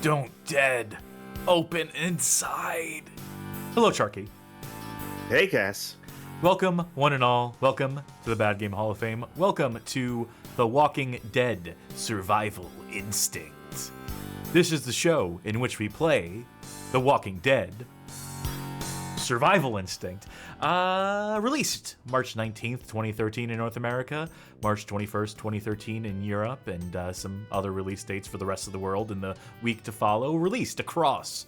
Don't dead. Open inside. Hello, Sharky. Hey, Cass. Welcome, one and all. Welcome to the Bad Game Hall of Fame. Welcome to The Walking Dead Survival Instinct. This is the show in which we play The Walking Dead Survival Instinct. Released March 19th, 2013 in North America, March 21st, 2013 in Europe, and some other release dates for the rest of the world in the week to follow. Released across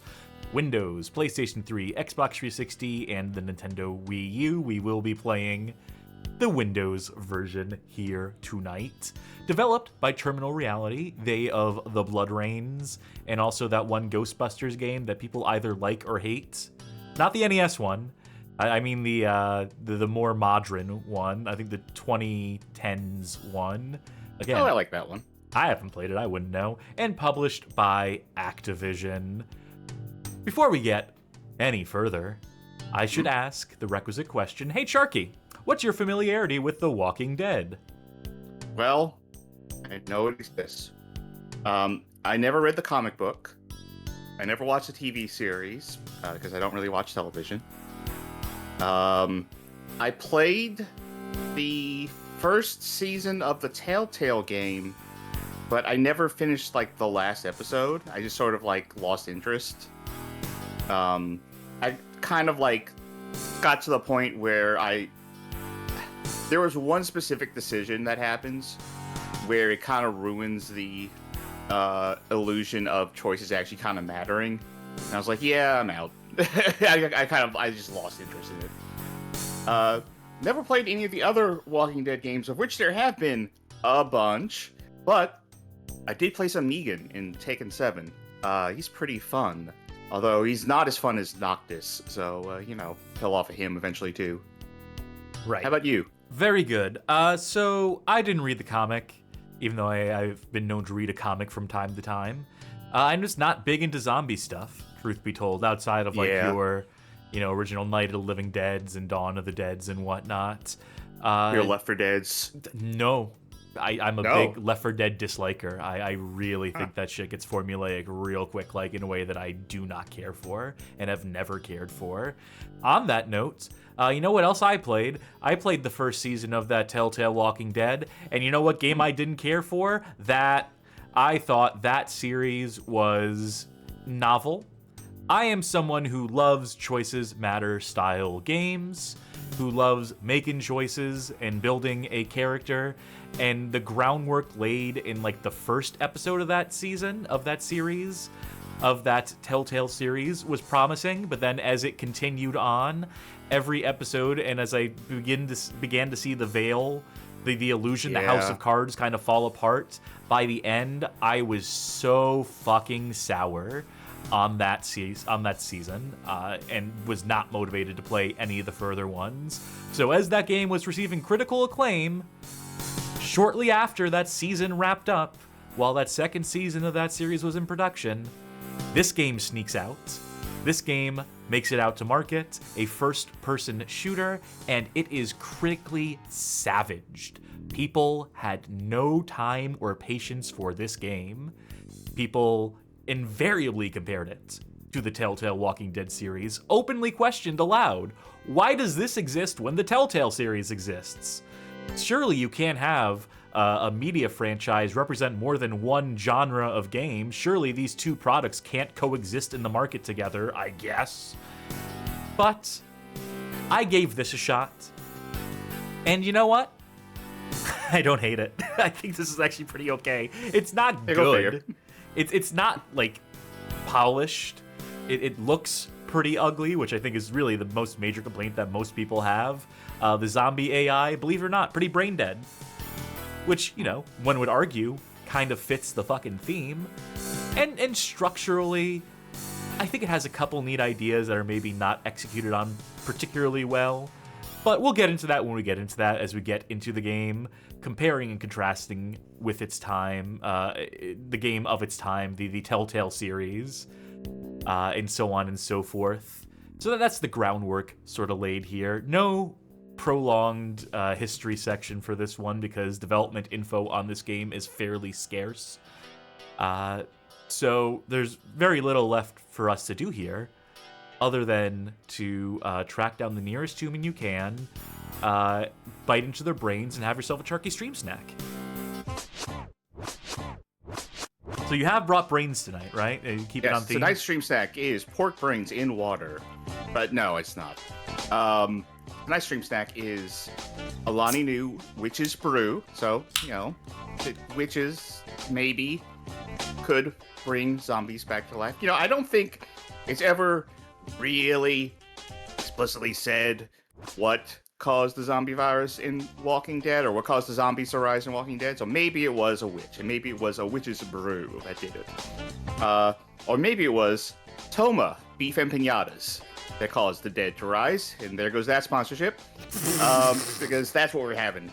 Windows, PlayStation 3, Xbox 360, and the Nintendo Wii U. We will be playing the Windows version here tonight. Developed by Terminal Reality, they of The Blood Rains, and also that one Ghostbusters game that people either like or hate. Not the NES one. I mean the more modern one. I think the 2010s one. Again, I like that one. I haven't played it. I wouldn't know. And published by Activision. Before we get any further, I should ask the requisite question. Hey, Sharky, what's your familiarity with The Walking Dead? Well, I know it exists. I never read the comic book. I never watched the TV series because I don't really watch television. I played the first season of the Telltale game, but I never finished like the last episode. I just sort of like lost interest. I kind of like got to the point where there was one specific decision that happens where it kind of ruins the illusion of choices actually kind of mattering. And I was like, yeah, I'm out. I just lost interest in it. Never played any of the other Walking Dead games, of which there have been a bunch, but I did play some Negan in Taken 7. He's pretty fun, although he's not as fun as Noctis, so, fell off of him eventually too. Right. How about you? Very good. So I didn't read the comic, even though I've been known to read a comic from time to time. I'm just not big into zombie stuff, truth be told, outside of your, original Night of the Living Deads and Dawn of the Deads and whatnot. Your Left 4 Deads? No. I'm a big Left 4 Dead disliker. I really think that shit gets formulaic real quick, like in a way that I do not care for and have never cared for. On that note, you know what else I played? I played the first season of that Telltale Walking Dead, and you know what game I didn't care for? That I thought that series was novel. I am someone who loves choices matter style games, who loves making choices and building a character, and the groundwork laid in like the first episode of that season, of that series, of that Telltale series was promising, but then as it continued on, every episode, and as I began to see the veil, the illusion, the House of Cards kind of fall apart, by the end, I was so fucking sour on that season, and was not motivated to play any of the further ones. So as that game was receiving critical acclaim, shortly after that season wrapped up, while that second season of that series was in production, this game sneaks out. This game makes it out to market, a first-person shooter, and it is critically savaged. People had no time or patience for this game. People invariably compared it to the Telltale Walking Dead series, openly questioned aloud, why does this exist when the Telltale series exists? Surely you can't have a media franchise represent more than one genre of game. Surely these two products can't coexist in the market together, I guess. But I gave this a shot. And you know what? I don't hate it. I think this is actually pretty okay. It's not good. It's not, like, polished. It looks pretty ugly, which I think is really the most major complaint that most people have. The zombie AI, believe it or not, pretty brain dead. Which, one would argue kind of fits the fucking theme. And structurally, I think it has a couple neat ideas that are maybe not executed on particularly well. But we'll get into that when we get into that, as we get into the game, comparing and contrasting with its time, the game of its time, the Telltale series, and so on and so forth. So that's the groundwork sort of laid here. No prolonged history section for this one because development info on this game is fairly scarce. So there's very little left for us to do here, other than to track down the nearest human you can, bite into their brains, and have yourself a turkey stream snack. So you have brought brains tonight, right? You keep it on theme? Tonight's stream snack is pork brains in water. But no, it's not. Tonight's stream snack is Alani Nu Witch's Brew. So, witches maybe could bring zombies back to life. I don't think it's ever really explicitly said what caused the zombie virus in Walking Dead, or what caused the zombies to rise in Walking Dead. So maybe it was a witch, and maybe it was a witch's brew that did it. Or maybe it was Toma beef empanadas that caused the dead to rise, and there goes that sponsorship. Because that's what we're having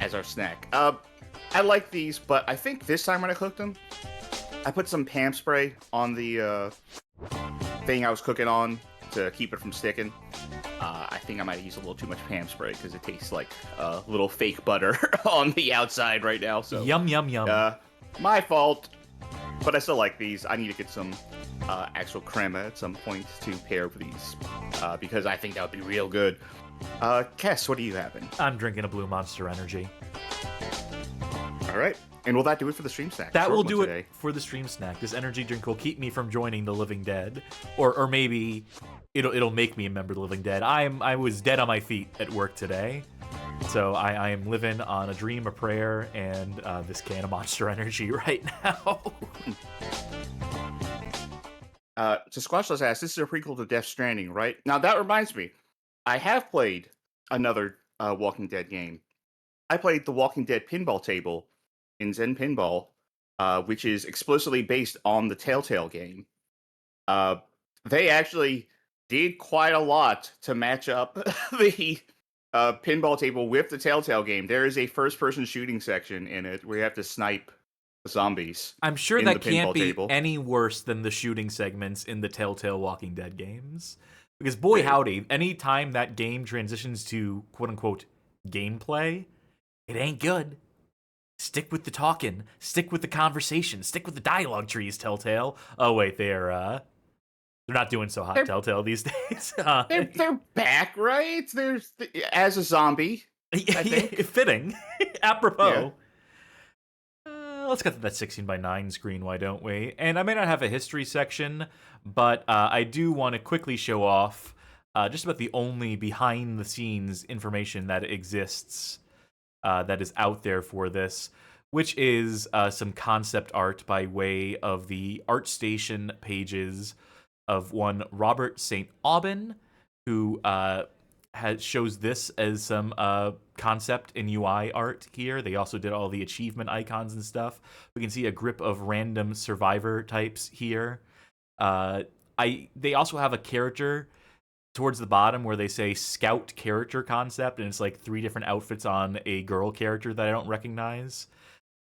as our snack. I like these, but I think this time when I cooked them, I put some Pam spray on the thing I was cooking on to keep it from sticking. I think I might use a little too much Pam spray because it tastes like a little fake butter on the outside right now. So yum, yum, yum. My fault, but I still like these. I need to get some actual crema at some point to pair with these because I think that would be real good. Kess, what are you having? I'm drinking a Blue Monster Energy. All right. And will that do it for the stream snack? That will do it for the stream snack. This energy drink will keep me from joining the Living Dead, or maybe it'll make me a member of the Living Dead. I was dead on my feet at work today, so I am living on a dream, a prayer, and this can of Monster Energy right now. So Squashless asks, this is a prequel to Death Stranding, right? Now that reminds me, I have played another Walking Dead game. I played the Walking Dead pinball table in Zen Pinball, which is explicitly based on the Telltale game. They actually did quite a lot to match up the pinball table with the Telltale game. There is a first-person shooting section in it where you have to snipe zombies. I'm sure that can't be any worse than the shooting segments in the Telltale Walking Dead games. Because boy howdy, any time that game transitions to quote-unquote gameplay, it ain't good. Stick with the talking. Stick with the conversation. Stick with the dialogue trees, Telltale. Oh, wait, they're not doing so hot, Telltale, these days. They're back, right? As a zombie, I think. Fitting. Apropos. Yeah. Let's get to that 16:9 screen, why don't we? And I may not have a history section, but I do want to quickly show off just about the only behind-the-scenes information that exists that is out there for this, which is some concept art by way of the ArtStation pages of one Robert St. Aubin, who shows this as some concept and UI art here. They also did all the achievement icons and stuff. We can see a grip of random survivor types here. They also have a character towards the bottom where they say scout character concept, and it's like 3 different outfits on a girl character that I don't recognize.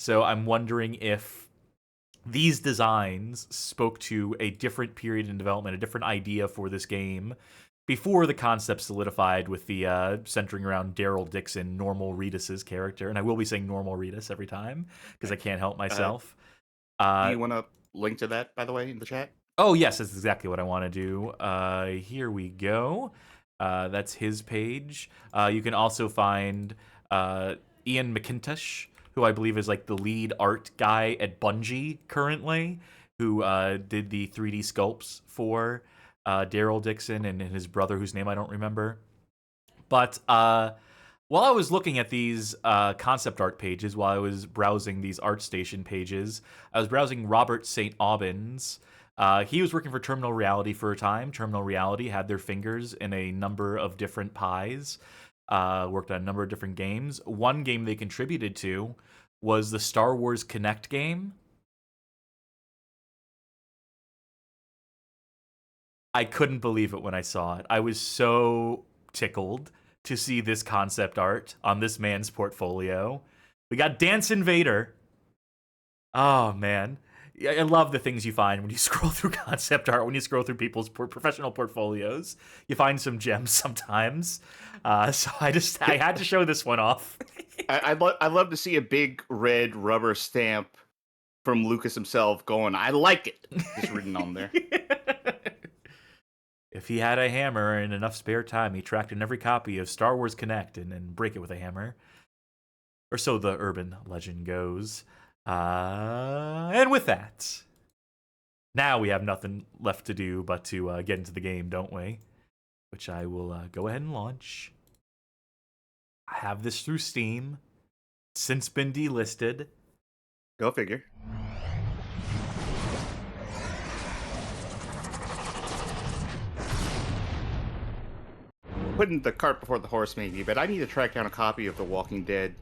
So I'm wondering if these designs spoke to a different period in development, a different idea for this game, before the concept solidified with the centering around Daryl Dixon, Normal Reedus's character. And I will be saying Normal Reedus every time, because I can't help myself. Do you want to link to that, by the way, in the chat? Oh, yes, that's exactly what I want to do. Here we go. That's his page. You can also find Ian McIntosh, who I believe is like the lead art guy at Bungie currently, who did the 3D sculpts for Daryl Dixon and his brother, whose name I don't remember. But while I was looking at these concept art pages, while I was browsing these ArtStation pages, I was browsing Robert St. Aubin's. He was working for Terminal Reality for a time. Terminal Reality had their fingers in a number of different pies, worked on a number of different games. One game they contributed to was the Star Wars Kinect game. I couldn't believe it when I saw it. I was so tickled to see this concept art on this man's portfolio. We got Dancing Vader. Oh, man. I love the things you find when you scroll through concept art, when you scroll through people's professional portfolios. You find some gems sometimes. So I had to show this one off. I'd love to see a big red rubber stamp from Lucas himself going, "I like it," just written on there. If he had a hammer and enough spare time, he tracked in every copy of Star Wars Connect and break it with a hammer. Or so the urban legend goes. And with that, now we have nothing left to do but to get into the game, don't we? Which I will go ahead and launch. I have this through Steam. Since been delisted. Go figure. Putting the cart before the horse, maybe, but I need to track down a copy of The Walking Dead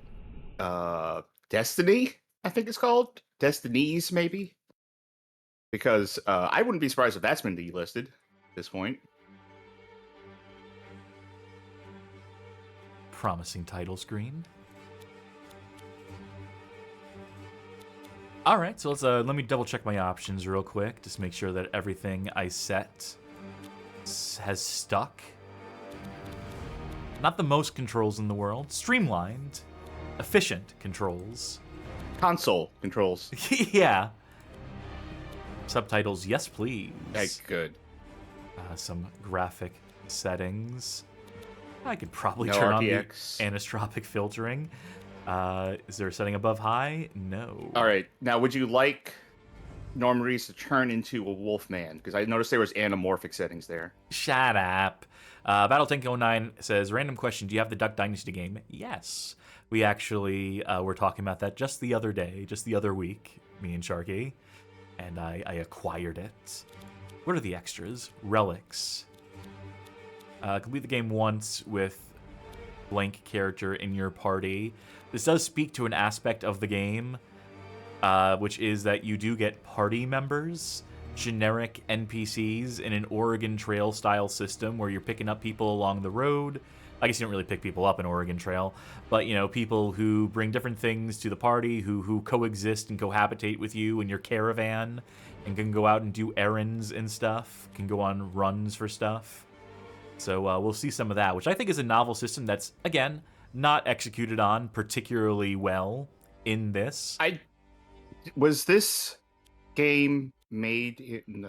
Destiny, I think it's called. Destinies, maybe? Because I wouldn't be surprised if that's been delisted at this point. Promising title screen. All right, so let me double check my options real quick. Just make sure that everything I set has stuck. Not the most controls in the world. Streamlined. Efficient controls. Console controls. Yeah. Subtitles, yes, please. That's good. Some graphic settings. I could probably No turn RTX. on the anisotropic filtering. Is there a setting above high? No. All right. Now, would you like Norman Reedus to turn into a wolf man? Because I noticed there was anamorphic settings there. Shut up. Battle1009 says, random question, do you have the Duck Dynasty game? Yes. We actually were talking about that just the other day, just the other week, me and Sharky. And I acquired it. What are the extras? Relics. Complete the game once with blank character in your party. This does speak to an aspect of the game, which is that you do get party members, generic NPCs in an Oregon Trail style system where you're picking up people along the road. I guess you don't really pick people up in Oregon Trail, but you know, people who bring different things to the party, who coexist and cohabitate with you in your caravan, and can go out and do errands and stuff, can go on runs for stuff. So we'll see some of that, which I think is a novel system that's, again, not executed on particularly well in this. Was this game made in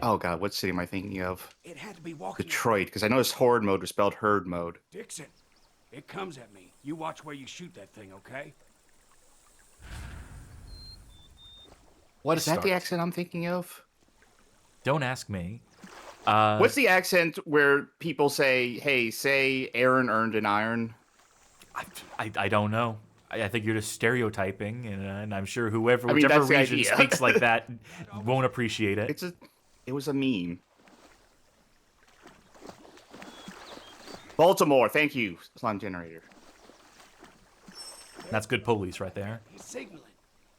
oh god, what city am I thinking of? It had to be walking. Detroit, because I noticed horde mode was spelled herd mode. Dixon, it comes at me. You watch where you shoot that thing, okay? What Is that the accent I'm thinking of? Don't ask me. What's the accent where people say, hey, say Aaron earned an iron? I don't know. I think you're just stereotyping, and I'm sure whichever that's the region idea. speaks like that won't appreciate it. It was a meme. Baltimore, thank you, slime generator. That's good police right there. He's signaling.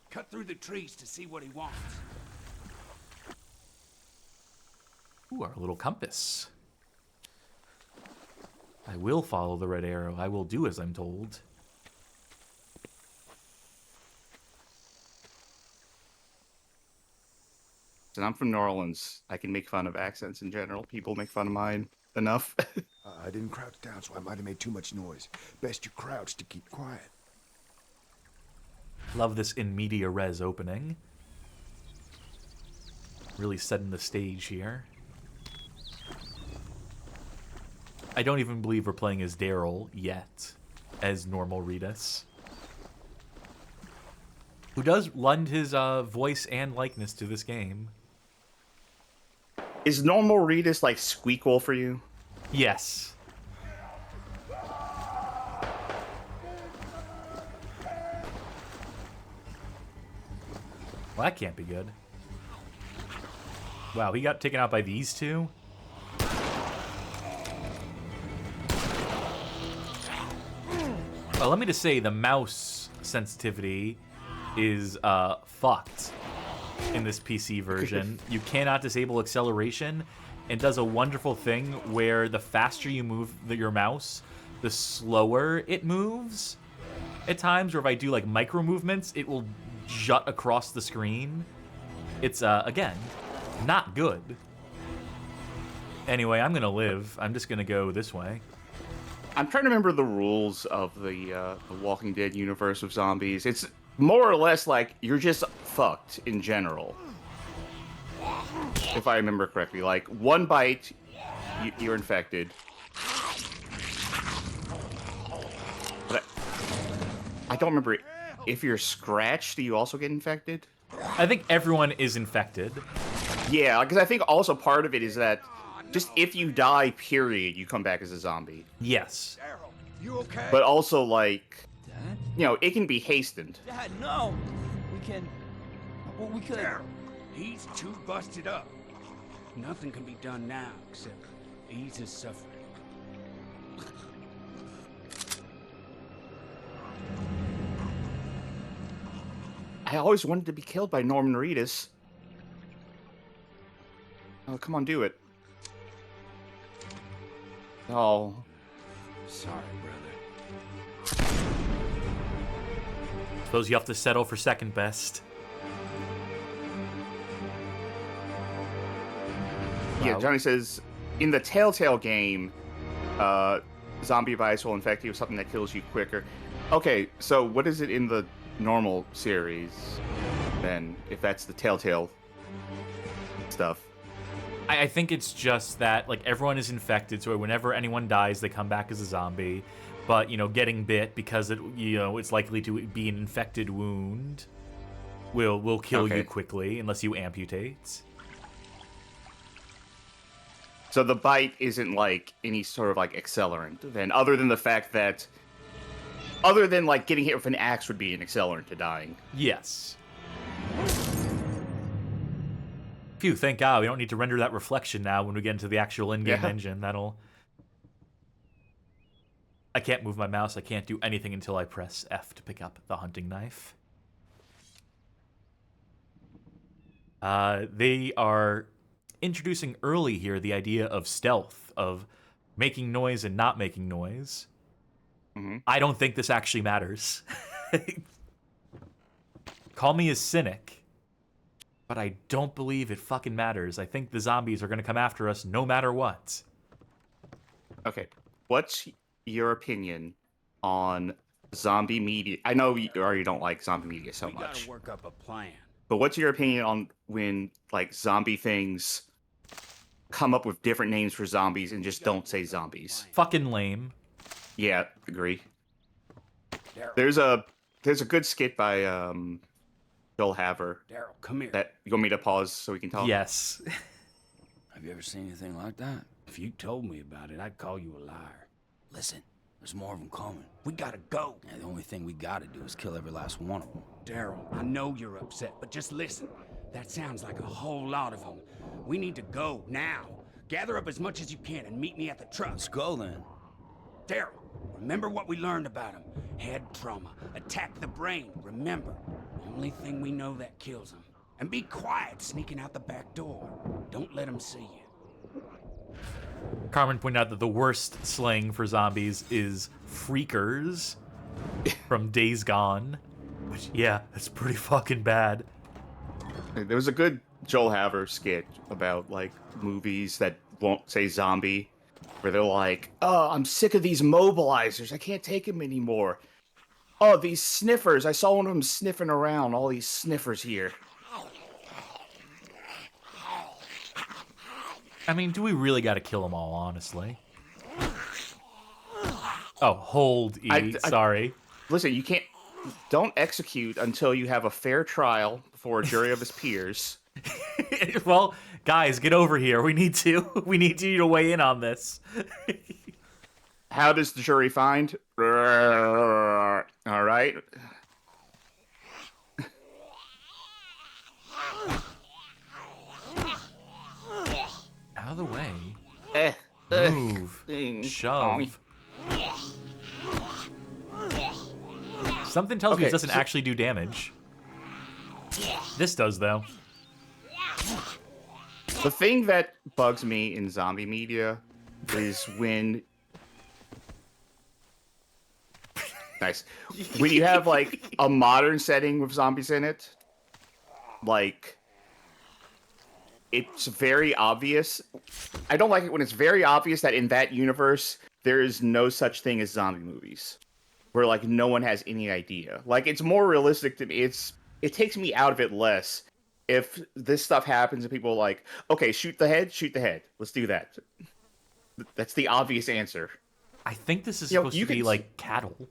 Cut through the trees to see what he wants. Ooh, our little compass. I will follow the red arrow. I will do as I'm told. And I'm from New Orleans. I can make fun of accents in general. People make fun of mine enough. I didn't crouch down, so I might have made too much noise. Best you crouch to keep quiet. Love this in media res opening. Really setting the stage here. I don't even believe we're playing as Daryl yet, as normal Reedus, who does lend his voice and likeness to this game. Is normal Reedus like Squeakquel for you? Yes. Well, that can't be good. Wow, he got taken out by these two? Well, let me just say, the mouse sensitivity is fucked in this PC version. You cannot disable acceleration, and does a wonderful thing where the faster you move your mouse, the slower it moves at times, or if I do like micro movements, it will jut across the screen. It's, again, not good. Anyway, I'm gonna live. I'm just gonna go this way. I'm trying to remember the rules of the Walking Dead universe of zombies. It's more or less like you're just fucked in general. If I remember correctly, like one bite, you're infected. But I don't remember if you're scratched, do you also get infected? I think everyone is infected. Yeah, because I think also part of it is that just if you die, period, you come back as a zombie. Yes. You okay? But also, like, Dad? you know, it can be hastened. Dad, no! We can... Well, we could... Daryl, he's too busted up. Nothing can be done now except ease his suffering. I always wanted to be killed by Norman Reedus. Oh, come on, do it. Oh. Sorry, brother. Suppose you have to settle for second best. Yeah, Wow. Johnny says, in the Telltale game, zombie virus will infect you with something that kills you quicker. Okay, so what is it in the normal series, then, if that's the Telltale stuff? I think it's just that, like, everyone is infected, so whenever anyone dies, they come back as a zombie. But, you know, getting bit, because it, you know, it's likely to be an infected wound, will kill you quickly, unless you amputate. So the bite isn't, like, any sort of, like, accelerant, then, other than the fact that... Other than, like, getting hit with an axe would be an accelerant to dying. Yes. Phew, thank God, we don't need to render that reflection now when we get into the actual in-game engine. That'll... I can't move my mouse, I can't do anything until I press F to pick up the hunting knife. They are introducing early here the idea of stealth, of making noise and not making noise. Mm-hmm. I don't think this actually matters. Call me a cynic, but I don't believe it fucking matters. I think the zombies are going to come after us no matter what. Okay, what's your opinion on zombie media? I know you already don't like zombie media so We much, gotta work up a plan. but what's your opinion on when, like, zombie things come up with different names for zombies and just don't say zombies? Fucking lame. Yeah, agree. Daryl, There's a good skit by Joel Haver Daryl, come here. that you want me to pause so we can talk? Yes. Have you ever seen anything like that? If you told me about it, I'd call you a liar. Listen, there's more of them coming. We gotta go. Yeah, the only thing we gotta do is kill every last one of them. Daryl, I know you're upset, but just listen. That sounds like a whole lot of them. We need to go now. Gather up as much as you can and meet me at the truck. Let's go then. Daryl, remember what we learned about him. Head trauma. Attack the brain. Remember, only thing we know that kills him. And be quiet sneaking out the back door. Don't let him see you. Carmen pointed out that the worst slang for zombies is freakers from Days Gone. Which, yeah, that's pretty fucking bad. There was a good Joel Haver skit about, like, movies that won't say zombie, where they're like, oh, I'm sick of these mobilizers. I can't take them anymore. Oh, these sniffers. I saw one of them sniffing around. All these sniffers here. I mean, do we really got to kill them all, honestly? Oh, hold E. Sorry. Listen, you can't... Don't execute until you have a fair trial before a jury of his peers. Well, guys, get over here. We need you to weigh in on this. How does the jury find? All right. Out of the way. Move. Shove. Something tells me it doesn't actually do damage. This does, though. The thing that bugs me in zombie media is when... Nice. When you have, like, a modern setting with zombies in it, like, it's very obvious. I don't like it when it's very obvious that in that universe, there is no such thing as zombie movies. where like no one has any idea. Like it's more realistic to me. It takes me out of it less if this stuff happens and people are like, okay, shoot the head. Let's do that. That's the obvious answer. I think this is supposed to be like cattle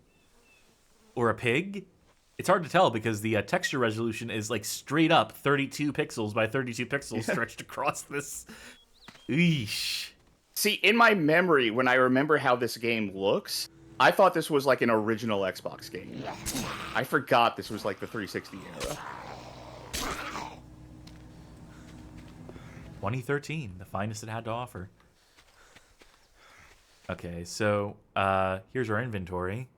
or a pig. It's hard to tell because the texture resolution is like straight up 32 pixels by 32 pixels stretched across this. Eesh. See, in my memory, when I remember how this game looks, I thought this was like an original Xbox game. I forgot this was like the 360 era. 2013, the finest it had to offer. Okay, so here's our inventory.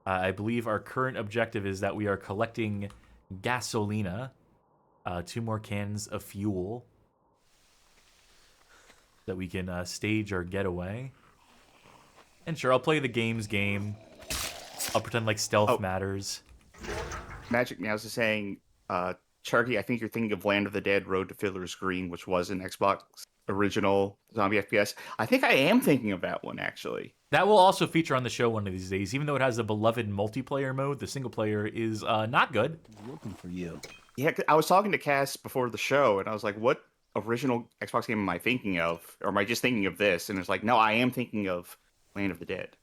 I believe our current objective is that we are collecting gasolina, 2 more cans of fuel, that we can stage our getaway. And sure, I'll play the game's game. I'll pretend like stealth matters. Magic Meows is saying, Charky, I think you're thinking of Land of the Dead: Road to Fiddler's Green, which was an Xbox original zombie FPS. I think I am thinking of that one, actually. That will also feature on the show one of these days. Even though it has the beloved multiplayer mode, the single player is not good. Looking for you. Yeah, I was talking to Cass before the show, and I was like, what original Xbox game am I thinking of? Or am I just thinking of this? And it's like, no, I am thinking of Land of the Dead.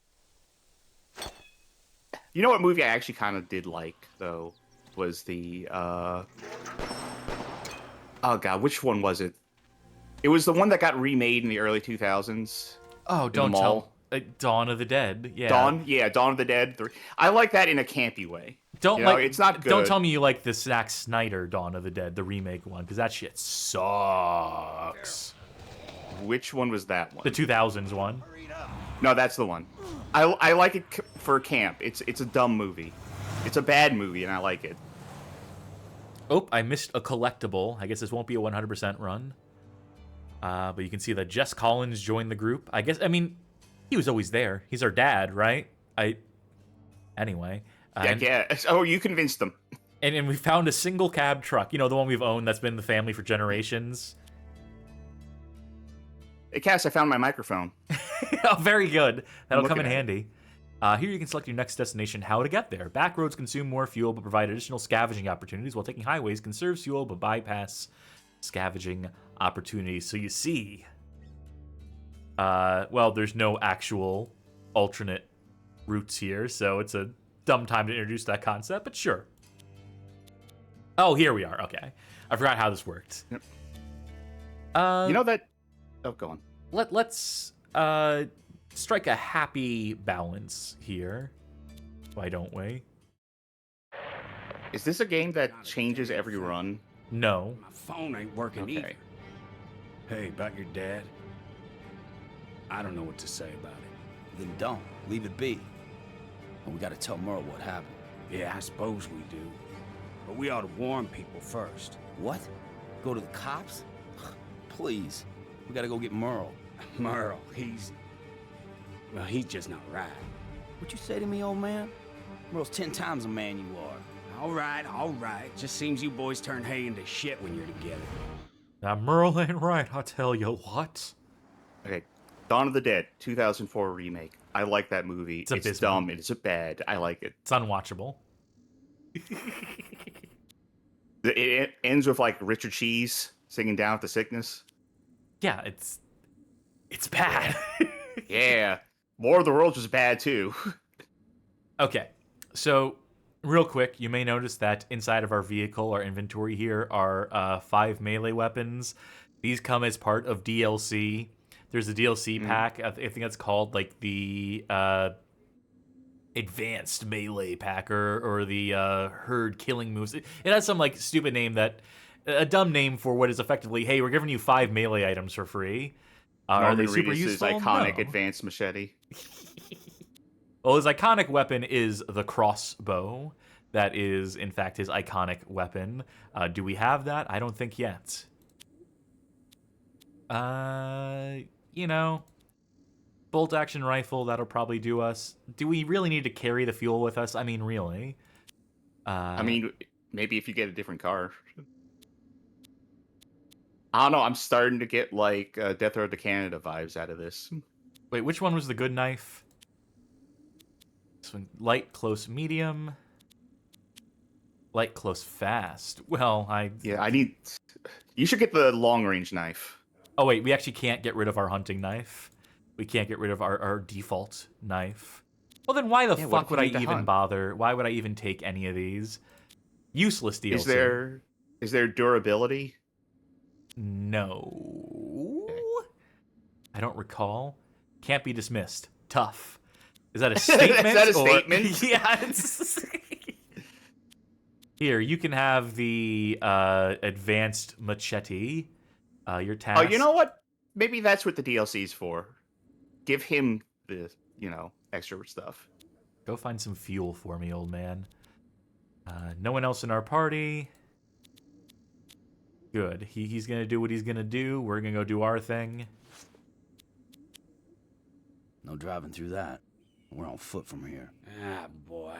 You know what movie I actually kind of did like, though? Was the... Oh, God, which one was it? It was the one that got remade in the early 2000s. Oh, don't tell... Dawn of the Dead, yeah. Dawn of the Dead 3. I like that in a campy way. It's not good. Don't tell me you like the Zack Snyder Dawn of the Dead, the remake one, because that shit sucks. Which one was that one? The 2000s one. No, that's the one. I like it for camp. It's a dumb movie. It's a bad movie, and I like it. Oh, I missed a collectible. I guess this won't be a 100% run. But you can see that Jess Collins joined the group. I mean, he was always there. He's our dad, right? Anyway. Yeah. Oh, you convinced them. And we found a single cab truck. You know, the one we've owned that's been in the family for generations. Hey, Cass, I found my microphone. Oh, very good. That'll come in handy. Here you can select your next destination, how to get there. Back roads consume more fuel but provide additional scavenging opportunities, while taking highways conserves fuel but bypass scavenging opportunities. So you see, well, there's no actual alternate routes here, so it's a dumb time to introduce that concept, but sure. Oh, here we are. Okay. I forgot how this worked. Yep. You know that... Oh, go on. Let's strike a happy balance here. Why don't we? Is this a game that changes every run? No. My phone ain't working either. Hey, about your dad? I don't know what to say about it. Then don't. Leave it be. And we gotta tell Merle what happened. Yeah, I suppose we do. But we ought to warn people first. What? Go to the cops? Please. We gotta go get Merle. Merle, well, he's just not right. What you say to me, old man? Merle's 10 times the man you are. All right. Just seems you boys turn hay into shit when you're together. Now, Merle ain't right, I'll tell you what. Okay, Dawn of the Dead, 2004 remake. I like that movie. It's dumb. It's bad. I like it. It's unwatchable. It ends with, like, Richard Cheese singing Down with the Sickness. Yeah, it's bad. Yeah. War of the Worlds was bad, too. Okay, so real quick, you may notice that inside of our vehicle, our inventory here, are 5 melee weapons. These come as part of DLC. There's a DLC pack. I think that's called like the Advanced Melee Pack or the Herd Killing Moves. It has some like stupid name a dumb name for what is effectively, hey, we're giving you 5 melee items for free. Are they super useful? Iconic No. advanced machete. Well, his iconic weapon is the crossbow. That is, in fact, his iconic weapon. Do we have that? I don't think yet. You know, bolt action rifle, that'll probably do us. Do we really need to carry the fuel with us? I mean, really? I mean, maybe if you get a different car. I don't know. I'm starting to get like Death Road to Canada vibes out of this. Wait, which one was the good knife? Swing light, close, medium. Light, close, fast. Well, Yeah, I need... You should get the long-range knife. Oh, wait, we actually can't get rid of our hunting knife. We can't get rid of our default knife. Well, then why the fuck would I even bother? Why would I even take any of these? Useless DLC. Is there durability? No. I don't recall. Can't be dismissed. Tough. Is that a statement? Is that a statement? Yeah. It's... Here, you can have the advanced machete. Your task. Oh, you know what? Maybe that's what the DLC is for. Give him the, extra stuff. Go find some fuel for me, old man. No one else in our party. Good. He's going to do what he's going to do. We're going to go do our thing. No driving through that. We're on foot from here. Ah, boy.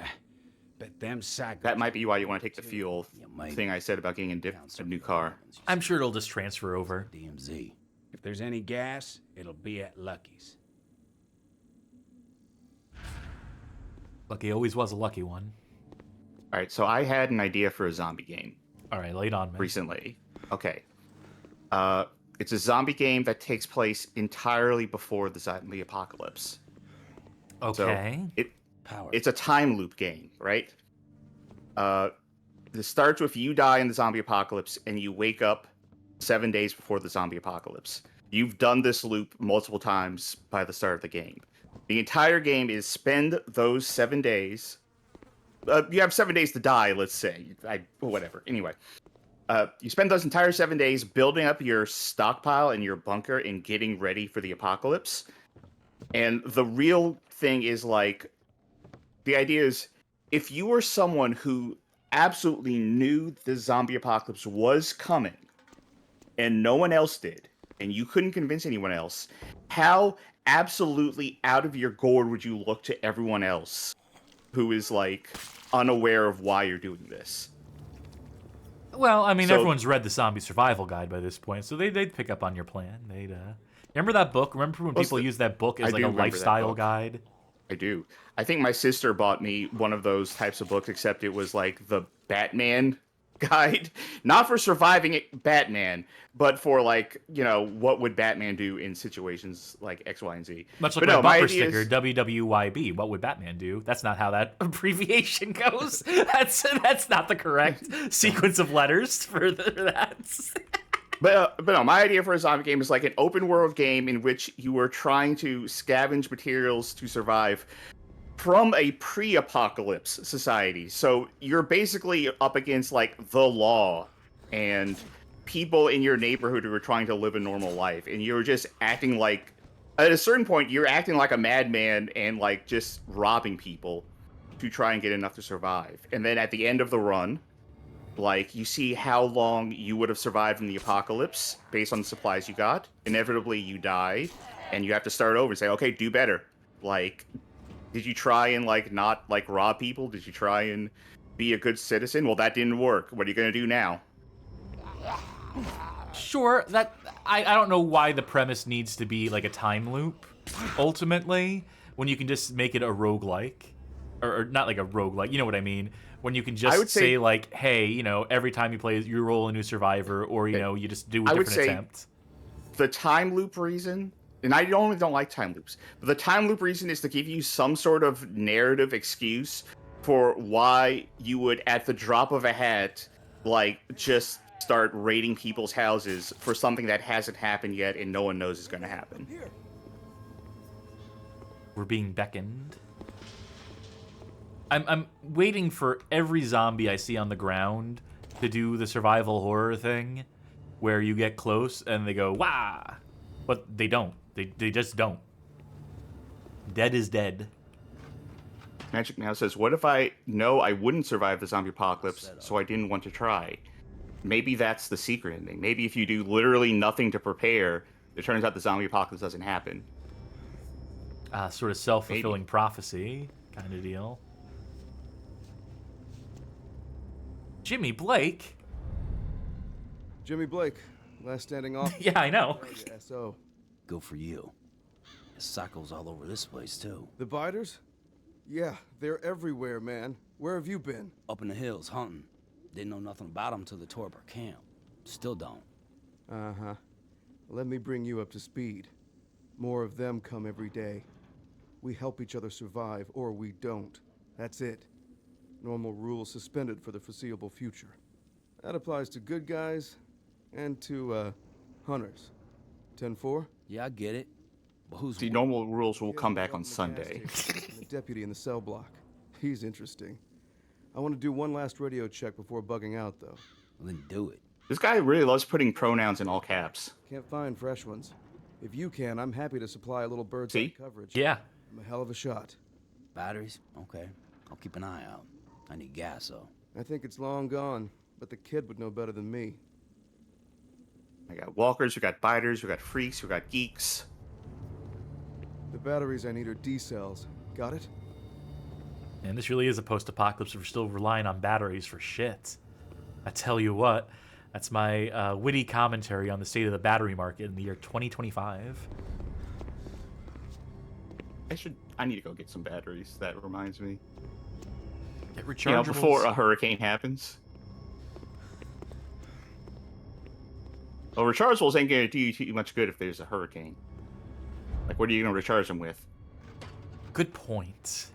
Bet them cycles... That might be why you want to take the fuel thing I said about getting a new car. I'm sure it'll just transfer over. DMZ. If there's any gas, it'll be at Lucky's. Lucky always was a lucky one. All right, so I had an idea for a zombie game. All right, lay it on me. Recently. Okay. It's a zombie game that takes place entirely before the zombie apocalypse. Okay. So it's a time loop game, right? It starts with you die in the zombie apocalypse and you wake up 7 days before the zombie apocalypse. You've done this loop multiple times by the start of the game. The entire game is spend those 7 days. You have 7 days to die, let's say. Whatever. Anyway. You spend those entire 7 days building up your stockpile and your bunker and getting ready for the apocalypse. And the real thing is the idea is if you were someone who absolutely knew the zombie apocalypse was coming and no one else did, and you couldn't convince anyone else, how absolutely out of your gourd would you look to everyone else who is unaware of why you're doing this? Well, I mean, everyone's read the Zombie Survival Guide by this point, so they'd pick up on your plan. Remember that book? Remember when people used that book as a lifestyle guide? I do. I think my sister bought me one of those types of books, except it was the Batman guide. Not for surviving Batman, but for what would Batman do in situations like X, Y, and Z. Much like my bumper sticker, WWYB, what would Batman do? That's not how that abbreviation goes. That's not the correct sequence of letters for that. But no, my idea for a zombie game is an open world game in which you are trying to scavenge materials to survive from a pre-apocalypse society. So you're basically up against the law and people in your neighborhood who are trying to live a normal life, and you're just acting at a certain point you're acting like a madman and just robbing people to try and get enough to survive. And then at the end of the run, you see how long you would have survived in the apocalypse based on the supplies you got. Inevitably, you die, and you have to start over and say, okay, do better. Did you try and, not, rob people? Did you try and be a good citizen? Well, that didn't work. What are you going to do now? Sure, I don't know why the premise needs to be, a time loop, ultimately, when you can just make it a roguelike. Or not a roguelike, you know what I mean? When you can just say hey, every time you play, you roll a new survivor, or, you just do a different attempt. The time loop reason, and I only don't like time loops, but the time loop reason is to give you some sort of narrative excuse for why you would, at the drop of a hat, just start raiding people's houses for something that hasn't happened yet and no one knows is going to happen. We're being beckoned. I'm waiting for every zombie I see on the ground to do the survival horror thing where you get close and they go, wah! But they don't. They just don't. Dead is dead. Magic now says, what if I know I wouldn't survive the zombie apocalypse, so I didn't want to try? Maybe that's the secret ending. Maybe if you do literally nothing to prepare, it turns out the zombie apocalypse doesn't happen. Sort of self-fulfilling prophecy kind of deal. Jimmy Blake? Jimmy Blake, last standing off. Yeah, I know. SO. Go for you. There's cycles all over this place, too. The biters? Yeah, they're everywhere, man. Where have you been? Up in the hills, hunting. Didn't know nothing about them till they tore up our camp. Still don't. Uh-huh. Let me bring you up to speed. More of them come every day. We help each other survive, or we don't. That's it. Normal rules suspended for the foreseeable future. That applies to good guys and to, hunters. 10-4? Yeah, I get it. But who's... The normal rules will come back on Sunday. The deputy in the cell block. He's interesting. I want to do one last radio check before bugging out, though. Well, then do it. This guy really loves putting pronouns in all caps. Can't find fresh ones. If you can, I'm happy to supply a little bird's eye coverage. Yeah. I'm a hell of a shot. Batteries? Okay. I'll keep an eye out. I need gas, though. I think it's long gone, but the kid would know better than me. I got walkers, we got biters, we got freaks, we got geeks. The batteries I need are D cells. Got it? And this really is a post-apocalypse. We're still relying on batteries for shit. I tell you what, that's my witty commentary on the state of the battery market in the year 2025. I need to go get some batteries. That reminds me. Get rechargeables. You know, before a hurricane happens. Well, rechargeables ain't gonna do you too much good if there's a hurricane. Like, what are you gonna recharge them with? Good point.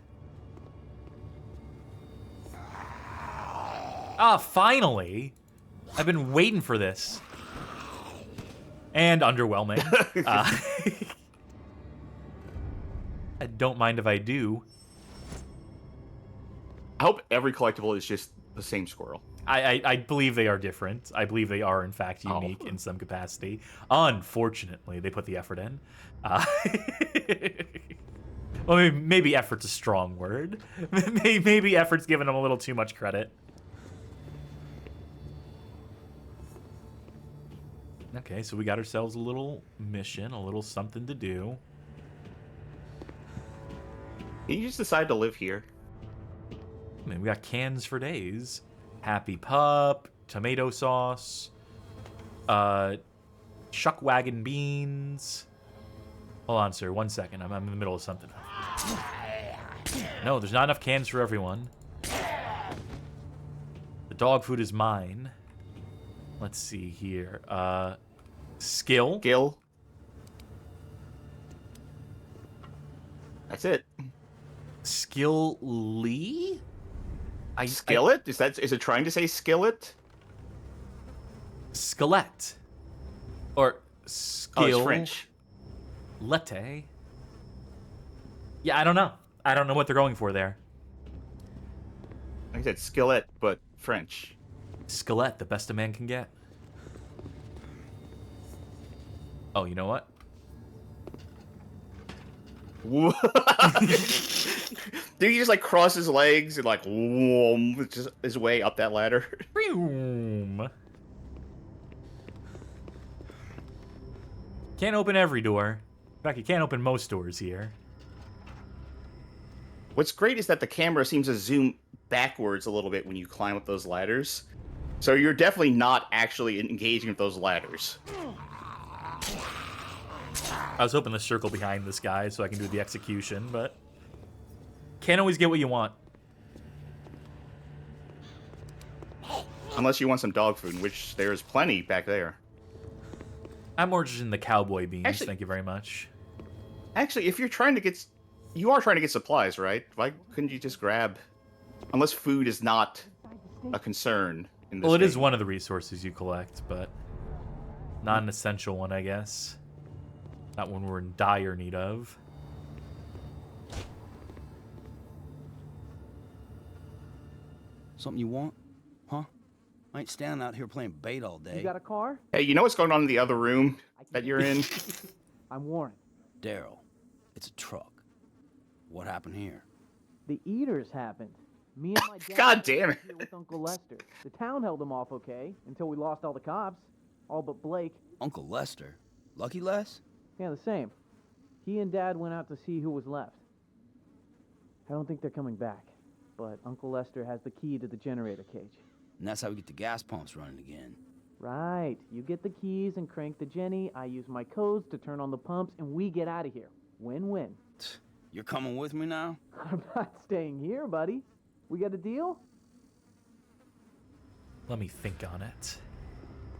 Ah, finally! I've been waiting for this. And underwhelming. I don't mind if I do. I hope every collectible is just the same squirrel. I believe they are different. I believe they are, in fact, unique in some capacity. Unfortunately, they put the effort in. Well, maybe effort's a strong word. Maybe effort's giving them a little too much credit. Okay, so we got ourselves a little mission, a little something to do. Can you just decide to live here? I mean, we got cans for days. Happy Pup, tomato sauce, shuck wagon beans. Hold on, sir. 1 second. I'm in the middle of something. No, there's not enough cans for everyone. The dog food is mine. Let's see here. Skill. Gil. That's it. Skill Lee? Skillet? Is it trying to say skillet? Skillet. Or skill. Oh, it's French. Lette. Yeah, I don't know. I don't know what they're going for there. Like I said, skillet, but French. Skillet, the best a man can get. Oh, you know what? Did he just like cross his legs and like whoom, just his way up that ladder? Boom. Can't open every door. In fact, you can't open most doors here. What's great is that the camera seems to zoom backwards a little bit when you climb up those ladders. So you're definitely not actually engaging with those ladders. I was hoping to circle behind this guy so I can do the execution, but can't always get what you want. Unless you want some dog food, which there's plenty back there. I'm more interested in the cowboy beans, Actually, thank you very much. Actually, if you're trying to get... You are trying to get supplies, right? Why couldn't you just grab... Unless food is not a concern in this Well, it is game. one of the resources you collect, but not an essential one, I guess. Not one we're in dire need of. Something you want? Huh? I ain't standing out here playing bait all day. You got a car? Hey, you know what's going on in the other room that you're in? I'm Warren. Daryl, it's a truck. What happened here? The Eaters happened. Me and my dad God damn it. were here with Uncle Lester. The town held them off okay until we lost all the cops. All but Blake. Uncle Lester? Lucky Les? Yeah, the same. He and Dad went out to see who was left. I don't think they're coming back, but Uncle Lester has the key to the generator cage. And that's how we get the gas pumps running again. Right. You get the keys and crank the Jenny. I use my codes to turn on the pumps, and we get out of here. Win-win. You're coming with me now? I'm not staying here, buddy. We got a deal? Let me think on it.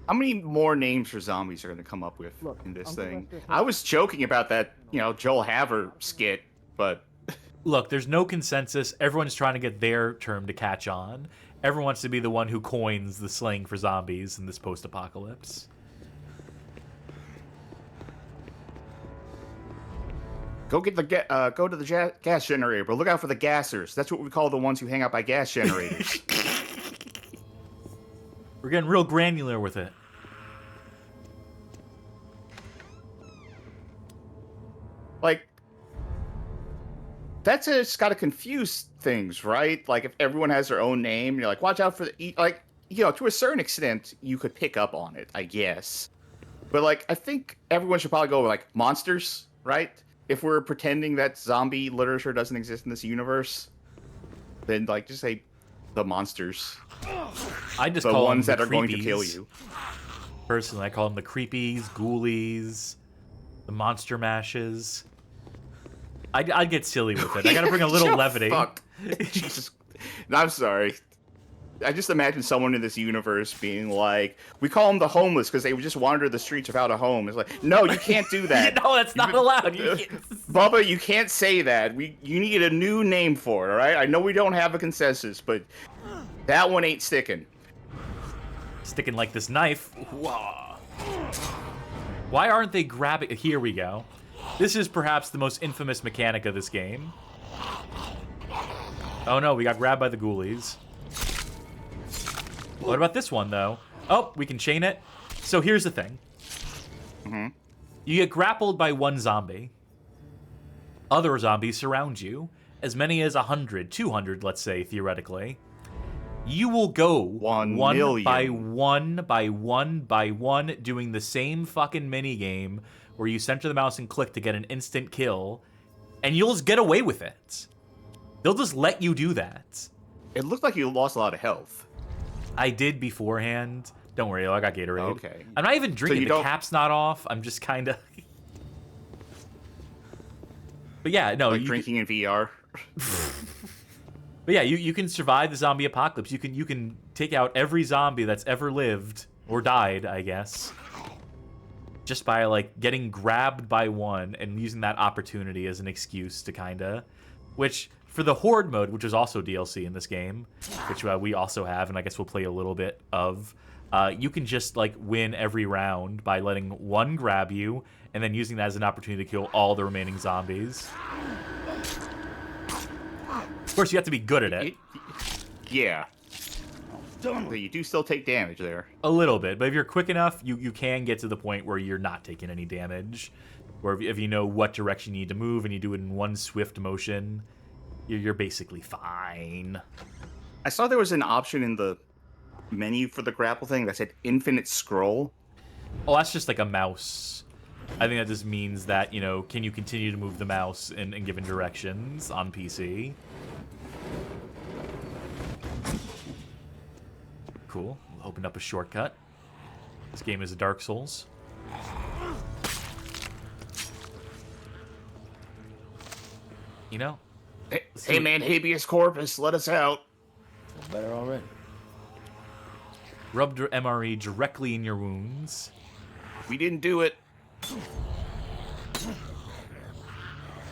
How many more names for zombies are going to come up with in this Uncle thing? Lester I was joking about that, Joel Haver skit, but Look, there's no consensus. Everyone's trying to get their term to catch on. Everyone wants to be the one who coins the slang for zombies in this post-apocalypse. go to the gas generator, but look out for the gassers. That's what we call the ones who hang out by gas generators. We're getting real granular with it. Like, that's just got to confuse things, right? Like, if everyone has their own name, you're like, watch out for the... Like, to a certain extent, you could pick up on it, I guess. But, like, I think everyone should probably go with, like, monsters, right? If we're pretending that zombie literature doesn't exist in this universe, then, like, just say the monsters. I just the call ones them that the are going to creepies. kill you. Personally, I call them the creepies, ghoulies, the monster mashes. I'd get silly with it. I gotta bring a little levity. Fuck. Jesus. No, I'm sorry. I just imagine someone in this universe being like, we call them the homeless because they would just wander the streets without a home. It's like, no, you can't do that. No, that's not allowed. You can't. Bubba, you can't say that. You need a new name for it, all right? I know we don't have a consensus, but that one ain't sticking. Sticking like this knife. Whoa. Why aren't they grabbing... Here we go. This is perhaps the most infamous mechanic of this game. Oh no, we got grabbed by the ghoulies. What about this one, though? Oh, we can chain it. So here's the thing. You get grappled by one zombie. Other zombies surround you. As many as 100, 200, let's say, theoretically. You will go 1 one million. by one by one by one, doing the same fucking minigame where you center the mouse and click to get an instant kill, and you'll just get away with it. They'll just let you do that. It looked like you lost a lot of health. I did beforehand. Don't worry, I got Gatorade. Okay. I'm not even drinking. you The don't- cap's not off. I'm just kind of... But yeah, no. Like drinking in VR. But yeah, you can survive the zombie apocalypse. You can take out every zombie that's ever lived or died, I guess, just by like getting grabbed by one and using that opportunity as an excuse to kinda, which for the horde mode, which is also DLC in this game, which we also have, and I guess we'll play a little bit of. You can just like win every round by letting one grab you and then using that as an opportunity to kill all the remaining zombies. Of course, you have to be good at it. Yeah. But you do still take damage there. A little bit, but if you're quick enough, you can get to the point where you're not taking any damage. Or if you know what direction you need to move and you do it in one swift motion, you're basically fine. I saw there was an option in the menu for the grapple thing that said infinite scroll. Oh, that's just like a mouse. I think that just means that, can you continue to move the mouse in given directions on PC? Cool. Opened up a shortcut. This game is a Dark Souls. Hey man, habeas corpus, let us out. Better already. Rubbed MRE directly in your wounds. We didn't do it.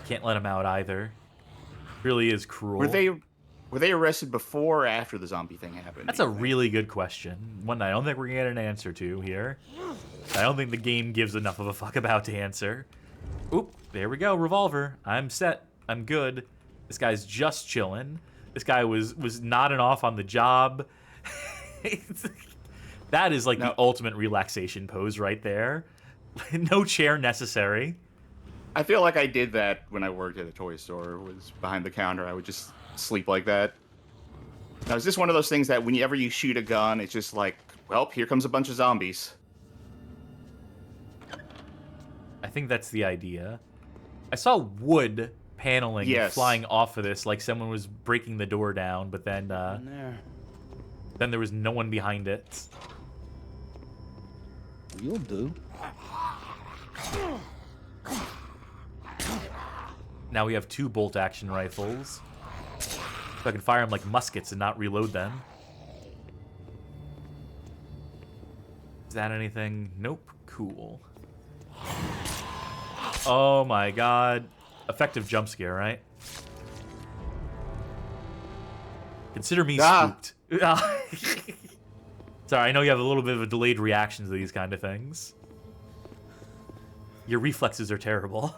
Can't let him out either. Really is cruel. Were they arrested before or after the zombie thing happened? That's a really good question. One I don't think we're gonna get an answer to here. I don't think the game gives enough of a fuck about to answer. Oop, there we go, revolver. I'm set. I'm good. This guy's just chilling. This guy was nodding off on the job. That is like the ultimate relaxation pose right there. No chair necessary. I feel like I did that when I worked at a toy store. Was behind the counter. I would just sleep like that. Now, is this one of those things that whenever you shoot a gun, it's just like, well, here comes a bunch of zombies? I think that's the idea. I saw wood paneling flying off of this, like someone was breaking the door down, but then then there was no one behind it. You'll do. Now we have 2 bolt-action rifles. So I can fire them like muskets and not reload them. Is that anything? Nope. Cool. Oh my god. Effective jump scare, right? Consider me spooked. Sorry, I know you have a little bit of a delayed reaction to these kind of things. Your reflexes are terrible.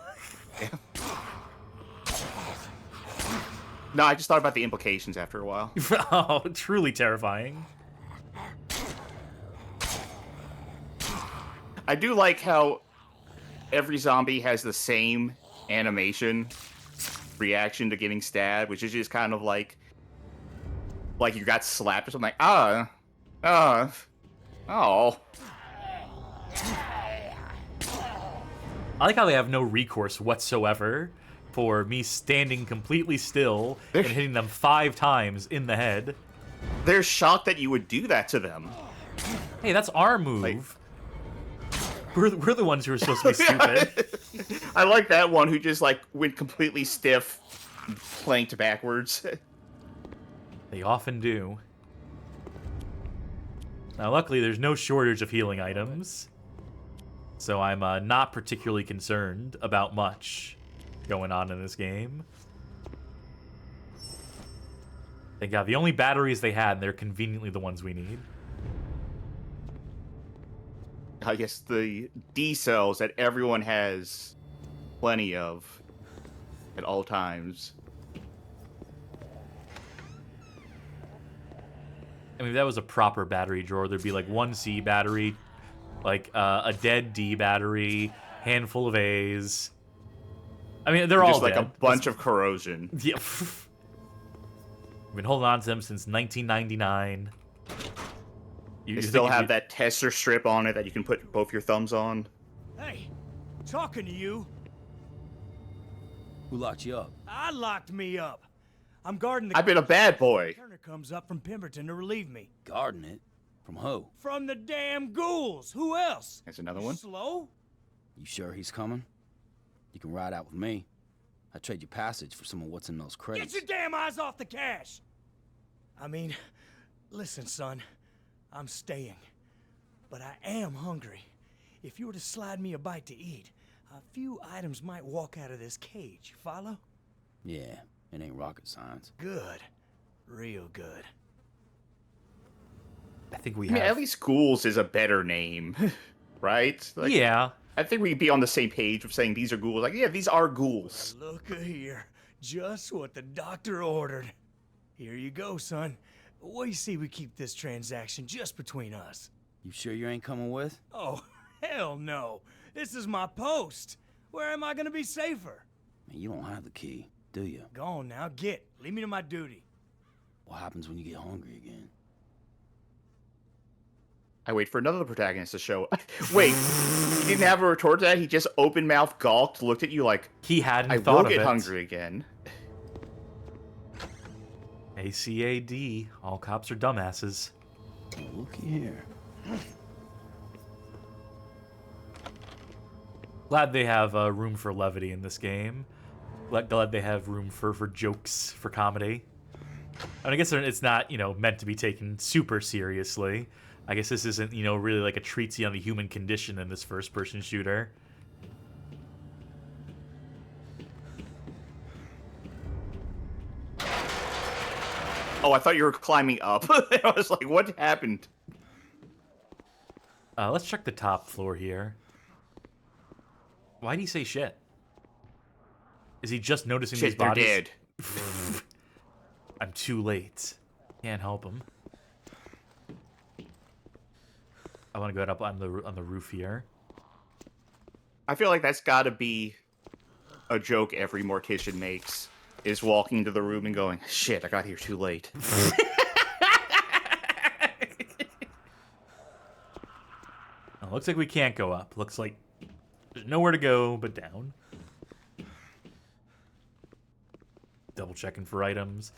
No, I just thought about the implications after a while. Oh, truly terrifying. I do like how every zombie has the same animation reaction to getting stabbed, which is just kind of like you got slapped or something. Like, oh. I like how they have no recourse whatsoever for me standing completely still and hitting them 5 times in the head. They're shocked that you would do that to them. Hey, that's our move. Like, we're the ones who are supposed to be stupid. I like that one who just like went completely stiff, planked backwards. They often do. Now, luckily, there's no shortage of healing items, so I'm not particularly concerned about much going on in this game. Thank God, the only batteries they had, and they're conveniently the ones we need. I guess the D cells that everyone has plenty of at all times. I mean, if that was a proper battery drawer, there'd be like 1 C battery, like a dead D battery, handful of A's. I mean, they're all just like dead. a bunch of corrosion. Yeah. We've been holding on to them since 1999. You still have that tester strip on it that you can put both your thumbs on. Hey, talking to you. Who locked you up? I locked me up. I'm guarding the... I've been a bad boy. Turner comes up from Pemberton to relieve me. Guarding it? From who? From the damn ghouls. Who else? There's another one. Slow? You sure he's coming? You can ride out with me. I trade you passage for some of what's in those crates. Get your damn eyes off the cash! I mean, listen, son. I'm staying. But I am hungry. If you were to slide me a bite to eat, a few items might walk out of this cage. Follow? Yeah, it ain't rocket science. Good. Real good. I think we I mean, have... at least ghouls is a better name, right? Like, yeah. I think we'd be on the same page of saying these are ghouls. Like, yeah, these are ghouls. Look here. Just what the doctor ordered. Here you go, son. What do you see we keep this transaction just between us? You sure you ain't coming with? Oh, hell no. This is my post. Where am I gonna be safer? Man, you don't have the key, do you? Go on now, leave me to my duty. What happens when you get hungry again? I wait for another protagonist to show. Wait, he didn't have a retort to that? He just open mouth gawked, looked at you like, He hadn't I thought will of get it. hungry again. ACAD. All cops are dumbasses. Look here. Glad they have room for levity in this game. Glad they have room for jokes, for comedy. I mean, I guess it's not, meant to be taken super seriously. I guess this isn't, really like a treatise on the human condition in this first-person shooter. Oh, I thought you were climbing up. I was like, what happened? Let's check the top floor here. Why'd he say shit? Is he just noticing these Shit, they're bodies? dead. I'm too late. Can't help him. I want to go up on the roof here. I feel like that's got to be a joke every mortician makes, is walking into the room and going, shit, I got here too late. Oh, looks like we can't go up. Looks like there's nowhere to go but down. Double checking for items.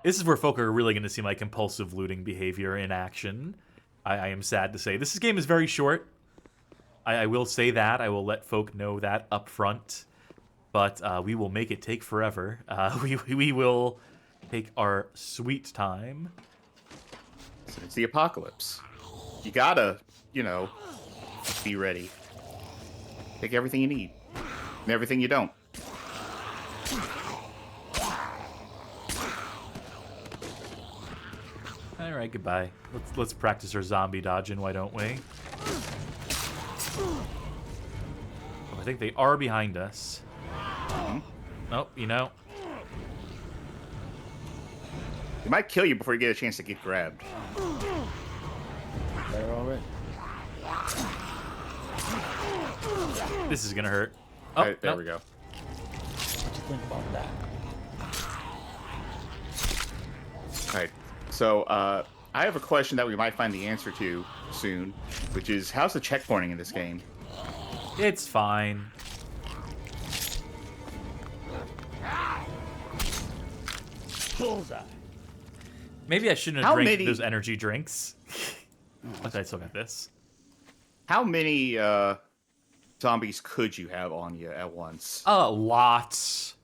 This is where folk are really going to see my compulsive looting behavior in action. I am sad to say. This game is very short. I will say that. I will let folk know that up front. but we will make it take forever. We will take our sweet time. So it's the apocalypse. You gotta, be ready. Take everything you need and everything you don't. All right, goodbye. Let's practice our zombie dodging. Why don't we? Oh, I think they are behind us. Nope, They might kill you before you get a chance to get grabbed. Better already. This is gonna hurt. Oh, Right, there nope. we go. What you think about that? All right. So I have a question that we might find the answer to soon, which is how's the checkpointing in this game? It's fine. Bullseye. Maybe I shouldn't have How drank many- those energy drinks. But I still got this. How many zombies could you have on you at once? Lots.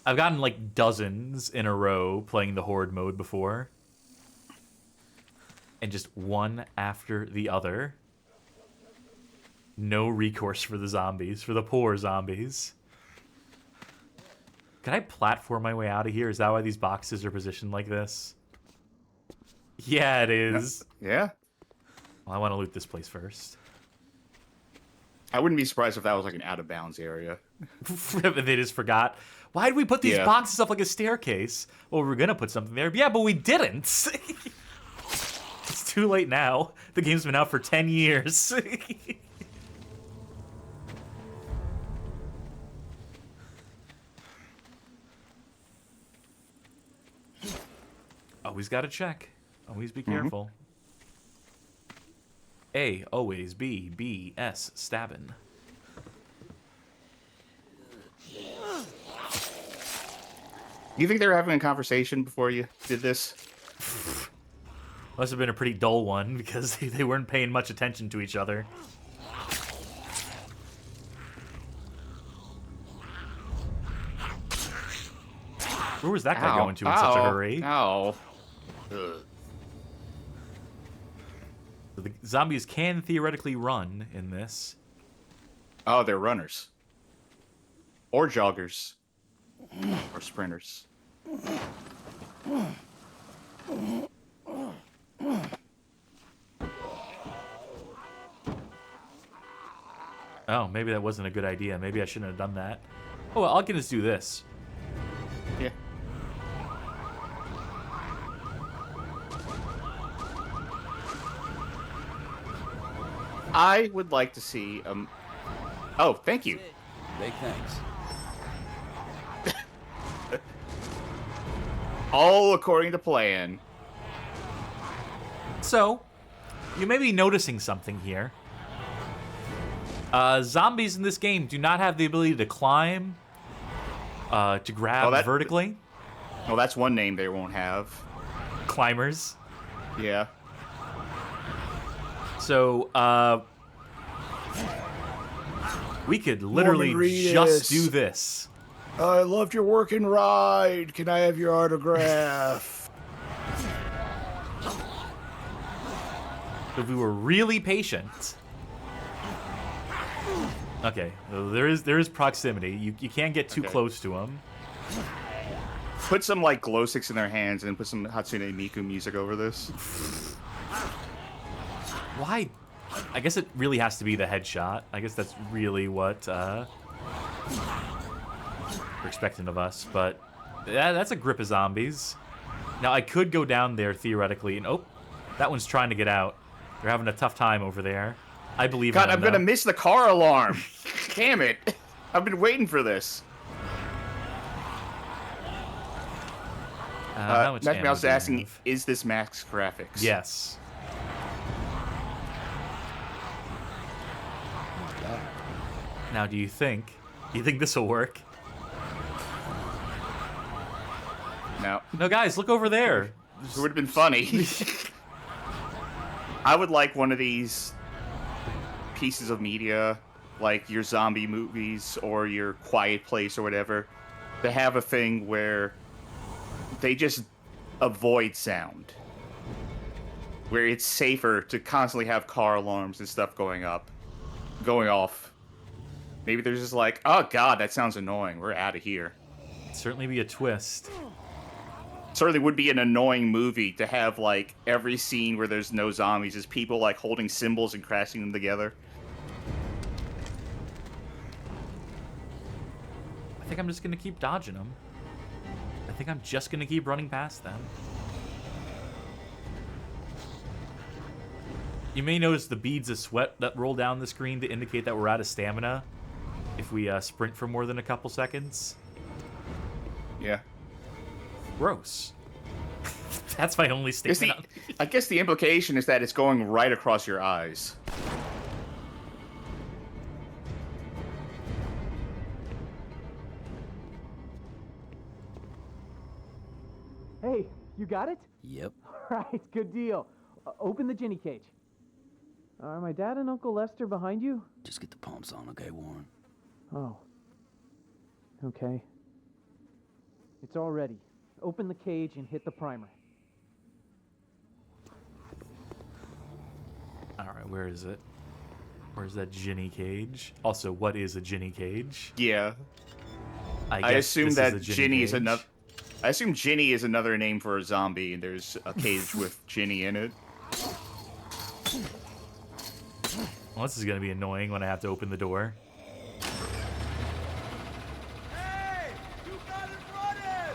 I've gotten like dozens in a row playing the horde mode before. And just one after the other. No recourse for the zombies, for the poor zombies. Can I platform my way out of here? Is that why these boxes are positioned like this? Yeah, it is. Yeah. Well, I want to loot this place first. I wouldn't be surprised if that was like an out of bounds area. They just forgot. Why did we put these Yeah. boxes up like a staircase? Well, we were gonna put something there. Yeah, but we didn't. It's too late now. The game's been out for 10 years. Always gotta check. Always be careful. A, always B, B, S, stabbing. You think they were having a conversation before you did this? Must have been a pretty dull one because they weren't paying much attention to each other. Where was that guy going to in such a hurry? Ow. Ugh. So the zombies can theoretically run in this. Oh, they're runners. Or joggers. Or sprinters. Oh, maybe that wasn't a good idea. Maybe I shouldn't have done that. Oh, well, I can just do this. Yeah. I would like to see Oh, thank you. Big thanks. All according to plan. So, you may be noticing something here. Zombies in this game do not have the ability to climb, to grab vertically. Well, that's one name they won't have. Climbers. Yeah. So, we could literally just do this. I loved your working ride. Can I have your autograph? If we were really patient. Okay, so there is proximity. You can't get too close to them. Put some like glow sticks in their hands and put some Hatsune Miku music over this. Why? I guess it really has to be the headshot. I guess that's really what we're expecting of us. But yeah, that's a grip of zombies. Now, I could go down there theoretically, and oh, that one's trying to get out. They're having a tough time over there. I believe in them, God, I'm though. gonna miss the car alarm. Damn it. I've been waiting for this. How much Matt ammo Mouse do we asking, have? is this max graphics? Yes. Now, do you think this will work? No. No, guys, look over there. It would have been funny. I would like one of these pieces of media, like your zombie movies or your Quiet Place or whatever, to have a thing where they just avoid sound. Where it's safer to constantly have car alarms and stuff going off. Maybe they're just like, oh god, that sounds annoying. We're out of here. It'd certainly be a twist. Certainly would be an annoying movie to have like every scene where there's no zombies is people like holding symbols and crashing them together. I think I'm just gonna keep dodging them. I think I'm just gonna keep running past them. You may notice the beads of sweat that roll down the screen to indicate that we're out of stamina if we sprint for more than a couple seconds. Yeah. Gross. That's my only statement. I guess the implication is that it's going right across your eyes. Hey, you got it? Yep. All right, good deal. Open the ginny cage. Are my dad and Uncle Lester behind you? Just get the pumps on, okay, Warren? Oh. Okay. It's all ready. Open the cage and hit the primer. Alright, where is it? Where's that ginny cage? Also, what is a ginny cage? Yeah. I assume that Ginny is another. I assume Ginny is another name for a zombie, and there's a cage with Ginny in it. Well, this is gonna be annoying when I have to open the door. Hey! You got it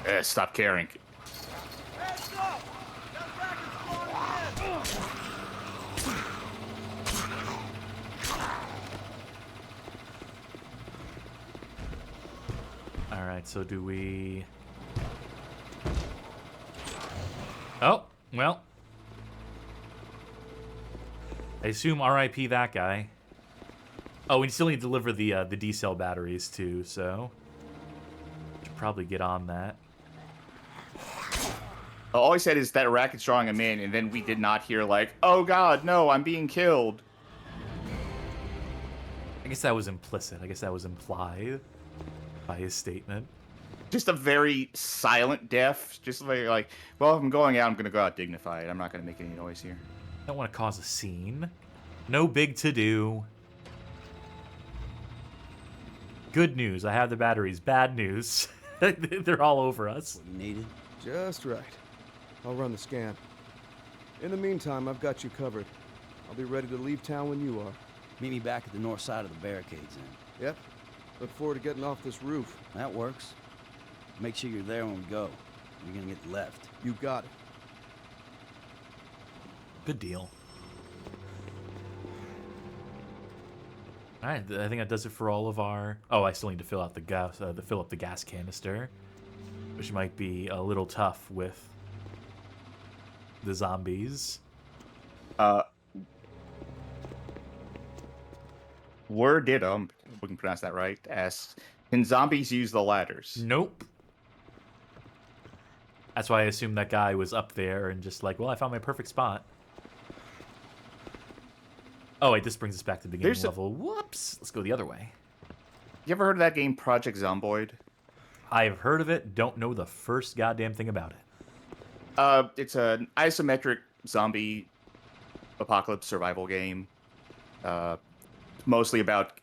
running! Stop caring. Heads up! That racket's spawning in! Alright, so do we... Oh, well. I assume RIP that guy. Oh, we still need to deliver the D-cell batteries too, so... Should probably get on that. All he said is that racket's drawing him in, and then we did not hear like, oh god, no, I'm being killed. I guess that was implicit. I guess that was implied by his statement. Just a very silent death. Just like, well, if I'm going out, I'm going to go out dignified. I'm not going to make any noise here. Don't want to cause a scene. No big to-do. Good news, I have the batteries. Bad news, they're all over us. What you needed? Just right. I'll run the scan. In the meantime, I've got you covered. I'll be ready to leave town when you are. Meet me back at the north side of the barricades then. Yep. Look forward to getting off this roof. That works. Make sure you're there when we go. You're gonna get left. You got it. Good deal. All right, I think that does it for all of our... Oh, I still need to fill out the gas, fill up the gas canister, which might be a little tough with the zombies. Wordidum, we can pronounce that right, asks, can zombies use the ladders? Nope. That's why I assumed that guy was up there and just like, well, I found my perfect spot. Oh, wait, this brings us back to the beginning level. Whoops. Let's go the other way. You ever heard of that game, Project Zomboid? I've heard of it, don't know the first goddamn thing about it. It's an isometric zombie apocalypse survival game. Mostly about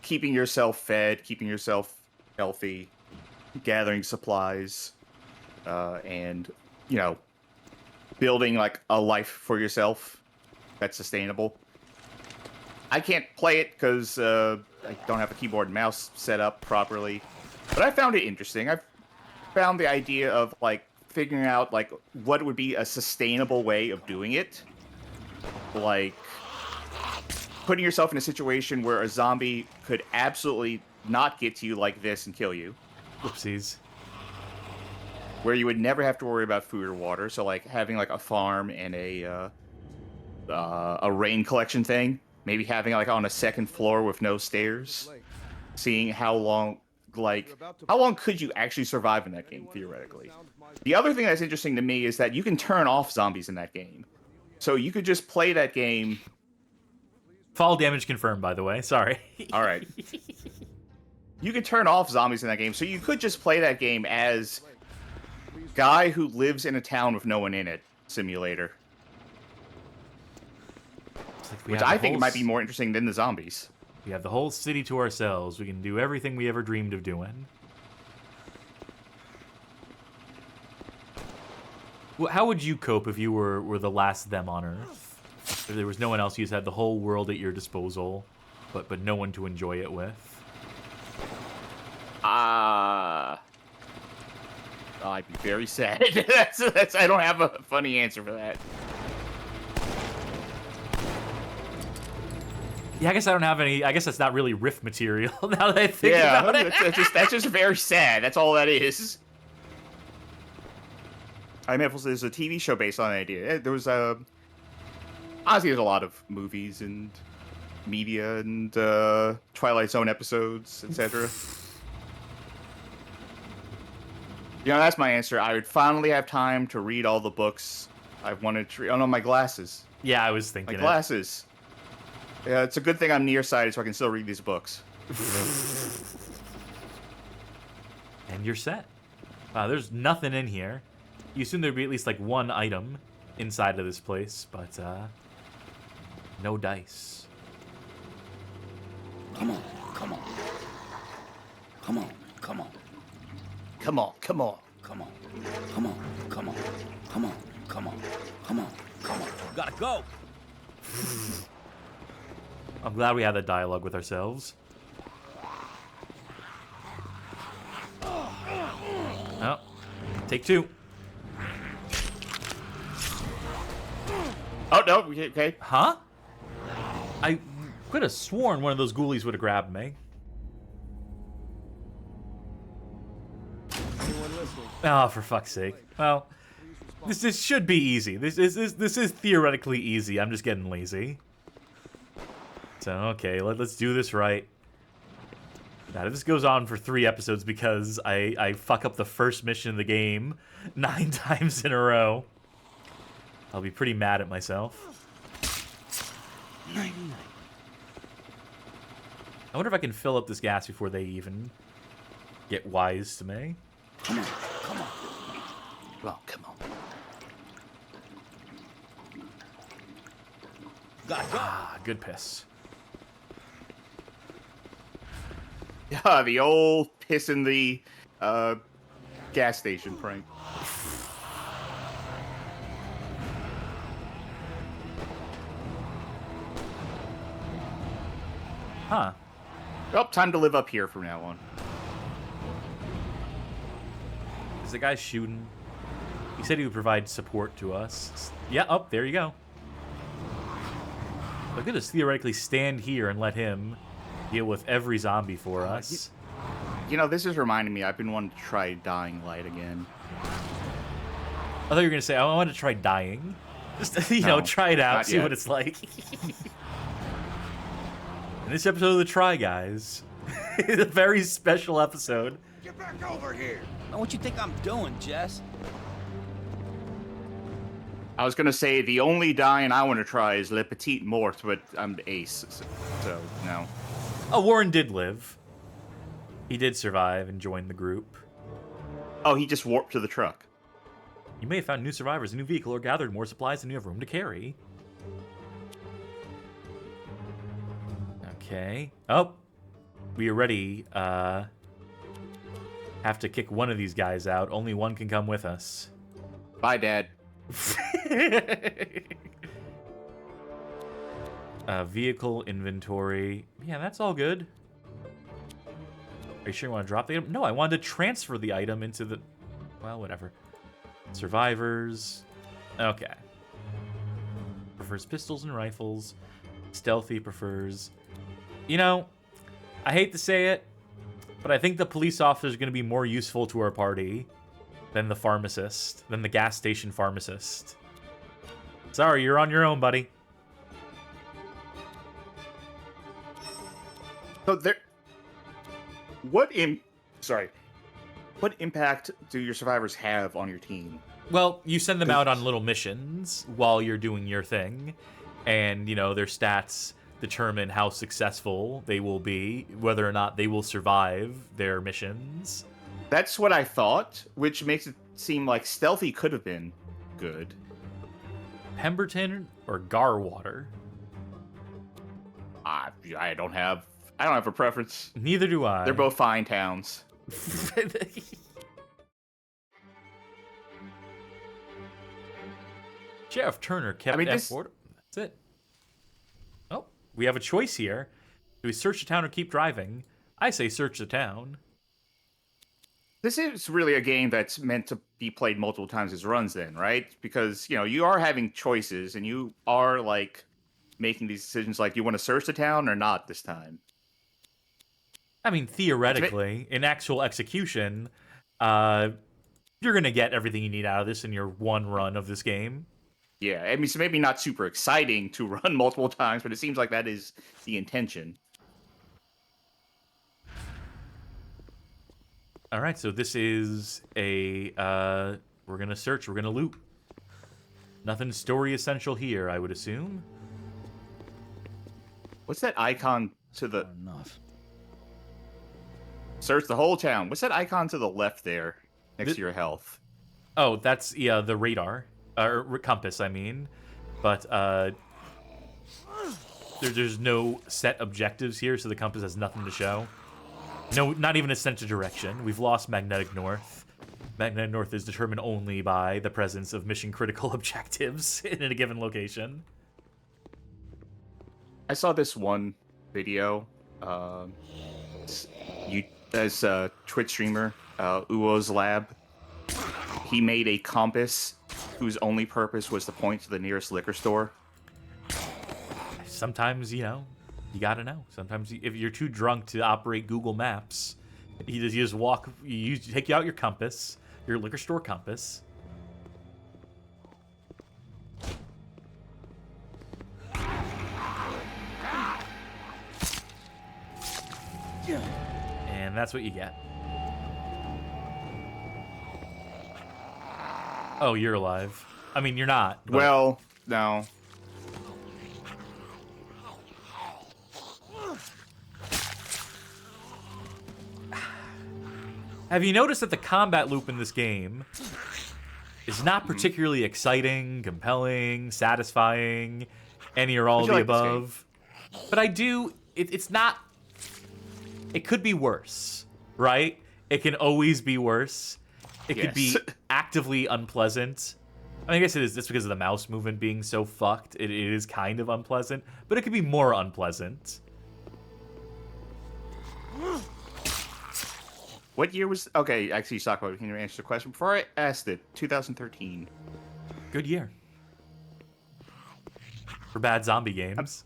keeping yourself fed, keeping yourself healthy, gathering supplies, and, you know, building, like, a life for yourself that's sustainable. I can't play it because I don't have a keyboard and mouse set up properly, but I found it interesting. I found the idea of, like, figuring out, like, what would be a sustainable way of doing it. Like, putting yourself in a situation where a zombie could absolutely not get to you like this and kill you. Whoopsies. Where you would never have to worry about food or water. So, like, having, like, a farm and a rain collection thing. Maybe having, like, on a second floor with no stairs. Seeing how long, like, how long could you actually survive in that game, theoretically? The other thing that's interesting to me is that you can turn off zombies in that game. So you could just play that game Fall damage confirmed, by the way. Sorry. All right. You can turn off zombies in that game, so you could just play that game as guy who lives in a town with no one in it simulator. Which I think might be more interesting than the zombies. We have the whole city to ourselves. We can do everything we ever dreamed of doing. Well, how would you cope if you were the last them on Earth? If there was no one else, you just had the whole world at your disposal, but no one to enjoy it with. I'd be very sad. that's I don't have a funny answer for that. Yeah, I guess I don't have any. I guess that's not really riff material now that I think about it. That's just very sad. That's all that is. I mean, there's a TV show based on that idea. There was honestly, there's a lot of movies and media and Twilight Zone episodes, etc. That's my answer. I would finally have time to read all the books I've wanted to read. Oh no, my glasses. Yeah, I was thinking my glasses. Yeah, it's a good thing I'm nearsighted so I can still read these books. And you're set. Wow, there's nothing in here. You assume there'd be at least like one item inside of this place, but no dice. Come on, come on. Come on, come on. Come on, come on. Come on, come on, come on, come on, come on, come on, come on. Gotta go. I'm glad we had that dialogue with ourselves. Oh, take two. Oh, no, okay. Huh? I could have sworn one of those ghoulies would have grabbed me. Oh, for fuck's sake. Well, this should be easy. This is theoretically easy. I'm just getting lazy. So, okay, let's do this right. Now, if this goes on for 3 episodes because I fuck up the first mission of the game 9 times in a row, I'll be pretty mad at myself. 99. I wonder if I can fill up this gas before they even get wise to me. Come on, come on. Well, come on. Gotta go. Ah, good piss. Yeah, the old piss in the gas station prank. Huh. Oh, time to live up here from now on. Is the guy shooting? He said he would provide support to us. Yeah, oh, there you go. I could just theoretically stand here and let him deal with every zombie for us. This is reminding me, I've been wanting to try Dying Light again. I thought you were going to say, I want to try dying. Just, try it out, see what it's like. In this episode of The Try Guys, it's a very special episode. Get back over here! Now, what you think I'm doing, Jess? I was going to say, the only dying I want to try is Le Petit Mort, but I'm ace, so no. Oh, Warren did live. He did survive and join the group. Oh, he just warped to the truck. You may have found new survivors, a new vehicle, or gathered more supplies than you have room to carry. Okay. Oh, we already have to kick one of these guys out. Only one can come with us. Bye, Dad. Vehicle inventory. Yeah, that's all good. Are you sure you want to drop the item? No, I wanted to transfer the item into the... Well, whatever. Survivors. Okay. Prefers pistols and rifles. Stealthy prefers... I hate to say it, but I think the police officer is going to be more useful to our party than the pharmacist, than the gas station pharmacist. Sorry, you're on your own, buddy. So what impact do your survivors have on your team? Well, you send them out on little missions while you're doing your thing, and their stats determine how successful they will be, whether or not they will survive their missions. That's what I thought, which makes it seem like stealthy could have been good. Pemberton or Garwater? I don't have a preference. Neither do I. They're both fine towns. Sheriff Turner kept F4. That's it. Oh, we have a choice here. Do we search the town or keep driving? I say search the town. This is really a game that's meant to be played multiple times as runs then, right? Because, you are having choices and you are, like, making these decisions like, you want to search the town or not this time? I mean, theoretically, in actual execution, you're going to get everything you need out of this in your one run of this game. Yeah, I mean, so maybe not super exciting to run multiple times, but it seems like that is the intention. All right, so this is a, we're going to search, we're going to loot. Nothing story essential here, I would assume. What's that icon to the... Enough. Search the whole town. What's that icon to the left there, next to your health? Oh, that's, the radar. Or compass, I mean. But, there's no set objectives here, so the compass has nothing to show. No, not even a sense of direction. We've lost Magnetic North. Magnetic North is determined only by the presence of mission-critical objectives in a given location. I saw this one video. As a Twitch streamer, Uo's Lab. He made a compass whose only purpose was to point to the nearest liquor store. Sometimes, you gotta know. Sometimes, if you're too drunk to operate Google Maps, you just walk. You take out your compass, your liquor store compass. And that's what you get. Oh, you're alive. I mean, you're not. But... Well, no. Have you noticed that the combat loop in this game is not particularly exciting, compelling, satisfying, any or all of the above? But I do... It's not... It could be worse, right? It can always be worse. It could be actively unpleasant. I guess it is just because of the mouse movement being so fucked. It is kind of unpleasant, but it could be more unpleasant. What year was... Okay, actually, Sako, can you answer the question? Before I asked it, 2013. Good year. For bad zombie games.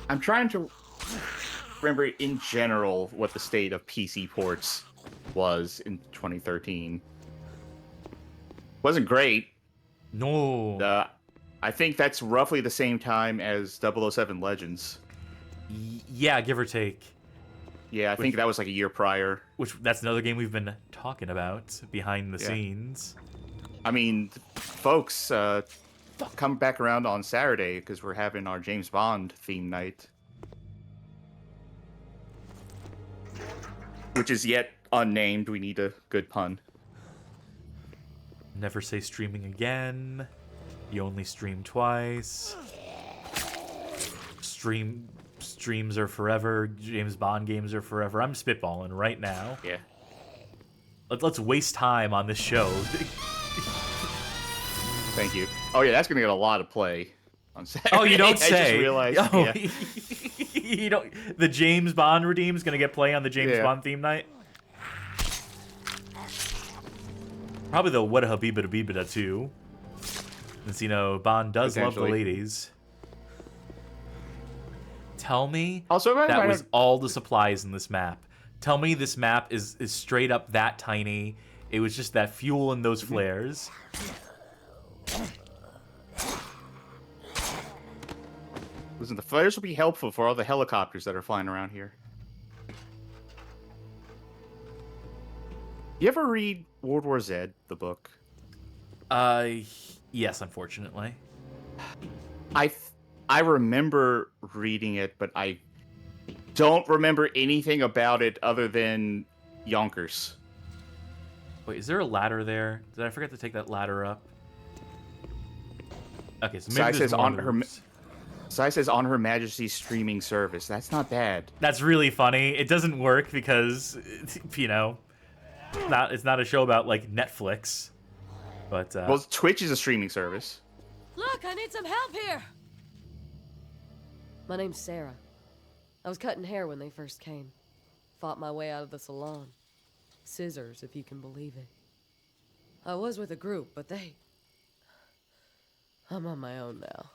I'm trying to remember in general what the state of PC ports was in 2013. Wasn't great. No. I think that's roughly the same time as 007 Legends. Yeah, give or take. Yeah, I think that was like a year prior. That's another game we've been talking about behind the scenes. I mean, folks, come back around on Saturday because we're having our James Bond theme night. Which is yet unnamed. We need a good pun. Never say streaming again. You only stream twice. Streams are forever. James Bond games are forever. I'm spitballing right now. Yeah. Let's waste time on this show. Thank you. Oh yeah, that's gonna get a lot of play on Saturday. Oh, you don't say. I just realized. Oh, yeah. You don't. The James Bond redeem's gonna get play on the James Bond theme night. Probably the What a Habiba to Bibida too. Since Bond does love the ladies. Tell me that was all the supplies in this map. Tell me this map is straight up that tiny. It was just that fuel and those flares. Listen, the flares will be helpful for all the helicopters that are flying around here. You ever read World War Z, the book? Yes, unfortunately. I remember reading it, but I don't remember anything about it other than Yonkers. Wait, is there a ladder there? Did I forget to take that ladder up? Okay, so maybe Sai there's says more on the her. roofs. Sai says on Her Majesty's streaming service. That's not bad. That's really funny. It doesn't work because, you know, it's not a show about like Netflix. But Well, Twitch is a streaming service. Look, I need some help here. My name's Sarah. I was cutting hair when they first came. Fought my way out of the salon. Scissors, if you can believe it. I was with a group, but I'm on my own now.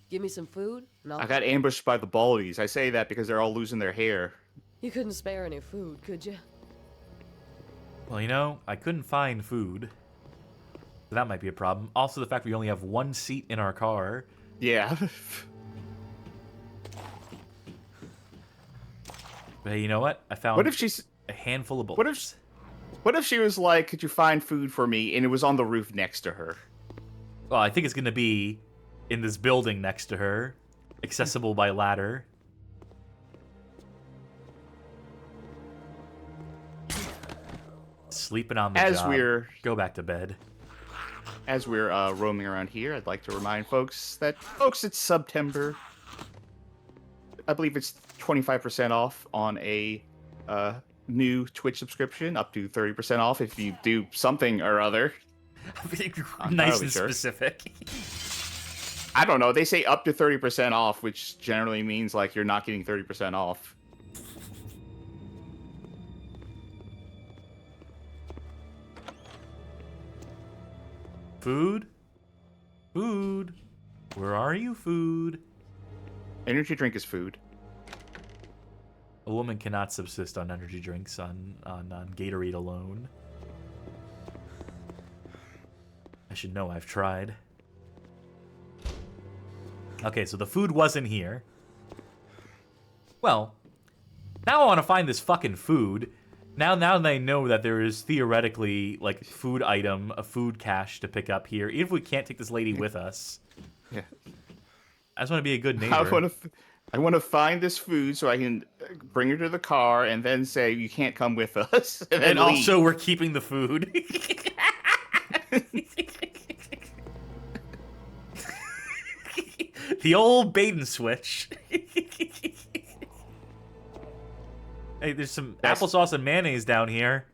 Give me some food, and I got ambushed by the Baldies. I say that because they're all losing their hair. You couldn't spare any food, could you? well, you know, I couldn't find food. So that might be a problem. Also, the fact we only have one seat in our car. Yeah. But hey, you know what? I found What if she's a handful of bullets. What if she was like, "Could you find food for me?" and it was on the roof next to her? Well, I think it's gonna be in this building next to her, accessible by ladder. Sleeping on the job. Go back to bed. As we're roaming around here, I'd like to remind folks that, it's September. I believe it's 25% off on a new Twitch subscription, up to 30% off if you do something or other. Nice and specific. I don't know. They say up to 30% off, which generally means like you're not getting 30% off. Food? Food? Where are you, food? Energy drink is food. A woman cannot subsist on energy drinks on Gatorade alone. I should know, I've tried. Okay, so the food wasn't here. Well, now I want to find this fucking food. Now they know that there is theoretically, like, a food cache to pick up here. Even if we can't take this lady with us. Yeah. I just want to be a good neighbor. I want to find this food so I can bring her to the car and then say, "You can't come with us." And then leave. Also, we're keeping the food. The old bait and switch. Hey, there's some applesauce and mayonnaise down here.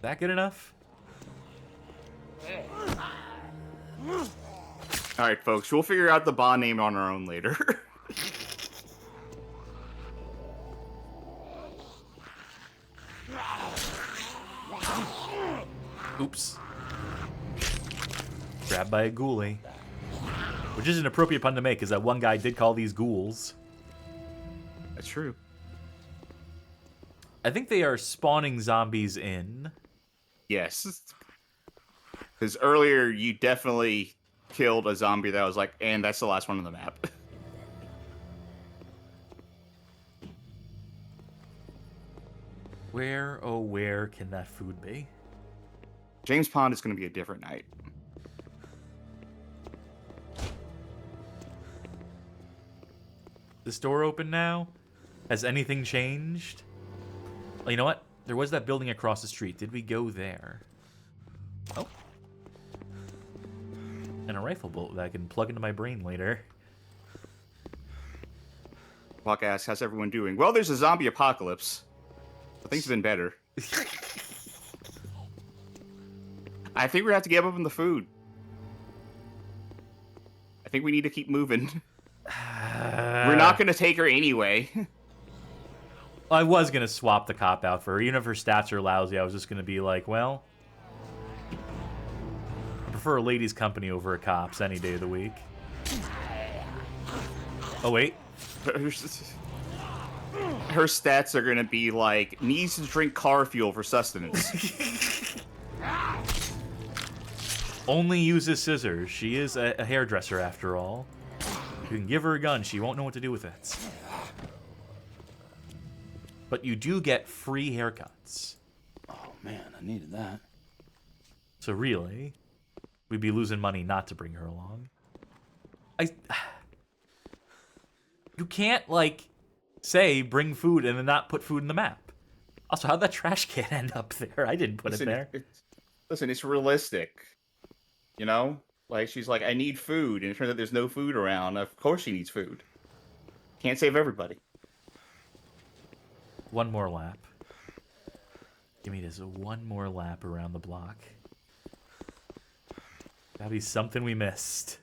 That good enough? All right, folks. We'll figure out the bond name on our own later. Oops. Grabbed by a ghoulie. Which is an appropriate pun to make, because that one guy did call these ghouls. That's true. I think they are spawning zombies in. Yes. Because earlier you definitely killed a zombie that was like, and that's the last one on the map. Where, oh where can that food be? James Pond is going to be a different night. This door open now? Has anything changed? Oh, you know what? There was that building across the street. Did we go there? Oh. And a rifle bolt that I can plug into my brain later. Buck asks, "How's everyone doing?" Well, there's a zombie apocalypse. Things have been better. I think we have to give up on the food. I think we need to keep moving. We're not going to take her anyway. I was going to swap the cop out for her. Even if her stats are lousy, I was just going to be like, well, I prefer a lady's company over a cop's any day of the week. Oh, wait. Her stats are going to be like, needs to drink car fuel for sustenance. Only uses scissors. She is a hairdresser, after all. You can give her a gun, she won't know what to do with it. But you do get free haircuts. Oh, man, I needed that. So really, we'd be losing money not to bring her along. You can't, like, say bring food and then not put food in the map. Also, how'd that trash can end up there? I didn't put it there. Listen, it's realistic. You know? Like, she's like, I need food, and it turns out there's no food around. Of course she needs food. Can't save everybody. One more lap. Give me this one more lap around the block. That'd be something we missed.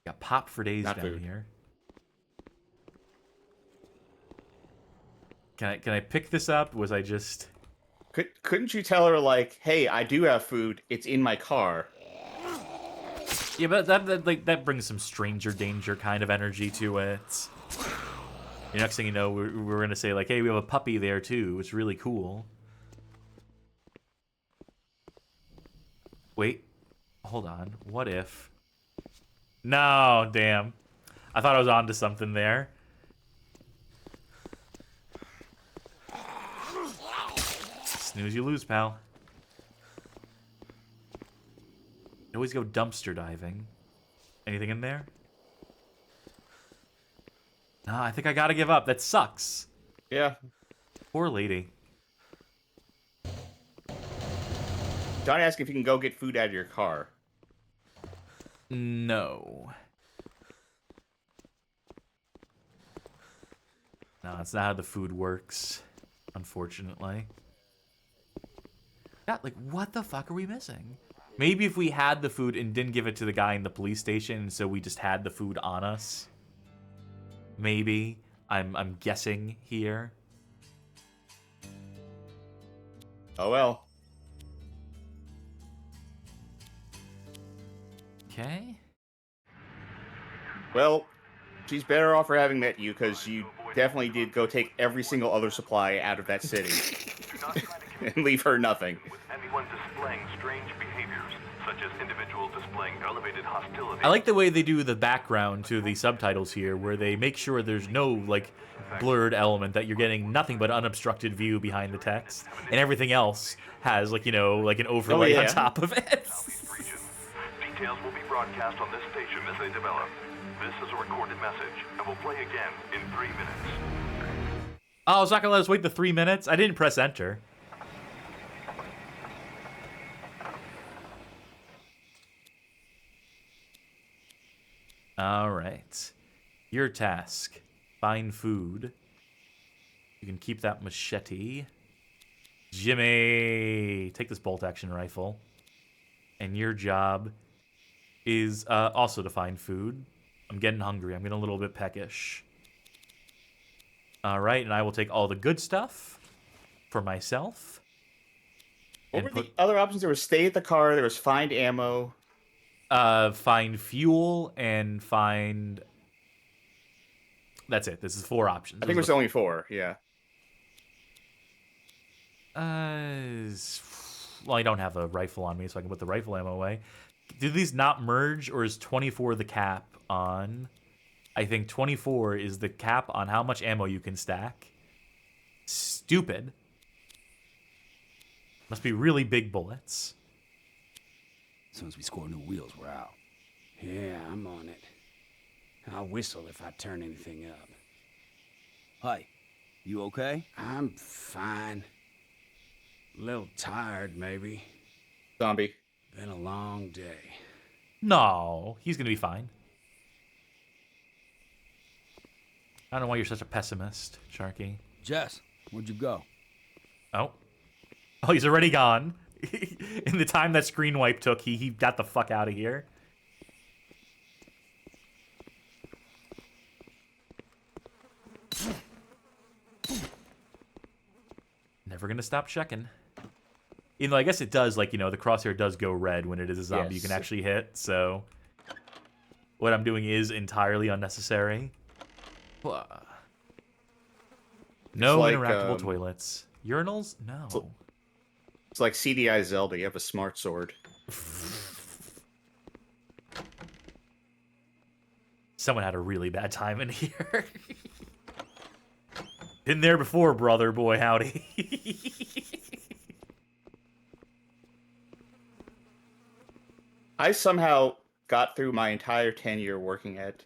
Got pop for days Not down food. here. Can I pick this up? Was I just... Couldn't you tell her, like, hey, I do have food. It's in my car. Yeah, but that brings some stranger danger kind of energy to it. The next thing you know, we're gonna say like, hey, we have a puppy there too. It's really cool. Wait, hold on. What if? No, damn. I thought I was onto something there. Snooze, you lose, pal. You always go dumpster diving. Anything in there? No, I think I gotta give up. That sucks. Yeah. Poor lady. Johnny asked if you can go get food out of your car. No. No, that's not how the food works, unfortunately. Yeah, like, what the fuck are we missing? Maybe if we had the food and didn't give it to the guy in the police station, so we just had the food on us. Maybe. I'm guessing here. Oh well. Okay. Well, she's better off for having met you, because you definitely did go take every single other supply out of that city. And leave her nothing. With anyone displaying strange behaviors, such as individuals displaying elevated hostility. I like the way they do the background to the subtitles here, where they make sure there's no, like, blurred element, that you're getting nothing but unobstructed view behind the text, and everything else has, like, you know, like an overlay on top of it. Details will be broadcast on this station as they develop. This is a recorded message, and will play again in 3 minutes. Oh, it's not gonna let us wait the 3 minutes? I didn't press enter. Alright. Your task. Find food. You can keep that machete. Jimmy! Take this bolt-action rifle. And your job is also to find food. I'm getting hungry. I'm getting a little bit peckish. Alright, and I will take all the good stuff for myself. What were the other options? There was stay at the car, there was find ammo. Find fuel and find... That's it. This is 4 options. I think there's only 4, yeah. Well, I don't have a rifle on me, so I can put the rifle ammo away. Do these not merge, or is 24 the cap on... I think 24 is the cap on how much ammo you can stack. Stupid. Must be really big bullets. As soon as we score new wheels, we're out. Yeah, I'm on it. I'll whistle if I turn anything up. Hi, you okay? I'm fine. A little tired, maybe. Zombie. Been a long day. No, he's gonna be fine. I don't know why you're such a pessimist, Sharky. Jess, where'd you go? Oh, he's already gone. In the time that screen wipe took, he got the fuck out of here. Never gonna stop checking. You know, I guess it does, like, you know, the crosshair does go red when it is a zombie you can actually hit, so... What I'm doing is entirely unnecessary. No like, interactable toilets. Urinals? No. It's like CDI Zelda, you have a smart sword. Someone had a really bad time in here. Been there before, brother, boy, howdy. I somehow got through my entire tenure working at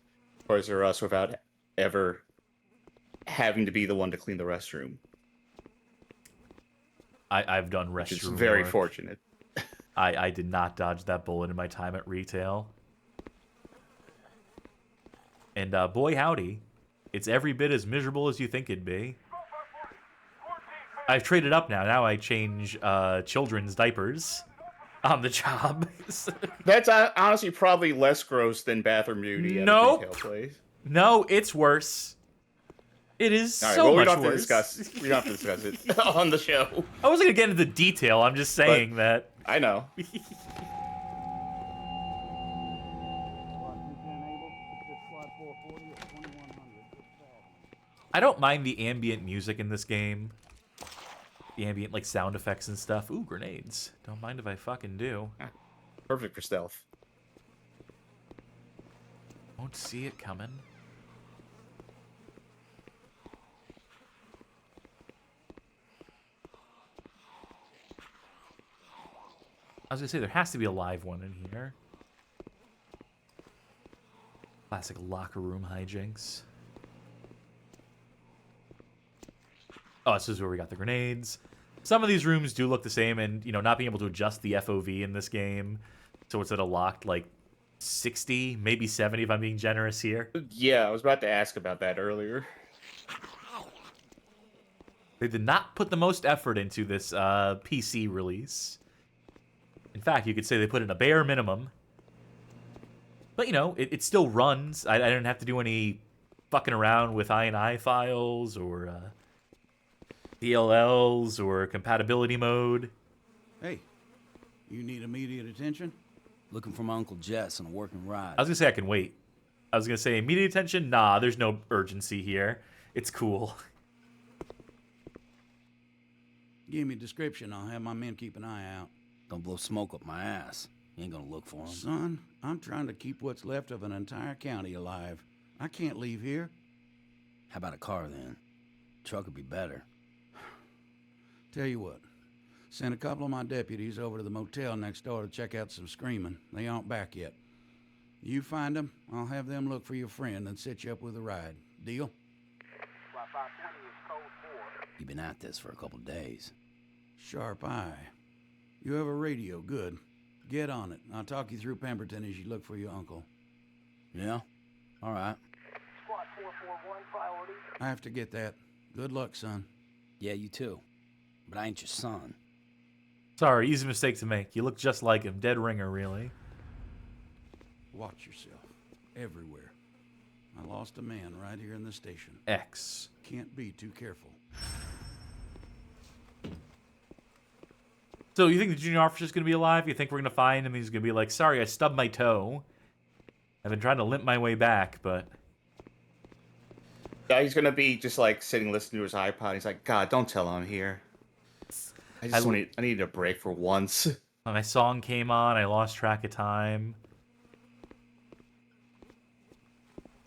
Toys R Us without ever having to be the one to clean the restroom. I've done restroom It's very work. fortunate. I did not dodge that bullet in my time at retail. And boy howdy, it's every bit as miserable as you think it'd be. I've traded up now. Now I change children's diapers on the job. That's honestly probably less gross than bathroom duty at a retail place. No, it's worse. It is All right, so well, much worse. We don't have to discuss it on the show. I wasn't going to get into detail. I'm just saying that. I know. I don't mind the ambient music in this game. The ambient, like, sound effects and stuff. Ooh, grenades. Don't mind if I fucking do. Perfect for stealth. Won't see it coming. I was gonna say, there has to be a live one in here. Classic locker room hijinks. Oh, this is where we got the grenades. Some of these rooms do look the same, and, you know, not being able to adjust the FOV in this game, so it's at a locked, like, 60, maybe 70 if I'm being generous here. Yeah, I was about to ask about that earlier. They did not put the most effort into this PC release. In fact, you could say they put in a bare minimum. But, you know, it still runs. I didn't have to do any fucking around with INI files or DLLs or compatibility mode. Hey, you need immediate attention? Looking for my Uncle Jess on a working ride. I was going to say I can wait. I was going to say immediate attention? Nah, there's no urgency here. It's cool. Give me a description. I'll have my men keep an eye out. Don't blow smoke up my ass. You ain't gonna look for him. Son, I'm trying to keep what's left of an entire county alive. I can't leave here. How about a car then? Truck would be better. Tell you what, send a couple of my deputies over to the motel next door to check out some screaming. They aren't back yet. You find them, I'll have them look for your friend and set you up with a ride. Deal? You've been at this for a couple days. Sharp eye. You have a radio, good. Get on it. I'll talk you through Pemberton as you look for your uncle. Yeah? All right. Squad 441, priority. I have to get that. Good luck, son. Yeah, you too. But I ain't your son. Sorry, easy mistake to make. You look just like him. Dead ringer, really. Watch yourself. Everywhere. I lost a man right here in the station. X. Can't be too careful. So you think the junior officer's going to be alive? You think we're going to find him? He's going to be like, sorry, I stubbed my toe. I've been trying to limp my way back, but... Yeah, he's going to be just like sitting listening to his iPod. He's like, God, don't tell him I'm here. I need a break for once. My song came on. I lost track of time.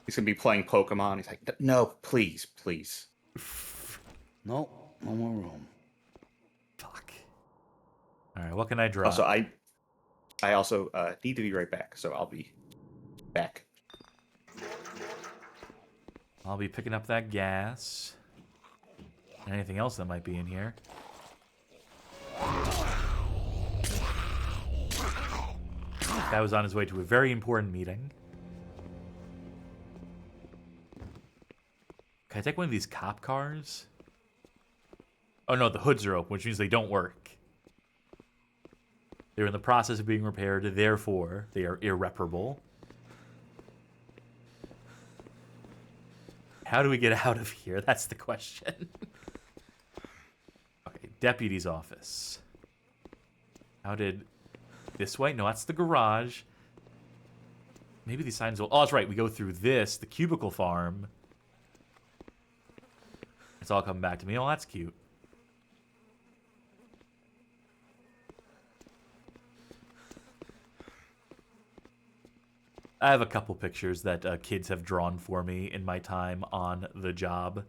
He's going to be playing Pokemon. He's like, no, please, please. Nope, no more room. Fuck. All right, what can I draw? Also, I also need to be right back, so I'll be back. I'll be picking up that gas. And anything else that might be in here. That was on his way to a very important meeting. Can I take one of these cop cars? Oh no, the hoods are open, which means they don't work. They're in the process of being repaired, therefore they are irreparable. How do we get out of here? That's the question. Okay, deputy's office. How did... This way? No, that's the garage. Maybe these signs will... Oh, that's right. We go through this, the cubicle farm. It's all coming back to me. Oh, that's cute. I have a couple pictures that kids have drawn for me in my time on the job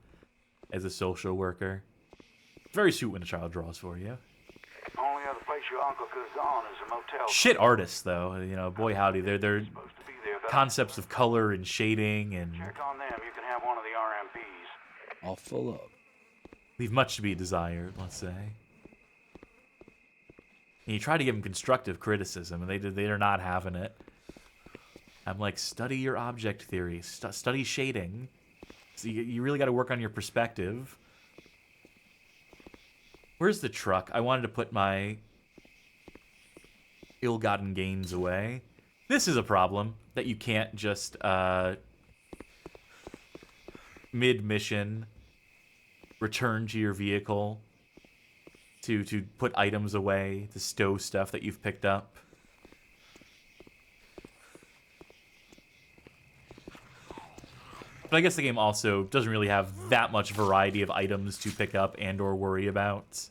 as a social worker. Very sweet when a child draws for you. Only other place your Uncle Kazan is a motel. Shit artists, though. You know, boy howdy, they're concepts of color and shading and Check on them. You can have one of the RMPs. All full up. leave much to be desired, let's say. And you try to give them constructive criticism, and they're not having it. I'm like, study your object theory, study shading. So you really got to work on your perspective. Where's the truck? I wanted to put my ill-gotten gains away. This is a problem, that you can't just, mid-mission, return to your vehicle to put items away, to stow stuff that you've picked up. But I guess the game also doesn't really have that much variety of items to pick up and or worry about.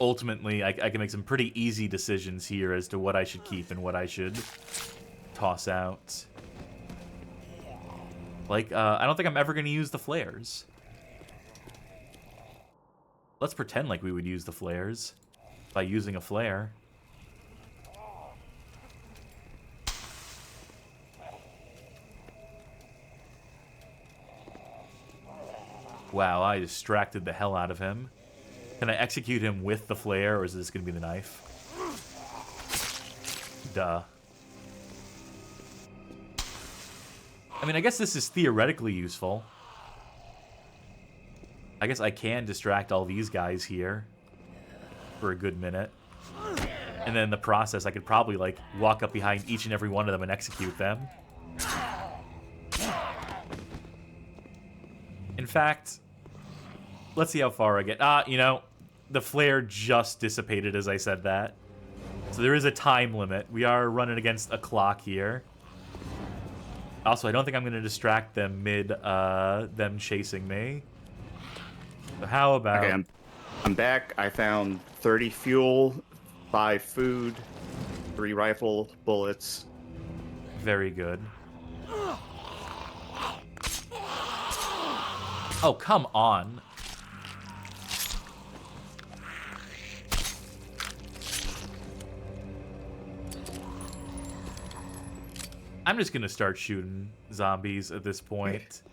Ultimately, I can make some pretty easy decisions here as to what I should keep and what I should toss out. Like, I don't think I'm ever going to use the flares. Let's pretend like we would use the flares by using a flare. Wow, I distracted the hell out of him. Can I execute him with the flare, or is this going to be the knife? Duh. I mean, I guess this is theoretically useful. I guess I can distract all these guys here for a good minute. And then in the process, I could probably, like, walk up behind each and every one of them and execute them. In fact, let's see how far I get. You know, the flare just dissipated as I said that. So there is a time limit. We are running against a clock here. Also, I don't think I'm going to distract them mid them chasing me. So how about... Okay, I'm back. I found 30 fuel, 5 food, 3 rifle bullets. Very good. Oh, come on. I'm just going to start shooting zombies at this point.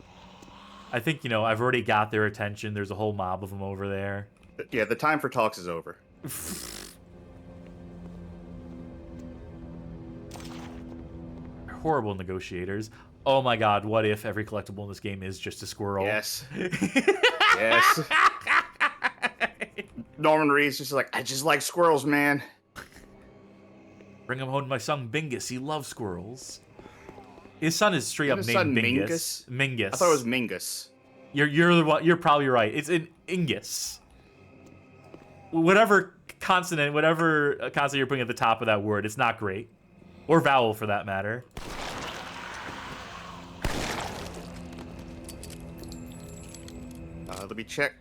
I think, you know, I've already got their attention. There's a whole mob of them over there. Yeah, the time for talks is over. Horrible negotiators. Oh my god, what if every collectible in this game is just a squirrel? Yes. Yes. Norman Reed's just like, I just like squirrels, man. Bring him home to my son Bingus. He loves squirrels. His son is straight up His named son Bingus. Mingus. I thought it was Mingus. You're probably right. It's an Ingus. Whatever consonant you're putting at the top of that word, it's not great. Or vowel, for that matter. Let me check.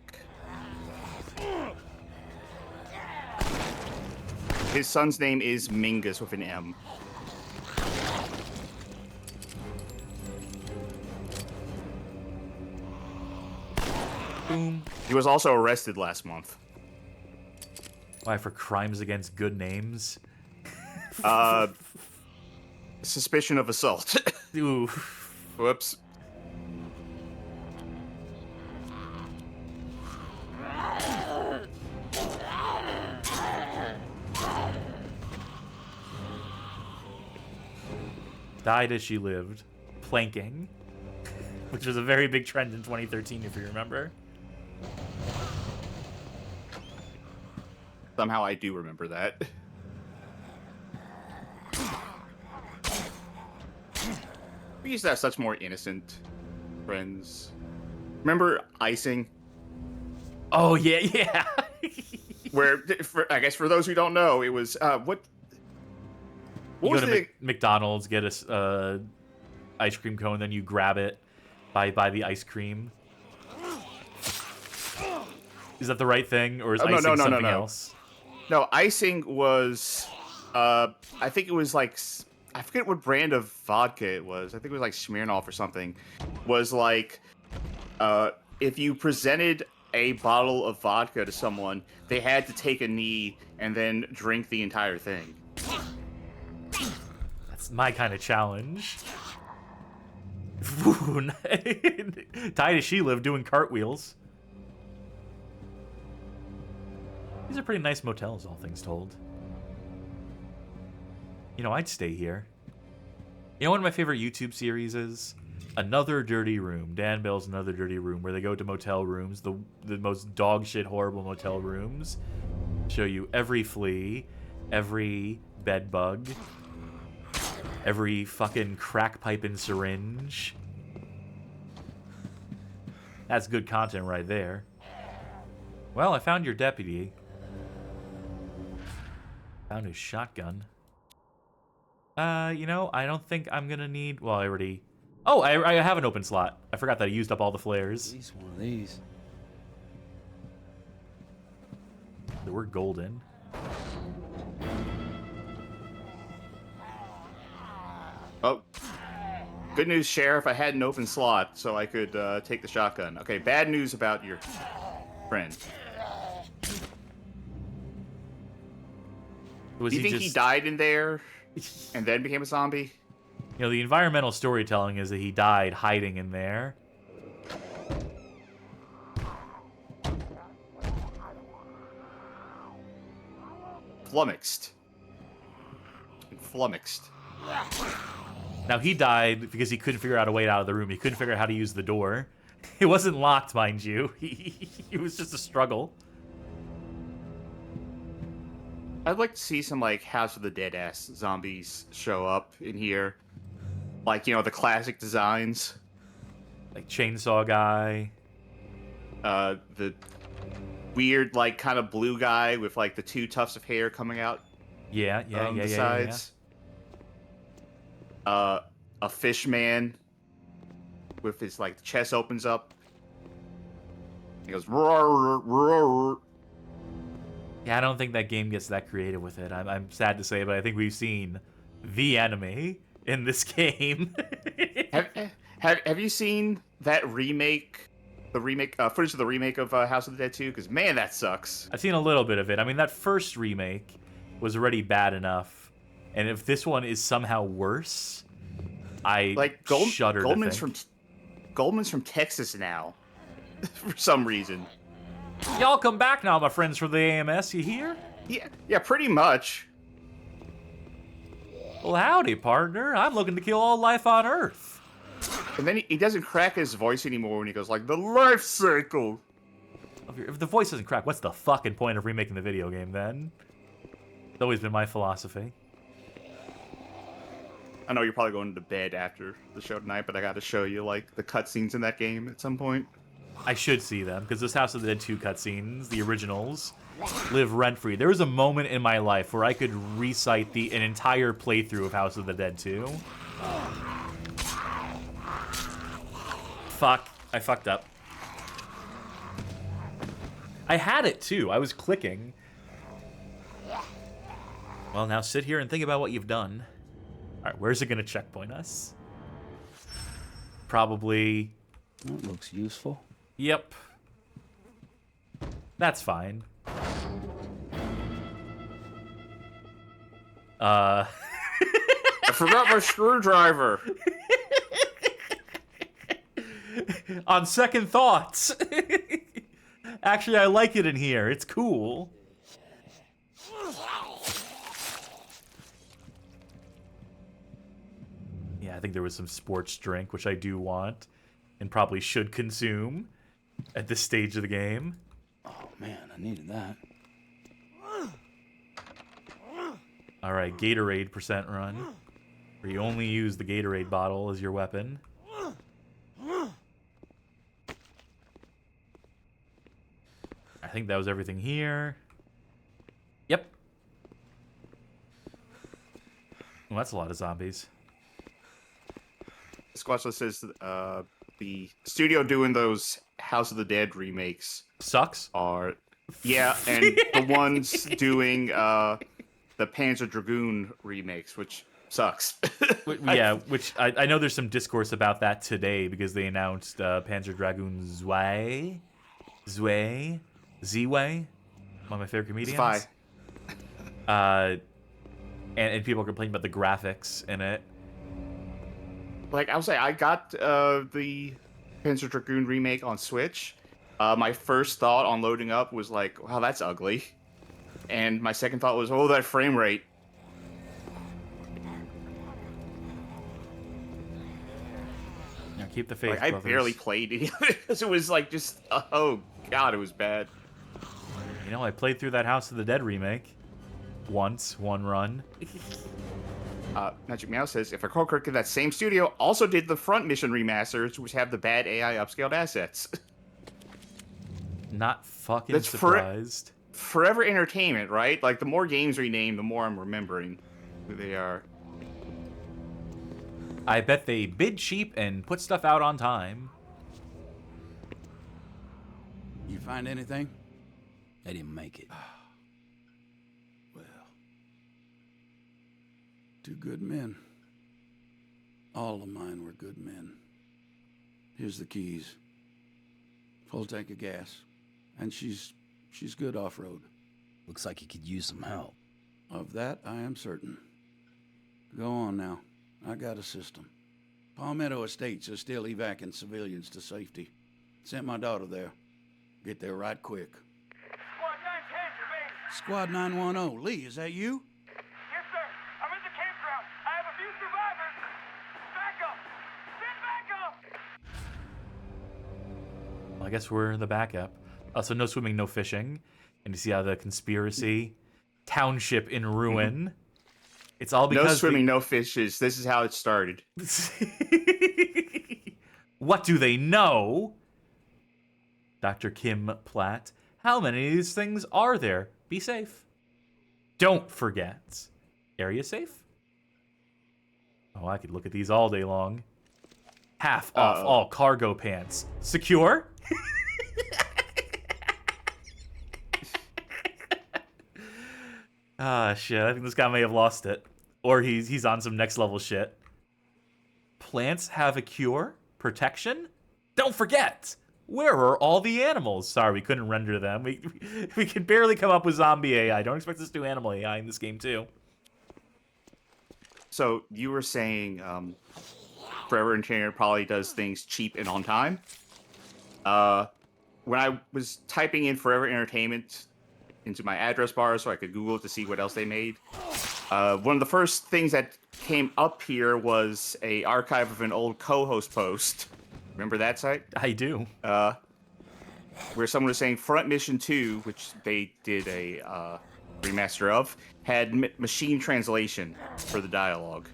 His son's name is Mingus with an M. Boom. He was also arrested last month. Why, for crimes against good names? Suspicion of assault. Ooh. Whoops. Died as she lived. Planking. Which was a very big trend in 2013, if you remember. Somehow I do remember that. We used to have such more innocent friends. Remember icing? Oh, yeah. Where, I guess for those who don't know, it was, what You was go to the... McDonald's, get a ice cream cone, then you grab it, buy the ice cream. Is that the right thing, or is icing something else? No, icing was, I think it was like, I forget what brand of vodka it was. I think it was like Smirnoff or something. Was like, if you presented a bottle of vodka to someone, they had to take a knee and then drink the entire thing. That's my kind of challenge. Tight as she lived doing cartwheels. These are pretty nice motels, all things told. You know, I'd stay here. You know what my favorite YouTube series is? Another Dirty Room. Dan Bell's Another Dirty Room, where they go to motel rooms, the most dog shit horrible motel rooms. Show you every flea, every bed bug, every fucking crack pipe and syringe. That's good content right there. Well, I found your deputy. Found his shotgun. You know, I don't think I'm gonna need... Well, I already... Oh, I have an open slot. I forgot that I used up all the flares. At least one of these. We're golden. Oh. Good news, Sheriff. I had an open slot, so I could take the shotgun. Okay, bad news about your friend. Was Do you think he died in there and then became a zombie? You know, the environmental storytelling is that he died hiding in there. Flummoxed. Flummoxed. Now, he died because he couldn't figure out a way out of the room. He couldn't figure out how to use the door. It wasn't locked, mind you. It was just a struggle. I'd like to see some, like, House of the Dead-ass zombies show up in here. Like, you know, the classic designs. Like Chainsaw Guy. The weird, like, kind of blue guy with, like, the two tufts of hair coming out. Yeah. The sides. A fish man with his, like, chest opens up. He goes, roar, roar. Yeah, I don't think that game gets that creative with it. I'm sad to say, but I think we've seen the enemy in this game. Have you seen that remake? The remake footage of the remake of House of the Dead 2? Because man, that sucks. I've seen a little bit of it. I mean, that first remake was already bad enough, and if this one is somehow worse, I shudder to think. Goldman's from Texas now, for some reason. Y'all come back now, my friends from the AMS. You hear? Yeah, pretty much. Well, howdy, partner. I'm looking to kill all life on Earth. And then he doesn't crack his voice anymore when he goes like, the life cycle. If the voice doesn't crack, what's the fucking point of remaking the video game then? It's always been my philosophy. I know you're probably going to bed after the show tonight, but I gotta show you, like, the cutscenes in that game at some point. I should see them, because those House of the Dead 2 cutscenes, the originals, live rent-free. There was a moment in my life where I could recite an entire playthrough of House of the Dead 2. Fuck. I fucked up. I had it, too. I was clicking. Well, now sit here and think about what you've done. Alright, where's it going to checkpoint us? Probably... That looks useful. Yep. That's fine. I forgot my screwdriver. On second thoughts. Actually, I like it in here. It's cool. Yeah, I think there was some sports drink, which I do want and probably should consume at this stage of the game. Oh man, I needed that. Alright, Gatorade % run. Where you only use the Gatorade bottle as your weapon. I think that was everything here. Yep. Well, that's a lot of zombies. Squatch List says the studio doing those House of the Dead remakes sucks. And the ones doing the Panzer Dragoon remakes, which sucks. Yeah, which I know there's some discourse about that today because they announced Panzer Dragoon Zwei, one of my favorite comedians. And people are complaining about the graphics in it. Like, I'll say, I got the Panzer Dragoon remake on Switch. My first thought on loading up was like, wow, that's ugly. And my second thought was, oh, that frame rate. Now keep the faith, like, I brothers. barely played it because it was like just, oh god, it was bad. You know, I played through that House of the Dead remake once, one run. Magic Meow says, if I recall correctly, that same studio also did the Front Mission remasters, which have the bad AI upscaled assets. Not fucking surprised. Forever Entertainment, right? Like, the more games we name, the more I'm remembering who they are. I bet they bid cheap and put stuff out on time. You find anything? They didn't make it. Well, two good men. All of mine were good men. Here's the keys. Full tank of gas. And she's good off-road. Looks like you could use some help. Of that, I am certain. Go on now. I got a system. Palmetto Estates are still evacuating civilians to safety. Sent my daughter there. Get there right quick. Squad 910 to base. Squad 910. Lee, is that you? Yes, sir. I'm at the campground. I have a few survivors. Back up. Send back up. Well, I guess we're the backup. So no swimming, no fishing. And you see how the conspiracy, township in ruin. It's all because no swimming, no fishes. This is how it started. What do they know? Dr. Kim Platt. How many of these things are there? Be safe. Don't forget. Area safe? Oh, I could look at these all day long. Half off all cargo pants. Secure? Ah, shit. I think this guy may have lost it. Or he's on some next level shit. Plants have a cure? Protection? Don't forget! Where are all the animals? Sorry, we couldn't render them. We can barely come up with zombie AI. Don't expect us to do animal AI in this game, too. So, you were saying Forever Entertainment probably does things cheap and on time. When I was typing in Forever Entertainment into my address bar so I could Google it to see what else they made, one of the first things that came up here was a archive of an old co-host post. Remember that site? I do. Where someone was saying Front Mission 2, which they did a remaster of, had machine translation for the dialogue.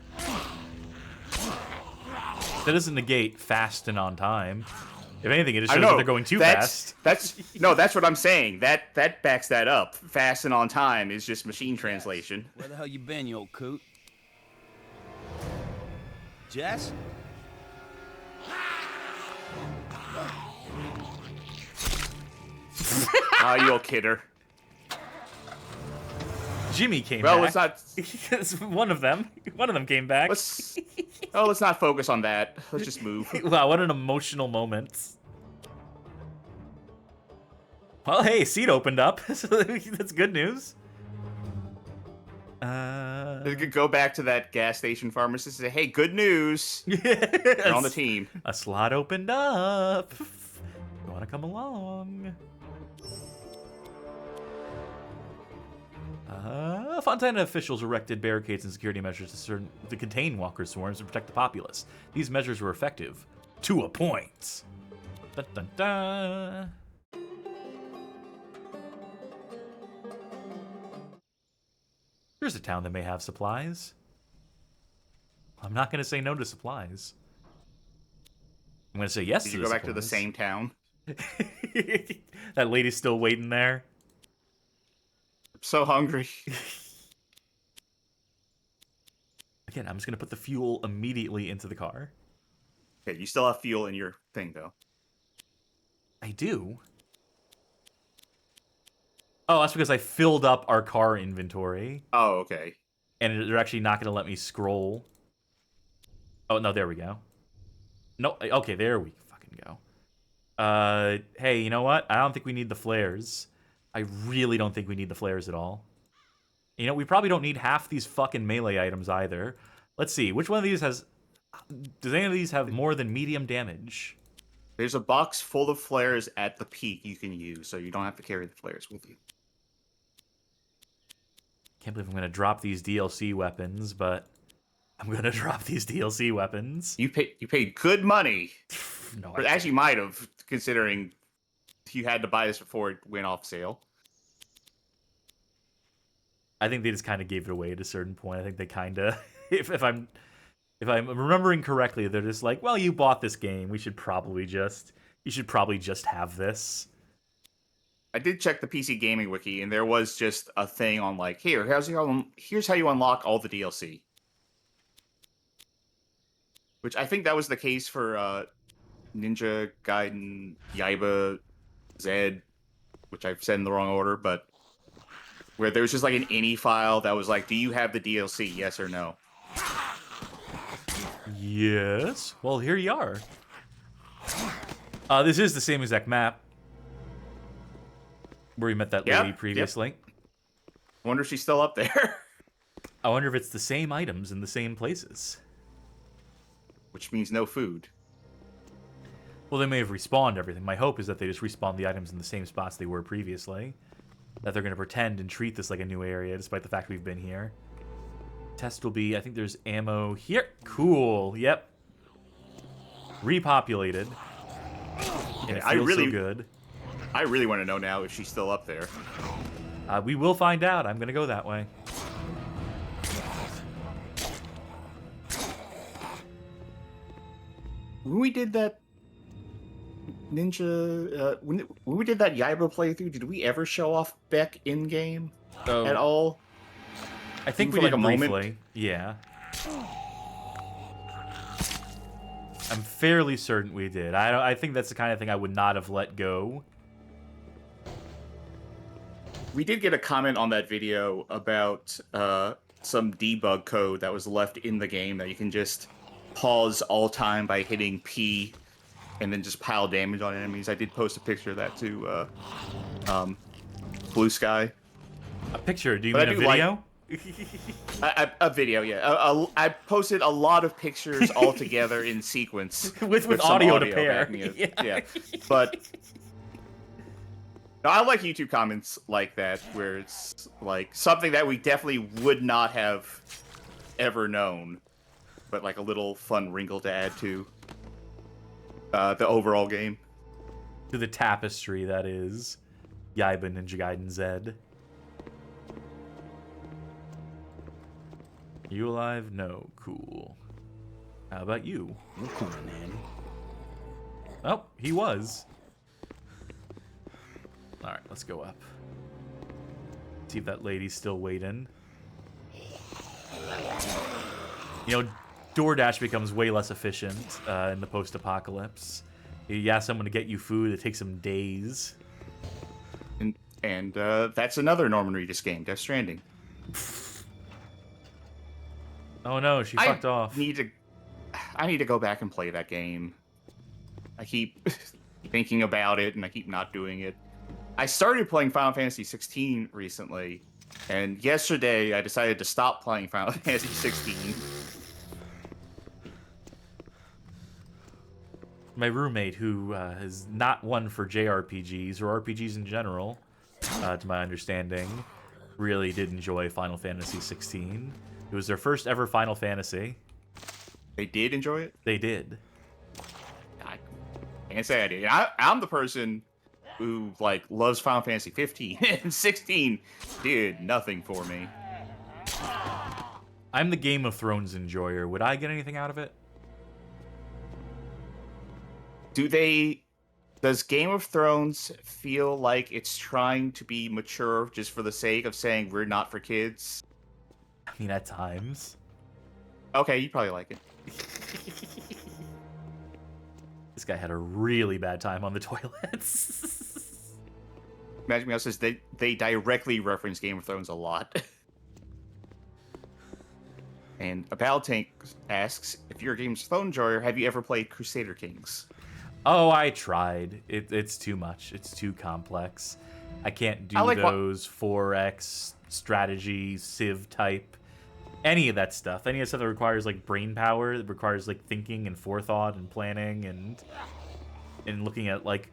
That doesn't negate fast and on time. If anything, it just shows that they're going too fast. That's what I'm saying. That backs that up. Fast and on time is just machine translation. Where the hell you been, you old coot? Jess? Oh, you old kidder. Jimmy came well, back. Let's not. One of them came back. Let's not focus on that. Let's just move. Wow, what an emotional moment. Well, hey, seat opened up. So that's good news. They could go back to that gas station pharmacist and say, hey, good news. You're on the team. A slot opened up. You want to come along? Fontana officials erected barricades and security measures to contain walker swarms and protect the populace. These measures were effective. To a point. Dun, dun, dun. Here's a town that may have supplies. I'm not going to say no to supplies. I'm going to say yes to the supplies. Did you go back to the same town? That lady's still waiting there. I'm so hungry. Again, I'm just going to put the fuel immediately into the car. Okay, you still have fuel in your thing, though. I do? Oh, that's because I filled up our car inventory. Oh, okay. and they're actually not going to let me scroll. Oh, no, there we go. No, okay, there we fucking go. Hey, you know what? I don't think we need the flares. I really don't think we need the flares at all. You know, we probably don't need half these fucking melee items either. Let's see, which one of these has... Does any of these have more than medium damage? There's a box full of flares at the peak you can use, so you don't have to carry the flares with you. Can't believe I'm going to drop these DLC weapons, but I'm going to drop these DLC weapons. You paid good money. No, But actually might have, considering you had to buy this before it went off sale. I think they just kind of gave it away at a certain point. I think they kind of, if I'm remembering correctly, they're just like, well, you bought this game. You should probably just have this. I did check the PC Gaming Wiki, and there was just a thing on like, here's how you unlock all the DLC. Which I think that was the case for Ninja Gaiden Yaiba Z, which I've said in the wrong order, but where there was just like an any file that was like, do you have the DLC, yes or no? Yes. Well, here you are. This is the same exact map where we met that lady previously. Yep. I wonder if she's still up there. I wonder if it's the same items in the same places. Which means no food. Well, they may have respawned everything. My hope is that they just respawn the items in the same spots they were previously. That they're going to pretend and treat this like a new area, despite the fact we've been here. Test will be, I think there's ammo here. Cool. Yep. Repopulated. And it feels so good. I really want to know now if she's still up there. We will find out. I'm going to go that way. When we did that Ninja, when we did that Yaiba playthrough, did we ever show off Beck in game at all? I think we did briefly. Yeah. I'm fairly certain we did. I think that's the kind of thing I would not have let go. We did get a comment on that video about some debug code that was left in the game that you can just pause all time by hitting P and then just pile damage on enemies. I did post a picture of that to Blue Sky. A picture? Do you mean a video? A video, yeah. I posted a lot of pictures all together in sequence with audio to pair. Yeah. But no, I like YouTube comments like that, where it's like something that we definitely would not have ever known, but like a little fun wrinkle to add to the overall game. To the tapestry that is Yaiba Ninja Gaiden Z. You alive? No. Cool. How about you? You're coming in. Oh, he was. Alright, let's go up. See if that lady's still waiting. You know, DoorDash becomes way less efficient in the post-apocalypse. You ask someone to get you food, it takes them days. And that's another Norman Reedus game, Death Stranding. Oh no, she fucked off. I need to go back and play that game. I keep thinking about it, and I keep not doing it. I started playing Final Fantasy 16 recently, and yesterday I decided to stop playing Final Fantasy 16. My roommate, who is not one for JRPGs or RPGs in general, to my understanding, really did enjoy Final Fantasy 16. It was their first ever Final Fantasy. They did enjoy it? They did. I can't say I did. I'm the person who like loves Final Fantasy 15 and 16 did nothing for me. I'm the Game of Thrones enjoyer. Would I get anything out of it? Does Game of Thrones feel like it's trying to be mature just for the sake of saying we're not for kids? I mean, at times. Okay, you probably like it. This guy had a really bad time on the toilets. Magic Mouse says they directly reference Game of Thrones a lot. And A Battle Tank asks, if you're a Games phone enjoyer, have you ever played Crusader Kings? Oh, I tried. It's too much. It's too complex. I can't do those 4X strategy, Civ type, any of that stuff. Any of that stuff that requires like brain power, that requires like thinking and forethought and planning and looking at like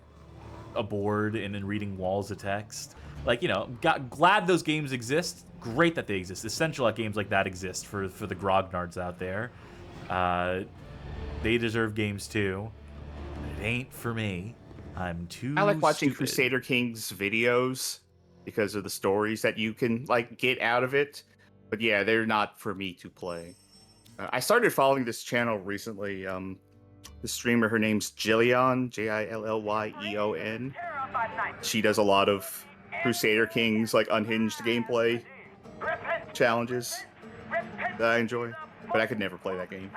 a board and then reading walls of text. Like, you know, glad those games exist. Great that they exist. Essential that games like that exist for the grognards out there. They deserve games too. But it ain't for me. I'm too I like watching stupid. Crusader Kings videos because of the stories that you can like get out of it. But yeah, they're not for me to play. I started following this channel recently. The streamer, her name's Jillion, Jillyeon. She does a lot of Crusader Kings, like unhinged gameplay challenges that I enjoy. But I could never play that game.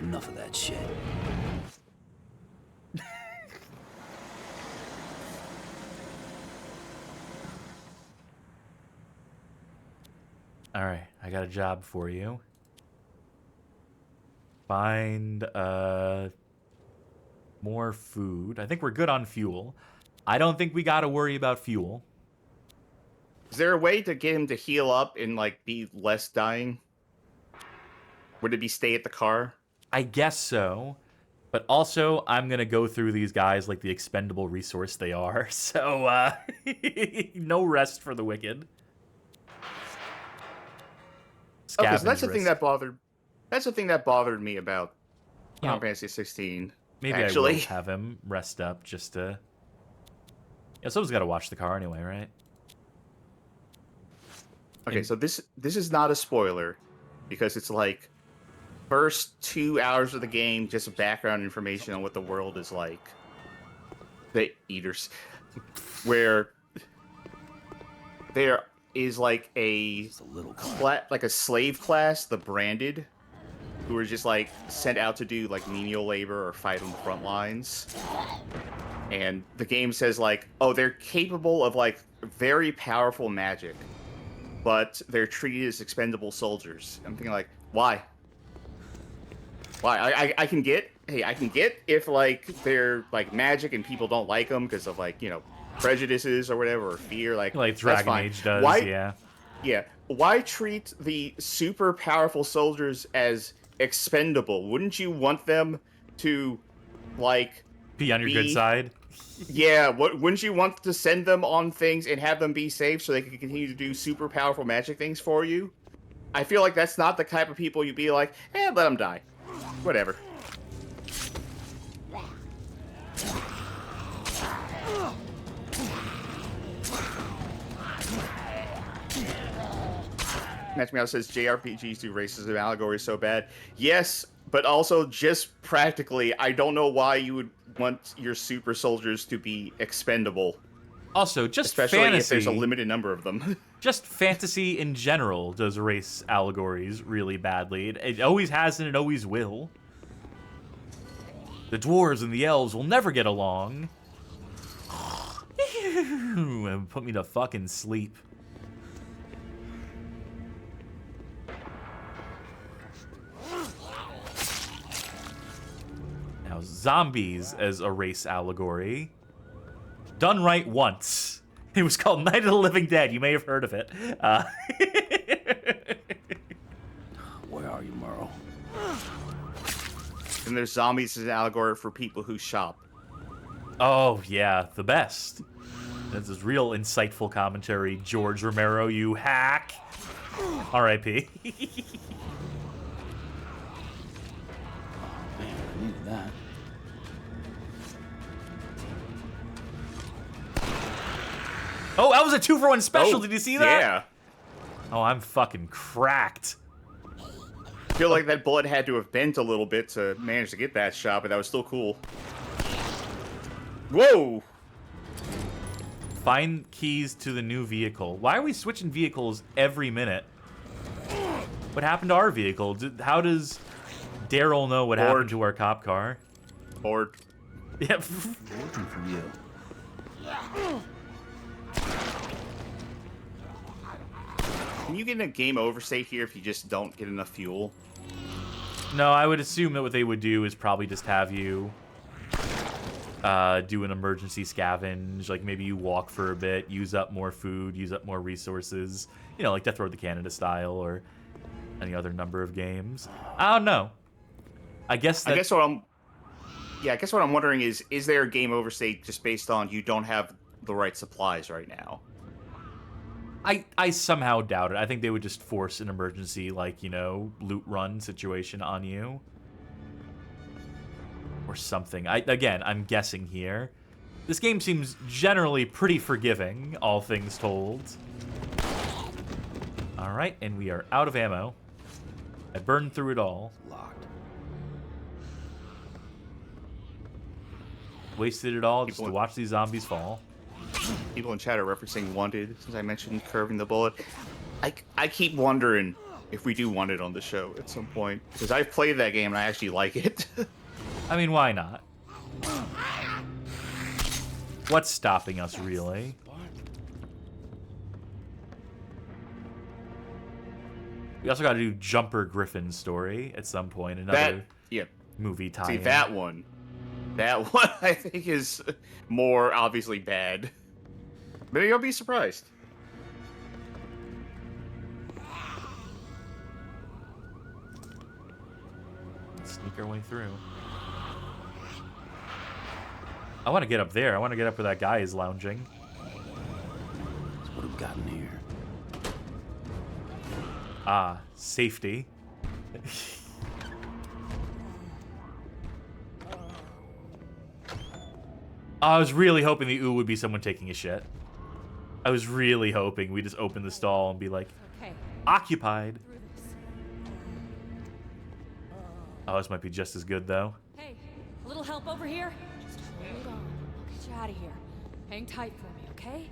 Enough of that shit. All right, I got a job for you. Find more food. I think we're good on fuel. I don't think we got to worry about fuel. Is there a way to get him to heal up and like be less dying? Would it be stay at the car? I guess so. But also, I'm going to go through these guys like the expendable resource they are. So, no rest for the wicked. Okay, so that's the Scavenge thing that bothered. That's the thing that bothered me about You know, Final Fantasy 16. Maybe actually. I will have him rest up just to... Yeah, someone's got to watch the car anyway, right? Okay, so this is not a spoiler because it's like first 2 hours of the game, just background information on what the world is like. The Eaters, where there is like a slave class, the Branded, who are just like sent out to do like menial labor or fight on the front lines. And the game says like, oh, they're capable of like very powerful magic, but they're treated as expendable soldiers. I'm thinking like, why? Why? I can get if like they're like magic and people don't like them because of like, you know, prejudices or whatever, or fear, like Dragon Age does. Why, yeah. Why treat the super powerful soldiers as expendable? Wouldn't you want them to like be on your good side? Yeah, wouldn't you want to send them on things and have them be safe so they can continue to do super powerful magic things for you? I feel like that's not the type of people you'd be like, let them die. Whatever. Match Me Out says JRPGs do racism allegory so bad. Yes, but also just practically, I don't know why you would want your super soldiers to be expendable. Also, just especially fantasy, if there's a limited number of them. Just fantasy in general does race allegories really badly. It always has and it always will. The dwarves and the elves will never get along. And put me to fucking sleep. Now, zombies as a race allegory. Done right once. It was called Night of the Living Dead. You may have heard of it. Where are you, Merle? And there's zombies as an allegory for people who shop. Oh, yeah, the best. This is real insightful commentary, George Romero, you hack. R.I.P. Man, I needed that. Oh, that was a 2-for-1 special. Oh, did you see that? Yeah. Oh, I'm fucking cracked. I feel like that bullet had to have bent a little bit to manage to get that shot, but that was still cool. Whoa! Find keys to the new vehicle. Why are we switching vehicles every minute? What happened to our vehicle? How does Daryl know what happened to our cop car? Bored. Yep. Looking for you. Can you get in a game over state here if you just don't get enough fuel? No, I would assume that what they would do is probably just have you do an emergency scavenge. Like, maybe you walk for a bit, use up more food, use up more resources. You know, like Death Road to Canada style or any other number of games. I don't know. I guess what I'm wondering is there a game over state just based on you don't have the right supplies right now? I somehow doubt it. I think they would just force an emergency, like, you know, loot run situation on you. Or something. Again, I'm guessing here. This game seems generally pretty forgiving, all things told. Alright, and we are out of ammo. I burned through it all. Locked. Wasted it all just to watch these zombies fall. People in chat are referencing Wanted, since I mentioned curving the bullet. I keep wondering if we do Wanted on the show at some point. Because I've played that game and I actually like it. I mean, why not? What's stopping us, really? We also got to do Jumper Griffin's story at some point. Another movie tie-in. See, that one I think is more obviously bad. Maybe I'll be surprised. Let's sneak our way through. I want to get up there. I want to get up where that guy is lounging. So what have we got in here? Ah, safety. I was really hoping the ooh would be someone taking a shit. I was really hoping we just open the stall and be like, okay. Occupied. Oh, this might be just as good, though. Hey, a little help over here? Just hold on. I'll get you out of here. Hang tight for me, okay?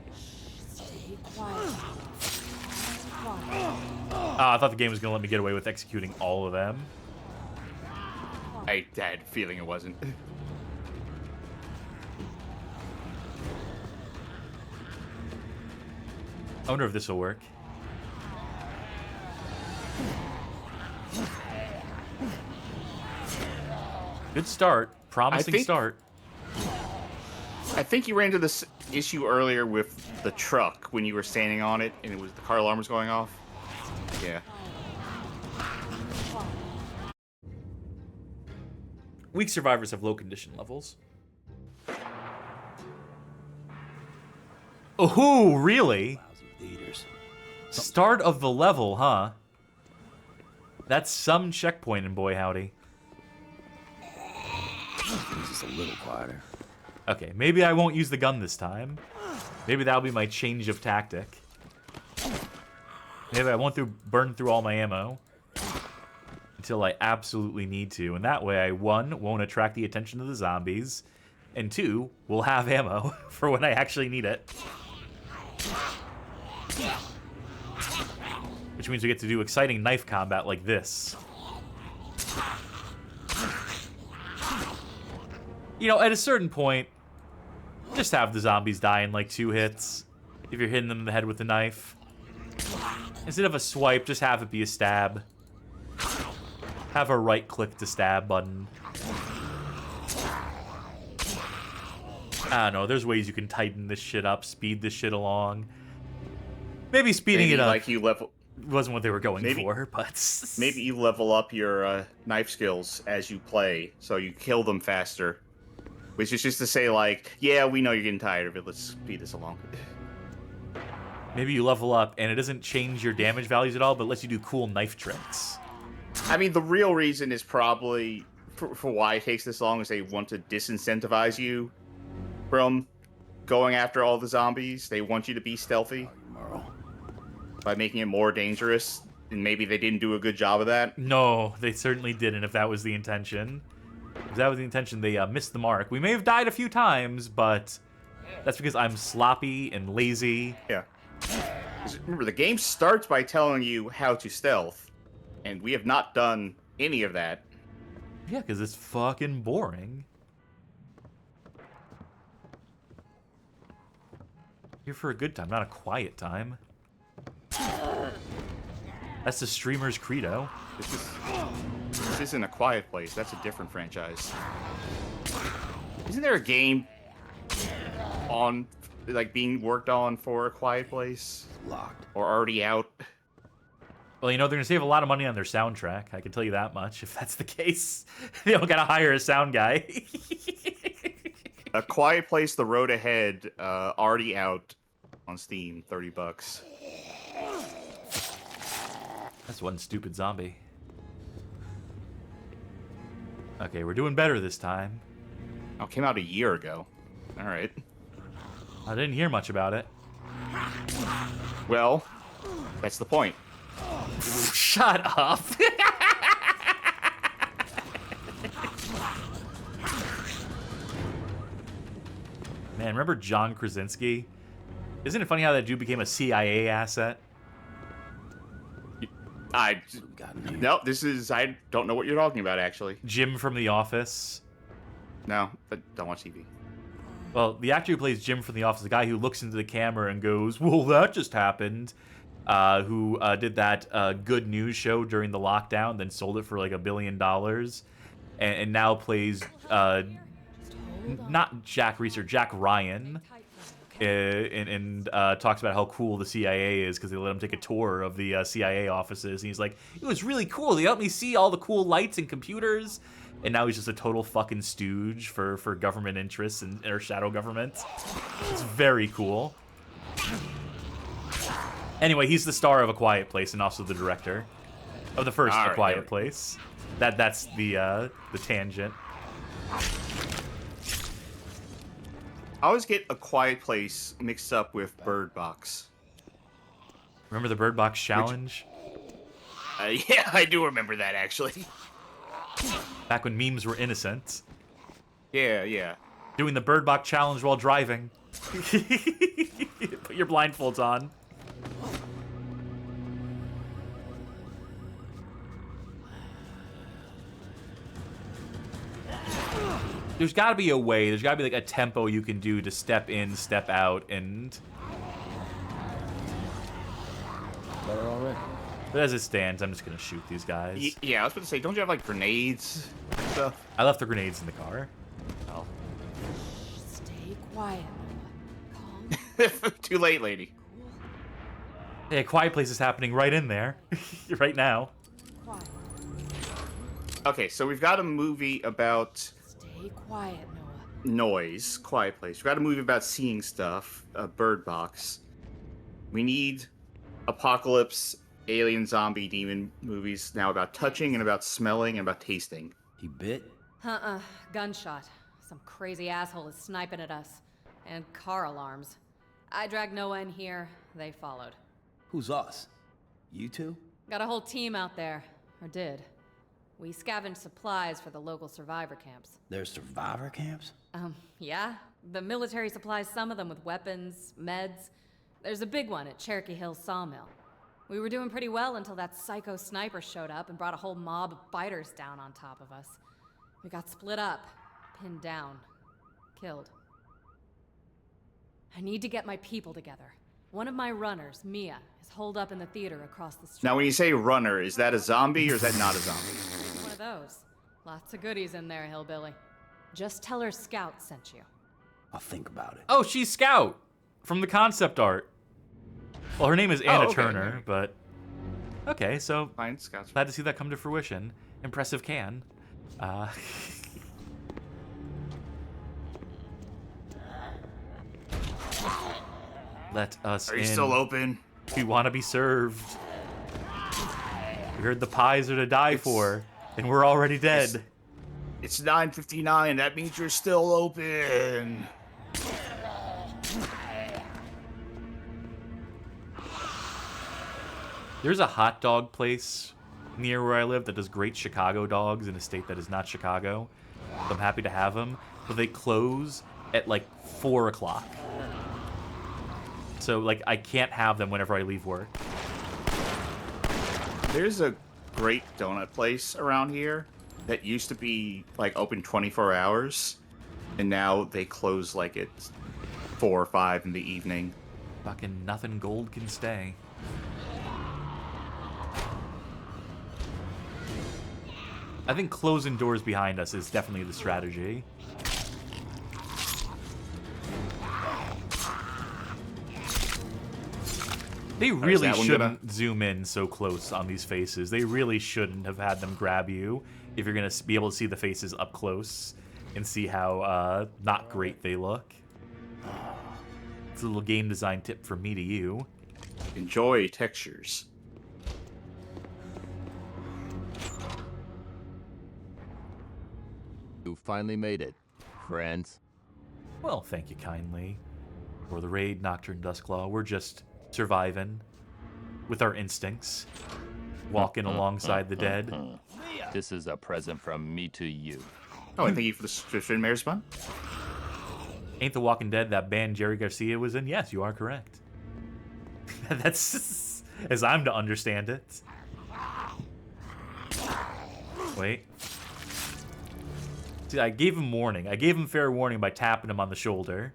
Stay quiet. I thought the game was going to let me get away with executing all of them. I had a feeling it wasn't. I wonder if this will work. Good start. Promising start. I think you ran into this issue earlier with the truck when you were standing on it and the car alarm was going off. Yeah. Weak survivors have low condition levels. Oh, really? Start of the level, huh? That's some checkpoint in Boy Howdy. Just a little quieter. Okay, maybe I won't use the gun this time. Maybe that'll be my change of tactic. Maybe I won't burn through all my ammo until I absolutely need to. And that way I, 1, won't attract the attention of the zombies, and 2, will have ammo for when I actually need it. Which means we get to do exciting knife combat like this. You know, at a certain point, just have the zombies die in like 2 hits if you're hitting them in the head with a knife. Instead of a swipe, just have it be a stab. Have a right-click to stab button. I don't know, there's ways you can tighten this shit up, speed this shit along. Maybe speeding it up like you level wasn't what they were going for, but... Maybe you level up your knife skills as you play, so you kill them faster. Which is just to say, like, yeah, we know you're getting tired of it, let's speed this along. Maybe you level up, and it doesn't change your damage values at all, but lets you do cool knife tricks. I mean, the real reason is probably, for why it takes this long, is they want to disincentivize you from going after all the zombies. They want you to be stealthy by making it more dangerous, and maybe they didn't do a good job of that. No, they certainly didn't, if that was the intention. If that was the intention, they missed the mark. We may have died a few times, but that's because I'm sloppy and lazy. Yeah. Remember, the game starts by telling you how to stealth, and we have not done any of that. Yeah, because it's fucking boring. Here for a good time, not a quiet time. That's the streamer's credo. This isn't A Quiet Place. That's a different franchise. Isn't there a game on, like, being worked on for A Quiet Place? Locked. Or already out? Well, you know, they're going to save a lot of money on their soundtrack. I can tell you that much, if that's the case. They don't got to hire a sound guy. A Quiet Place, The Road Ahead, already out on Steam, $30. That's one stupid zombie. Okay, we're doing better this time. Oh, it came out a year ago. All right. I didn't hear much about it. Well, that's the point. Shut up. Man, remember John Krasinski? Isn't it funny how that dude became a CIA asset? No, I don't know what you're talking about, actually. Jim from The Office. No, but don't watch TV. Well, the actor who plays Jim from The Office, the guy who looks into the camera and goes, well, that just happened, who did that Good News show during the lockdown, then sold it for like $1 billion, and now plays not Jack Reese, Jack Ryan, and talks about how cool the CIA is because they let him take a tour of the CIA offices. And he's like, it was really cool. They helped me see all the cool lights and computers. And now he's just a total fucking stooge for government interests and or shadow government. It's very cool. Anyway, he's the star of A Quiet Place and also the director of the first A Quiet Place. That's the tangent. I always get A Quiet Place mixed up with Bird Box. Remember the Bird Box challenge? Yeah, I do remember that, actually. Back when memes were innocent. Yeah. Doing the Bird Box challenge while driving. Put your blindfolds on. There's got to be a way. There's got to be like a tempo you can do to step in, step out, and. Better already. But as it stands, I'm just gonna shoot these guys. Yeah, I was about to say, don't you have like grenades and stuff? I left the grenades in the car. Oh. Stay quiet, Noah. Calm. Too late, lady. Hey, A Quiet Place is happening right in there, right now. Quiet. Okay, so we've got a movie about. Stay quiet, Noah. Noise, Quiet Place. We've got a movie about seeing stuff, Bird Box. We need apocalypse, alien, zombie, demon movies now about touching and about smelling and about tasting. He bit? Gunshot. Some crazy asshole is sniping at us. And car alarms. I dragged Noah in here. They followed. Who's us? You two? Got a whole team out there. Or did. We scavenge supplies for the local survivor camps. There's survivor camps? Yeah. The military supplies some of them with weapons, meds. There's a big one at Cherokee Hill Sawmill. We were doing pretty well until that psycho sniper showed up and brought a whole mob of biters down on top of us. We got split up, pinned down, killed. I need to get my people together. One of my runners, Mia, is holed up in the theater across the street. Now, when you say runner, is that a zombie or is that not a zombie? One of those. Lots of goodies in there, hillbilly. Just tell her Scout sent you. I'll think about it. Oh, she's Scout from the concept art. Well, her name is Anna okay. Turner, but okay, so Fine, Scout's glad to see that come to fruition. Impressive can. Let us in. Are you still open? We want to be served. We heard the pies are to die for, and we're already dead. It's 9:59. That means you're still open. There's a hot dog place near where I live that does great Chicago dogs in a state that is not Chicago. So I'm happy to have them, but they close at like 4 o'clock. So like I can't have them whenever I leave work. There's a great donut place around here that used to be like open 24 hours, and now they close like at 4 or 5 in the evening. Fucking nothing gold can stay. I think closing doors behind us is definitely the strategy. They really shouldn't zoom in so close on these faces. They really shouldn't have had them grab you if you're going to be able to see the faces up close and see how not great they look. It's a little game design tip from me to you. Enjoy textures. You finally made it, friends. Well, thank you kindly. For the raid, Nocturne Duskclaw, we're just surviving with our instincts, walking alongside the dead. This is a present from me to you. Oh, and thank you for the subscription, Mayor Spawn. Ain't the Walking Dead that band Jerry Garcia was in? Yes, you are correct. That's as I'm to understand it. Wait. See, I gave him warning. I gave him fair warning by tapping him on the shoulder.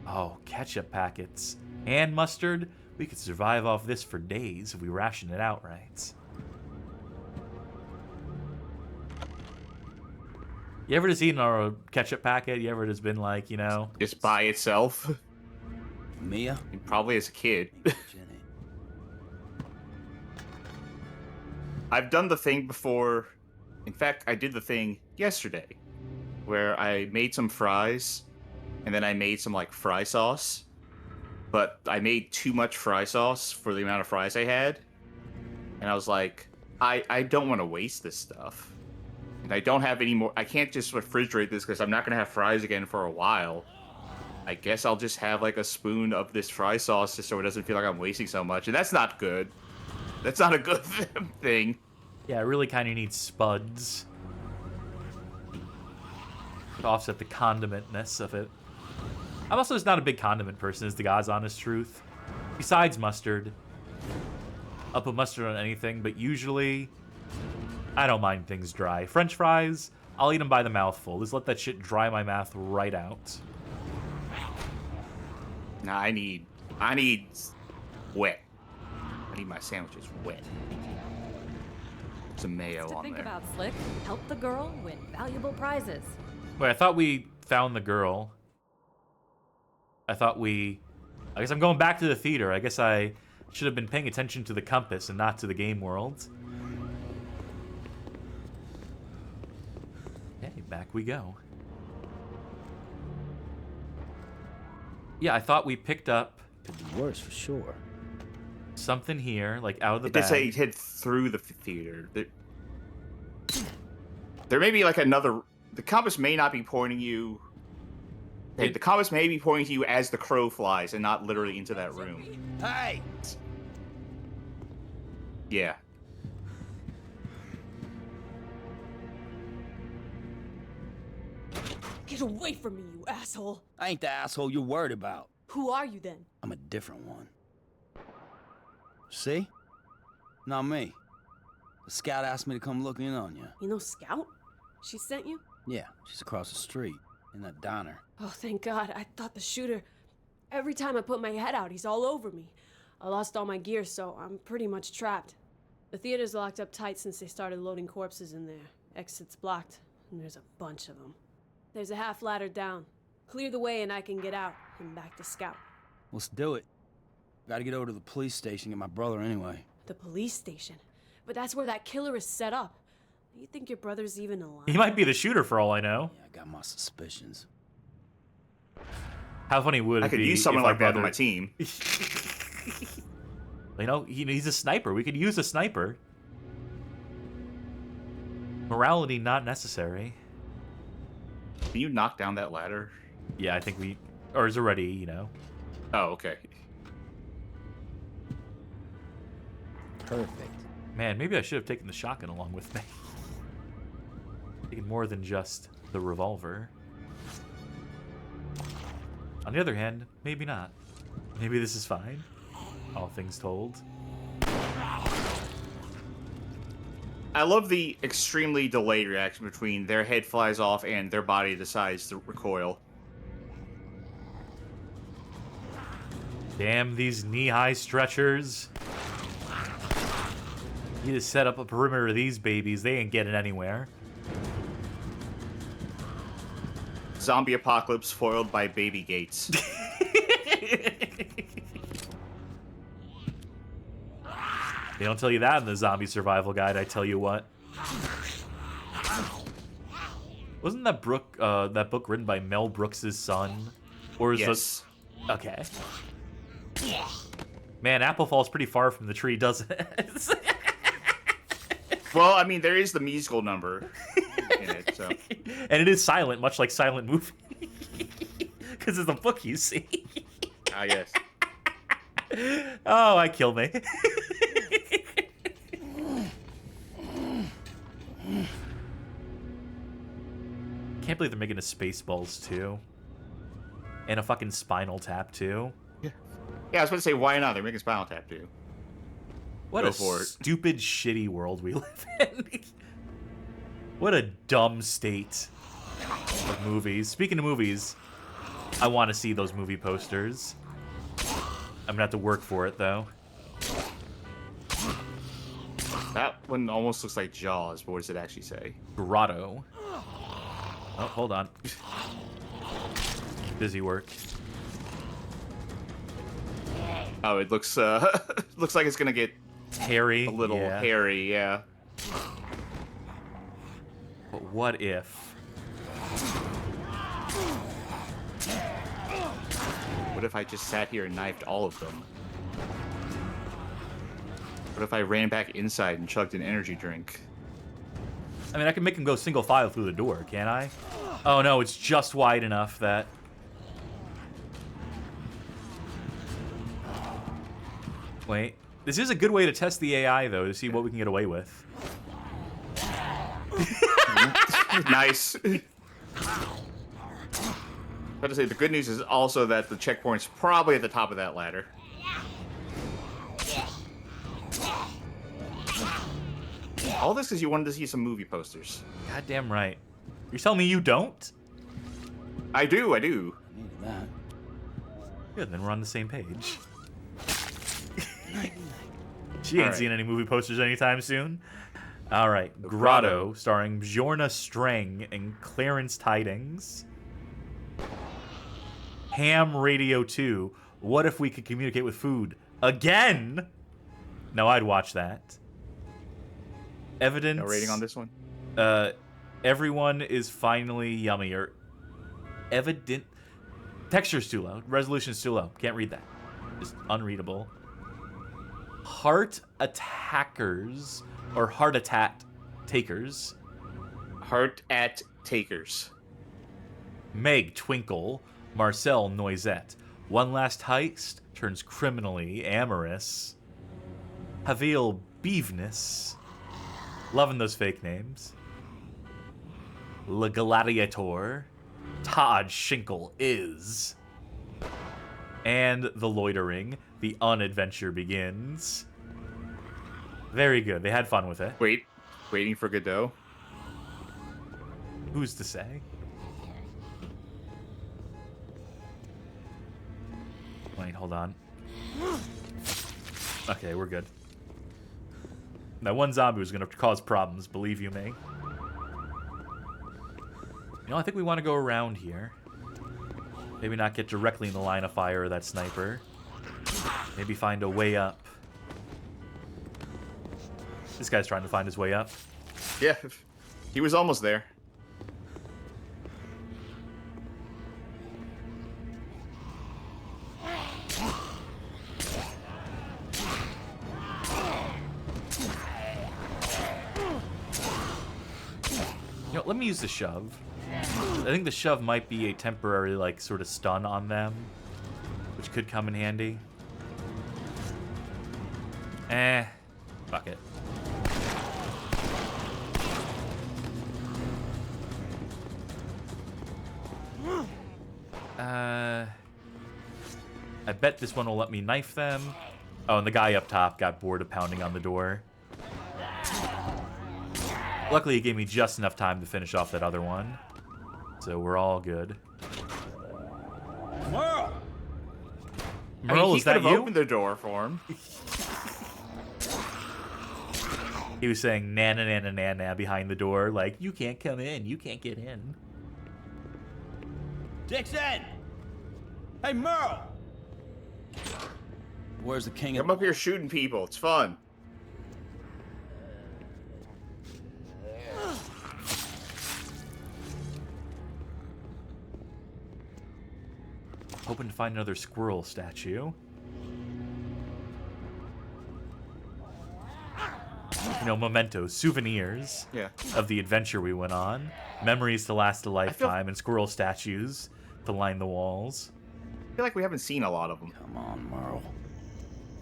Oh, ketchup packets. And mustard? We could survive off this for days if we ration it out right. You ever just eaten a ketchup packet? You ever just been like, you know... Just by itself? Mia? Probably as a kid. I've done the thing before. In fact, I did the thing yesterday where I made some fries and then I made some like fry sauce, but I made too much fry sauce for the amount of fries I had. And I was like, I don't want to waste this stuff. And I don't have any more. I can't just refrigerate this because I'm not going to have fries again for a while. I guess I'll just have like a spoon of this fry sauce just so it doesn't feel like I'm wasting so much. And that's not good. That's not a good thing. Yeah, I really kind of need spuds to offset the condimentness of it. I'm also just not a big condiment person, is the God's honest truth. Besides mustard. I'll put mustard on anything, but usually I don't mind things dry. French fries, I'll eat them by the mouthful. Just let that shit dry my mouth right out. Nah, I need wet. I need my sandwiches wet. Some mayo on Think there. about Slick. Help the girl win valuable prizes. Wait, I thought we found the girl. I guess I'm going back to the theater. I guess I should have been paying attention to the compass and not to the game world. Okay, back we go. Yeah, I thought we picked up... Could be worse for sure. Something here, like out of the It bag. did say head through the theater. There may be like another... The compass may not be pointing you... The compass may be pointing to you as the crow flies and not literally into that room. Hey! Yeah. Get away from me, you asshole! I ain't the asshole you're worried about. Who are you then? I'm a different one. See? Not me. The scout asked me to come look in on you. You know Scout? She sent you? Yeah, she's across the street, in that diner. Oh, thank God. I thought the shooter... Every time I put my head out, he's all over me. I lost all my gear, so I'm pretty much trapped. The theater's locked up tight since they started loading corpses in there. Exit's blocked, and there's a bunch of them. There's a half ladder down. Clear the way and I can get out and back to Scout. Let's do it. Gotta get over to the police station, get my brother anyway. The police station? But that's where that killer is set up. You think your brother's even alive? He might be the shooter for all I know. Yeah, I got my suspicions. How funny would it be? I could use someone like that on my team. You know, he's a sniper. We could use a sniper. Morality not necessary. Can you knock down that ladder? Yeah, I think we... Or is already, you know. Oh, okay. Perfect. Man, maybe I should have taken the shotgun along with me. Taken more than just the revolver. On the other hand, maybe not. Maybe this is fine. All things told. I love the extremely delayed reaction between their head flies off and their body decides to recoil. Damn these knee-high stretchers. You just set up a perimeter of these babies. They ain't getting anywhere. Zombie apocalypse foiled by baby gates. They don't tell you that in the zombie survival guide, I tell you what. Wasn't that that book written by Mel Brooks' son? Or is yes. Okay. Man, apple falls pretty far from the tree, doesn't it? Well, I mean, there is the musical number in it, so. And it is silent, much like Silent Movie. Because it's a book, you see. Ah, yes. Oh, I killed me. Can't believe they're making a Spaceballs too. And a fucking Spinal Tap too. Yeah, I was about to say, why not? They're making Spinal Tap too. What Go a for it. stupid, shitty world we live in. What a dumb state of movies. Speaking of movies, I want to see those movie posters. I'm gonna have to work for it though. That one almost looks like Jaws, but what does it actually say? Grotto. Oh, hold on. Busy work. Oh, it looks looks like it's gonna get hairy. A little hairy, yeah. But what if? What if I just sat here and knifed all of them? What if I ran back inside and chugged an energy drink? I mean, I can make him go single file through the door, can't I? Oh no, it's just wide enough that... Wait. This is a good way to test the AI, though, to see what we can get away with. Nice. But to say, the good news is also that the checkpoint's probably at the top of that ladder. All this because you wanted to see some movie posters. Goddamn right. You're telling me you don't? I do, I do. Needed that. Good, then we're on the same page. She ain't seen any movie posters anytime soon. All right, Grotto, starring Bjorna Strang and Clarence Tidings. Ham Radio 2. What if we could communicate with food again? No, I'd watch that. Evidence. No rating on this one? Everyone is finally yummier. Evident. Texture's too low. Resolution's too low. Can't read that. Just unreadable. Heart Attackers. Or Heart Attack Takers. Heart at Takers. Meg Twinkle. Marcel Noisette. One Last Heist turns criminally amorous. Havil Beaveness. Loving those fake names. Le Gladiator. Todd Shinkle is. And The Loitering. The Unadventure Begins. Very good. They had fun with it. Waiting for Godot. Who's to say? Wait, hold on. Okay, we're good. That one zombie was going to cause problems, believe you me. You know, I think we want to go around here. Maybe not get directly in the line of fire of that sniper. Maybe find a way up. This guy's trying to find his way up. Yeah, he was almost there. You know, let me use the shove. I think the shove might be a temporary, like, sort of stun on them, which could come in handy. Fuck it. I bet this one will let me knife them. Oh, and the guy up top got bored of pounding on the door. Luckily, it gave me just enough time to finish off that other one. So we're all good. Merle! Merle, is that you? He could have opened the door for him. He was saying nana nana nana behind the door, like, you can't come in, you can't get in. Dixon! Hey, Merle! Where's the king? Come up here shooting people. It's fun. Hoping to find another squirrel statue. You know, mementos, souvenirs of the adventure we went on. Memories to last a lifetime, and squirrel statues to line the walls. I feel like we haven't seen a lot of them. Come on, Merle.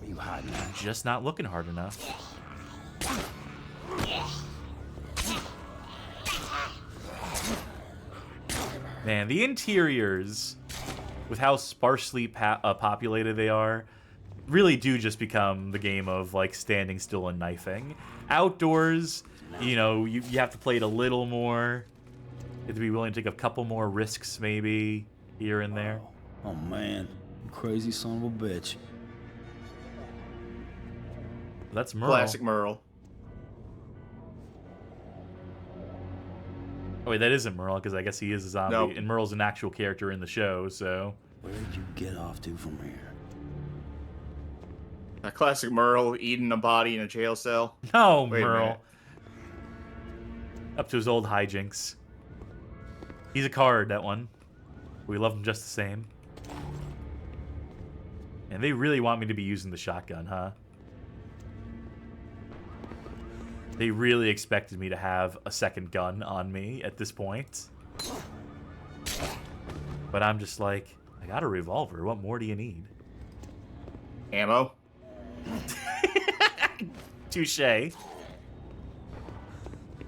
Where you hiding at? Just not looking hard enough. Man, the interiors, with how sparsely populated they are, really do just become the game of, like, standing still and knifing. Outdoors, you know, you have to play it a little more. You have to be willing to take a couple more risks, maybe, here and there. Oh, man. You crazy son of a bitch. That's Merle. Classic Merle. Oh, wait, that isn't Merle, because I guess he is a zombie. Nope. And Merle's an actual character in the show, so... Where did you get off to from here? A classic Merle eating a body in a jail cell. No, Wait a Merle. minute. Up to his old hijinks. He's a card, that one. We love him just the same. And they really want me to be using the shotgun, huh? They really expected me to have a second gun on me at this point. But I'm just like, I got a revolver. What more do you need? Ammo. Touché.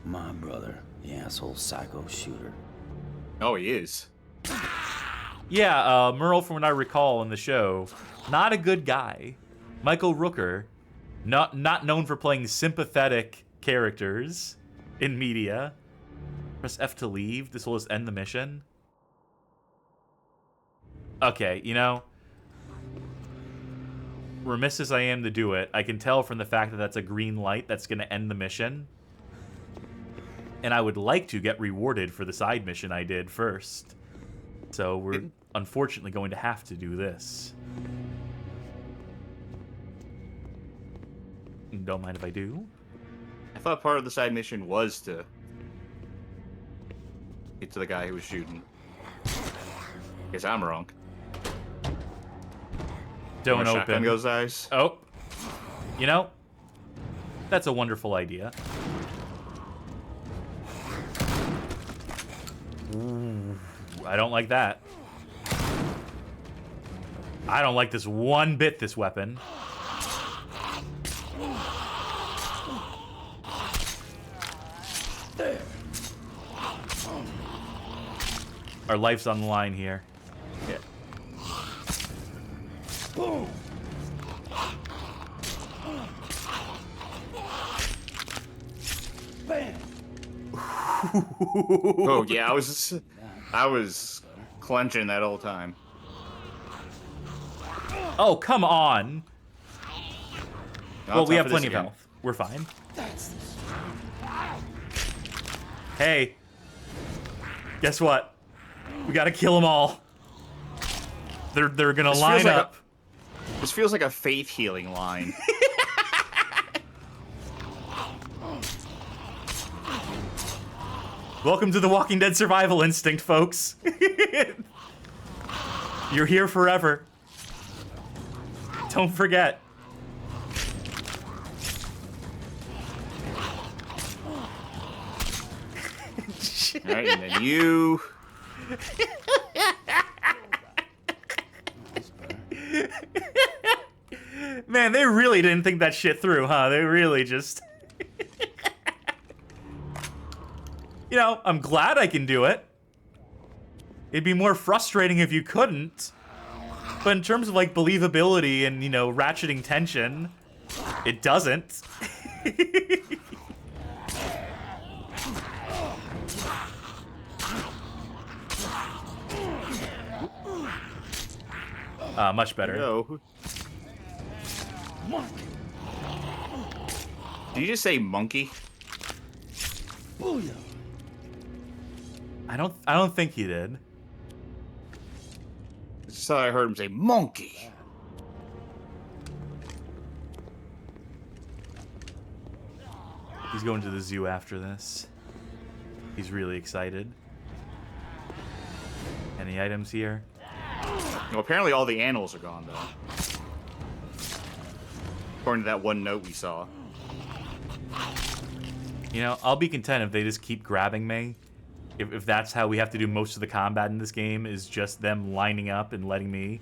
My brother, the asshole psycho shooter. Oh, he is. Yeah, Merle, from what I recall in the show, not a good guy. Michael Rooker, not known for playing sympathetic characters in media. Press F to leave. This will just end the mission. Okay, you know, remiss as I am to do it, I can tell from the fact that that's a green light that's going to end the mission. And I would like to get rewarded for the side mission I did first. So we're unfortunately going to have to do this. Don't mind if I do. I thought part of the side mission was to get to the guy who was shooting. Guess I'm wrong. Don't open. Shotgun goes eyes. Oh. You know, that's a wonderful idea. Ooh, I don't like that. I don't like this one bit, this weapon. Our life's on the line here. Yeah. Boom. Bam. Oh yeah, I was clenching that whole time. Oh, come on. No, Well, we time have for this plenty of again. health. We're fine. Hey. Guess what? We gotta kill them all. They're gonna This line feels like up. This feels like a faith healing line. Welcome to the Walking Dead survival instinct, folks. You're here forever. Don't forget. Alright, and then you... Man, they really didn't think that shit through, huh? They really just... You know, I'm glad I can do it. It'd be more frustrating if you couldn't. But in terms of, like, believability and, you know, ratcheting tension, it doesn't. Much better. No. Did you just say monkey? Booyah. I don't think he did. So I heard him say monkey. He's going to the zoo after this. He's really excited. Any items here? Well, apparently all the animals are gone, though. According to that one note we saw. You know, I'll be content if they just keep grabbing me. If that's how we have to do most of the combat in this game, is just them lining up and letting me...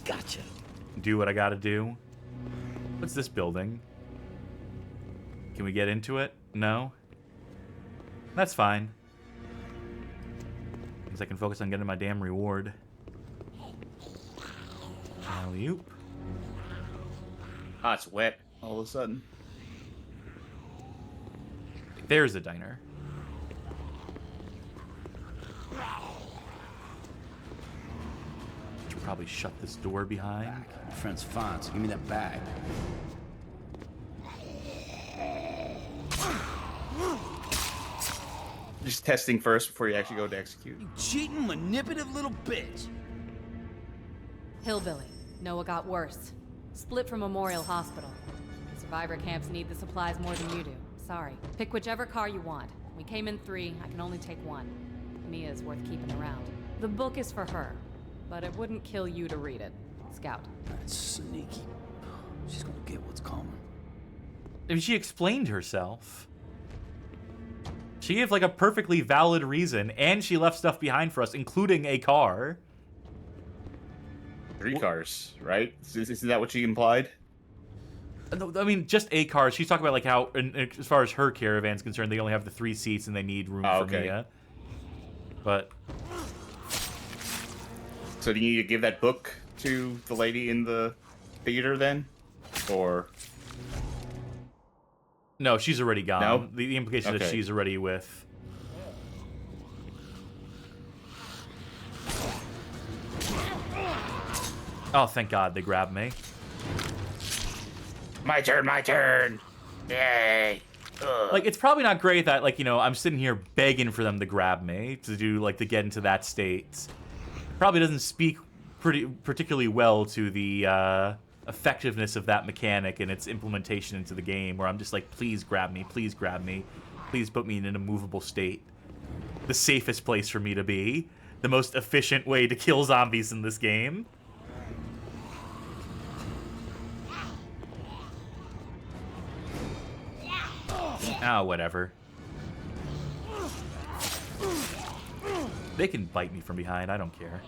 Gotcha. Do what I gotta do. What's this building? Can we get into it? No? That's fine. Means I can focus on getting my damn reward. Alley-oop. Ah, it's wet all of a sudden. There's a diner. Should probably shut this door behind. My friend's fine, so give me that bag. Just testing first before you actually go to execute. You cheating, manipulative little bitch. Hillbilly. Noah got worse. Split from Memorial Hospital. Survivor camps need the supplies more than you do. Sorry. Pick whichever car you want. We came in 3. I can only take 1. Mia's worth keeping around. The book is for her, but it wouldn't kill you to read it. Scout. That's sneaky. She's gonna get what's coming. And she explained herself. She gave like a perfectly valid reason, and she left stuff behind for us, including a car. 3 cars, right? Isn't that what she implied? I mean, just a car. She's talking about like how, as far as her caravan's concerned, they only have the 3 seats and they need room for Mia. But so do you need to give that book to the lady in the theater then, or? No, she's already gone. No? The implication is she's already with. Oh, thank God they grabbed me. My turn, my turn. Yay. Ugh. Like, it's probably not great that, like, you know, I'm sitting here begging for them to grab me to do, like, to get into that state. Probably doesn't speak particularly well to the effectiveness of that mechanic and its implementation into the game, where I'm just like, please grab me, please grab me, please put me in an immovable state. The safest place for me to be. The most efficient way to kill zombies in this game. Ah, whatever. They can bite me from behind, I don't care.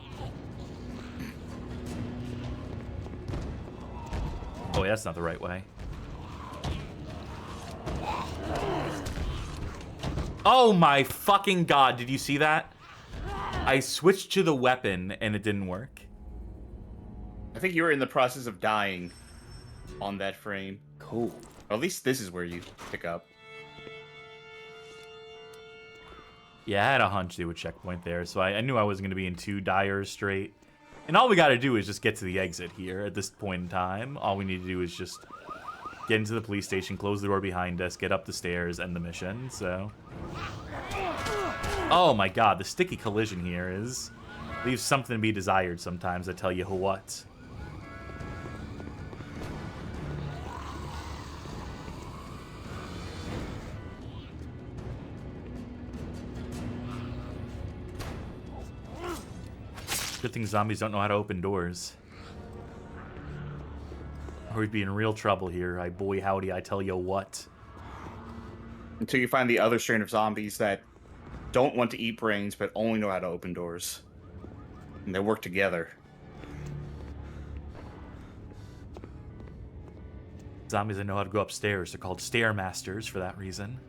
Oh, yeah, that's not the right way. Oh my fucking God, did you see that? I switched to the weapon and it didn't work. I think you were in the process of dying on that frame. Cool. Well, at least this is where you pick up. Yeah, I had a hunch they would checkpoint there, so I knew I wasn't going to be in 2 dyers straight. And all we got to do is just get to the exit here at this point in time. All we need to do is just get into the police station, close the door behind us, get up the stairs, end the mission, so... Oh my God, the sticky collision here leaves something to be desired sometimes, I tell you what. Good thing zombies don't know how to open doors. Or we'd be in real trouble here. Boy howdy, I tell you what. Until you find the other strain of zombies that don't want to eat brains, but only know how to open doors. And they work together. Zombies that know how to go upstairs. They're called stair masters for that reason.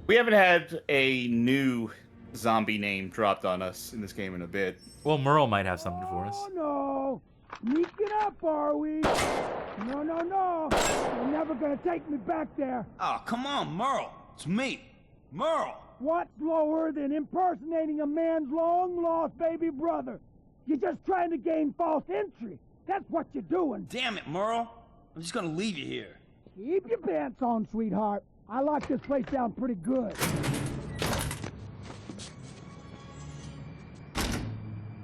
We haven't had a new zombie name dropped on us in this game in a bit. Well, Merle might have something for us. Oh no! Sneaking up, are we? No, no, no! You're never gonna take me back there! Oh, come on, Merle. It's me, Merle. What's lower than impersonating a man's long-lost baby brother? You're just trying to gain false entry. That's what you're doing. Damn it, Merle. I'm just gonna leave you here. Keep your pants on, sweetheart. I locked this place down pretty good.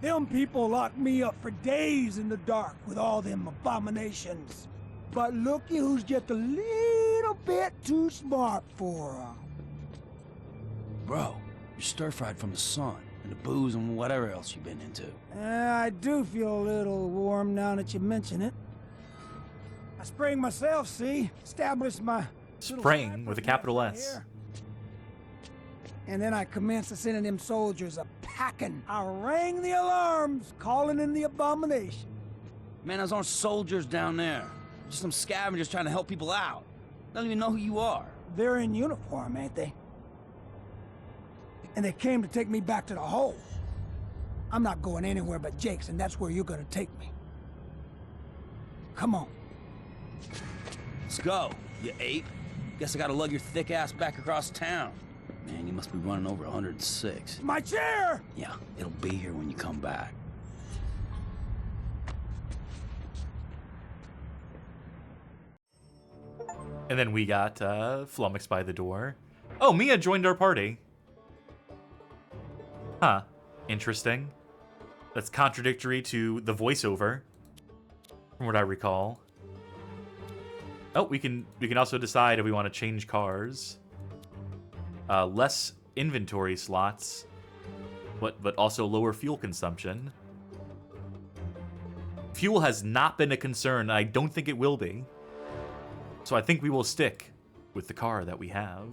Them people locked me up for days in the dark with all them abominations. But looky who's just a little bit too smart for 'em. Bro, you're stir-fried from the sun and the booze and whatever else you've been into. I do feel a little warm now that you mention it. I sprang myself, see? Established my... Sprang with a capital S. Here. And then I commenced to sending them soldiers a-packing. I rang the alarms, calling in the abomination. Man, those aren't soldiers down there. Just some scavengers trying to help people out. They don't even know who you are. They're in uniform, ain't they? And they came to take me back to the hole. I'm not going anywhere but Jake's, and that's where you're gonna take me. Come on. Let's go, you ape. Guess I gotta lug your thick ass back across town. Man, you must be running over 106. My chair! Yeah, it'll be here when you come back. And then we got flummoxed by the door. Oh, Mia joined our party. Huh. Interesting. That's contradictory to the voiceover, from what I recall. Oh, we can also decide if we want to change cars. Less inventory slots, but also lower fuel consumption. Fuel has not been a concern, and I don't think it will be. So I think we will stick with the car that we have.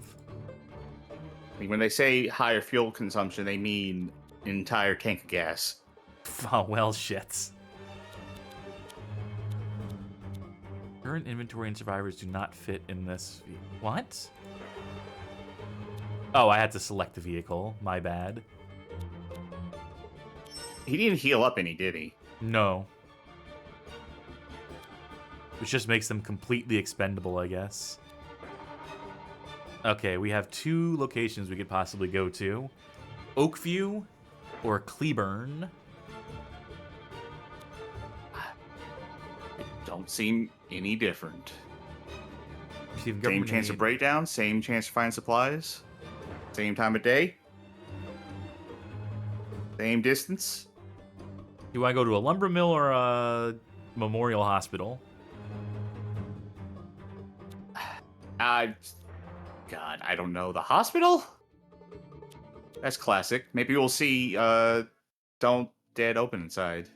I mean, when they say higher fuel consumption, they mean an entire tank of gas. Oh, well, shit. Current inventory and survivors do not fit in this. What? Oh, I had to select the vehicle. My bad. He didn't heal up any, did he? No. Which just makes them completely expendable, I guess. Okay, we have two locations we could possibly go to. Oakview or Cleburne. It don't seem any different. Same chance of breakdown, same chance to find supplies, same time of day, same distance. Do I go to a lumber mill or a memorial hospital? God, I don't know. The hospital? That's classic. Maybe we'll see Don't Dead open inside.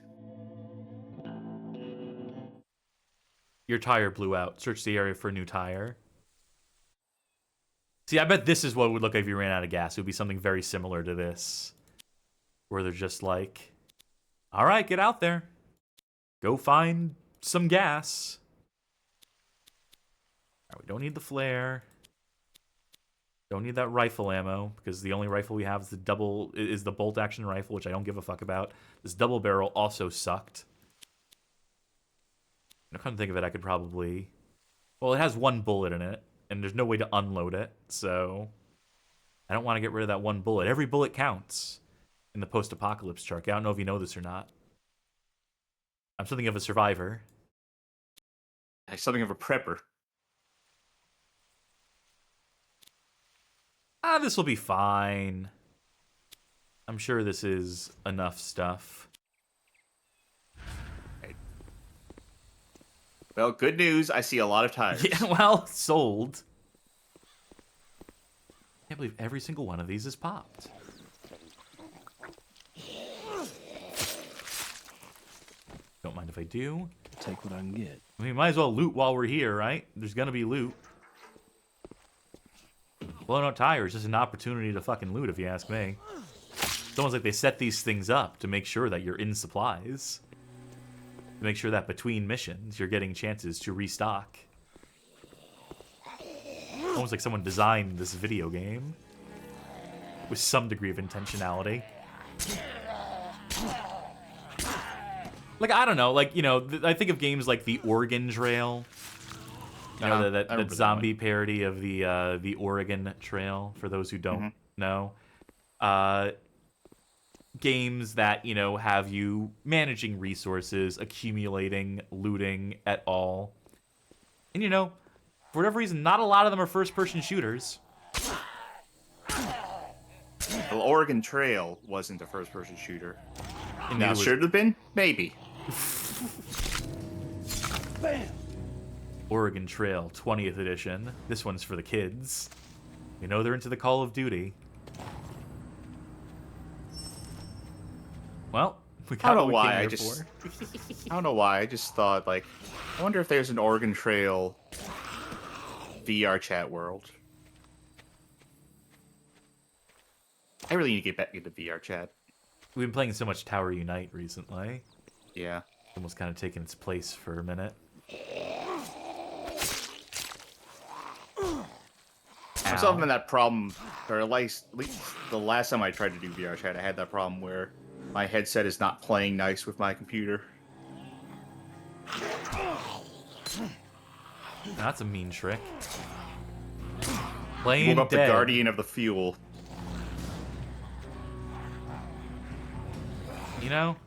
Your tire blew out. Search the area for a new tire. See, I bet this is what it would look like if you ran out of gas. It would be something very similar to this. Where they're just like, all right, get out there. Go find some gas. All right, we don't need the flare. Don't need that rifle ammo, because the only rifle we have is the bolt action rifle, which I don't give a fuck about. This double barrel also sucked. I come to think of it, I could probably... Well, it has one bullet in it, and there's no way to unload it, so... I don't want to get rid of that one bullet. Every bullet counts in the post-apocalypse chart. I don't know if you know this or not. I'm something of a survivor. I'm something of a prepper. This will be fine. I'm sure this is enough stuff. Well, good news. I see a lot of tires. Yeah, well, sold. I can't believe every single one of these is popped. Don't mind if I do. Take what I can get. I mean, might as well loot while we're here, right? There's gonna be loot. Blown out tires is just an opportunity to fucking loot, if you ask me. It's almost like they set these things up to make sure that you're in supplies. To make sure that between missions, you're getting chances to restock. Almost like someone designed this video game. With some degree of intentionality. Like, I don't know, like, you know, I think of games like the Oregon Trail. You know, that zombie parody of the Oregon Trail, for those who don't know. Games that, you know, have you managing resources, accumulating, looting, et al. And you know, for whatever reason, not a lot of them are first-person shooters. Well, Oregon Trail wasn't a first-person shooter. And Now, neither was- should it have been? Maybe. Bam! Oregon Trail, 20th edition. This one's for the kids. You know they're into the Call of Duty. Well, we got I don't know what we why. came I here just. for. I don't know why. I just thought, like, I wonder if there's an Oregon Trail VR chat world. I really need to get back into VR chat. We've been playing so much Tower Unite recently. Yeah. Almost kind of taken its place for a minute. I'm still having that problem, or at least the last time I tried to do VR chat, I had that problem where my headset is not playing nice with my computer. That's a mean trick. Playing Move up dead. the Guardian of the Fuel. You know,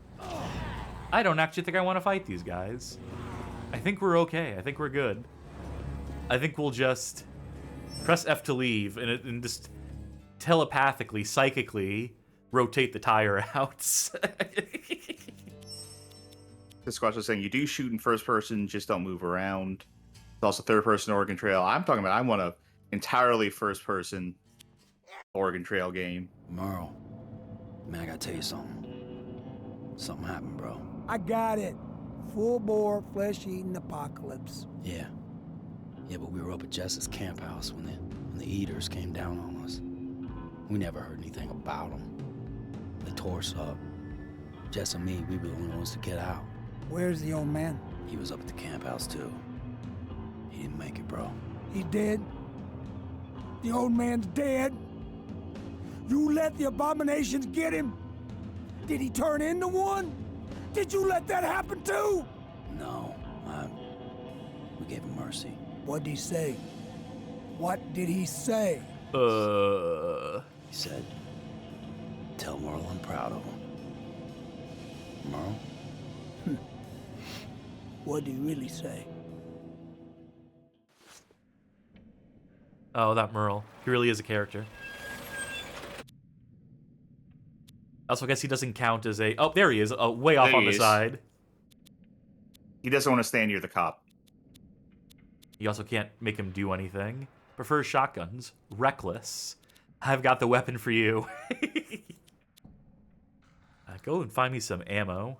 I don't actually think I want to fight these guys. I think we're okay. I think we're good. I think we'll just press F to leave and just telepathically, psychically rotate the tire out. This Squatch was saying you do shoot in first person, just don't move around. It's also third person Oregon Trail. I'm talking about I want a entirely first person Oregon Trail game. Merle, man, I gotta tell you something. Something happened, bro. I got it. Full bore, flesh eating apocalypse. Yeah. Yeah, but we were up at Jess's camp house when the eaters came down on us. We never heard anything about them. They tore us up. Jess and me, we were the only ones to get out. Where's the old man? He was up at the camp house too. He didn't make it, bro. He's dead? The old man's dead? You let the abominations get him? Did he turn into one? Did you let that happen too? No, we gave him mercy. What'd he say? What did he say? He said, tell Merle I'm proud of him. Merle? What'd he really say? Oh, that Merle. He really is a character. Also, I guess he doesn't count as a... Oh, there he is. Way off on the side. He doesn't want to stand near the cop. You also can't make him do anything. Prefers shotguns. Reckless. I've got the weapon for you. Go and find me some ammo.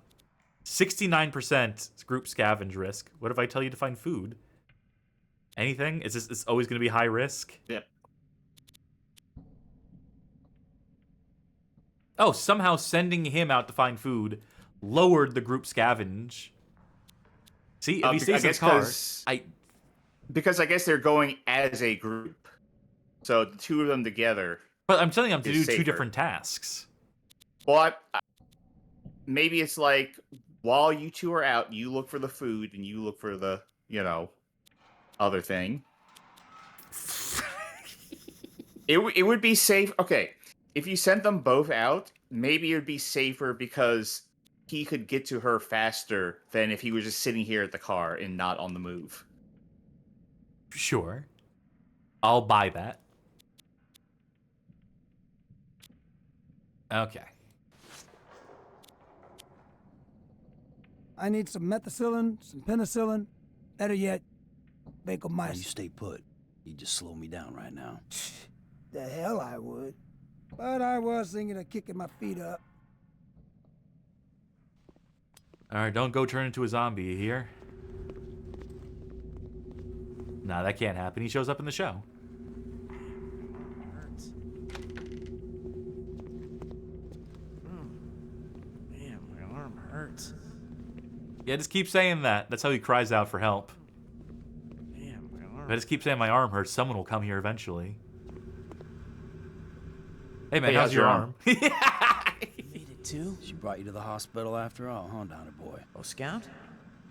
69% group scavenge risk. What if I tell you to find food? Anything? Is this always going to be high risk? Yep. Oh, somehow sending him out to find food lowered the group scavenge. See, if he stays in his car, because I guess they're going as a group, so the two of them together. But I'm telling them to do safer. 2 different tasks. Well, maybe it's like while you two are out, you look for the food and you look for the, other thing. It would be safe. Okay, if you sent them both out, maybe it would be safer because he could get to her faster than if he was just sitting here at the car and not on the move. Sure. I'll buy that. Okay. I need some methicillin, some penicillin. Better yet, vancomycin. You stay put. You just slow me down right now. The hell I would. But I was thinking of kicking my feet up. Alright, don't go turn into a zombie, you hear? Nah, that can't happen. He shows up in the show. Hurts. Man, my arm hurts. Yeah, just keep saying that. That's how he cries out for help. Man, my arm. If I just keep saying my arm hurts, someone will come here eventually. Hey man, Hey, how's your arm? You made it too? She brought you to the hospital after all, huh, Donner boy? Oh, Scout?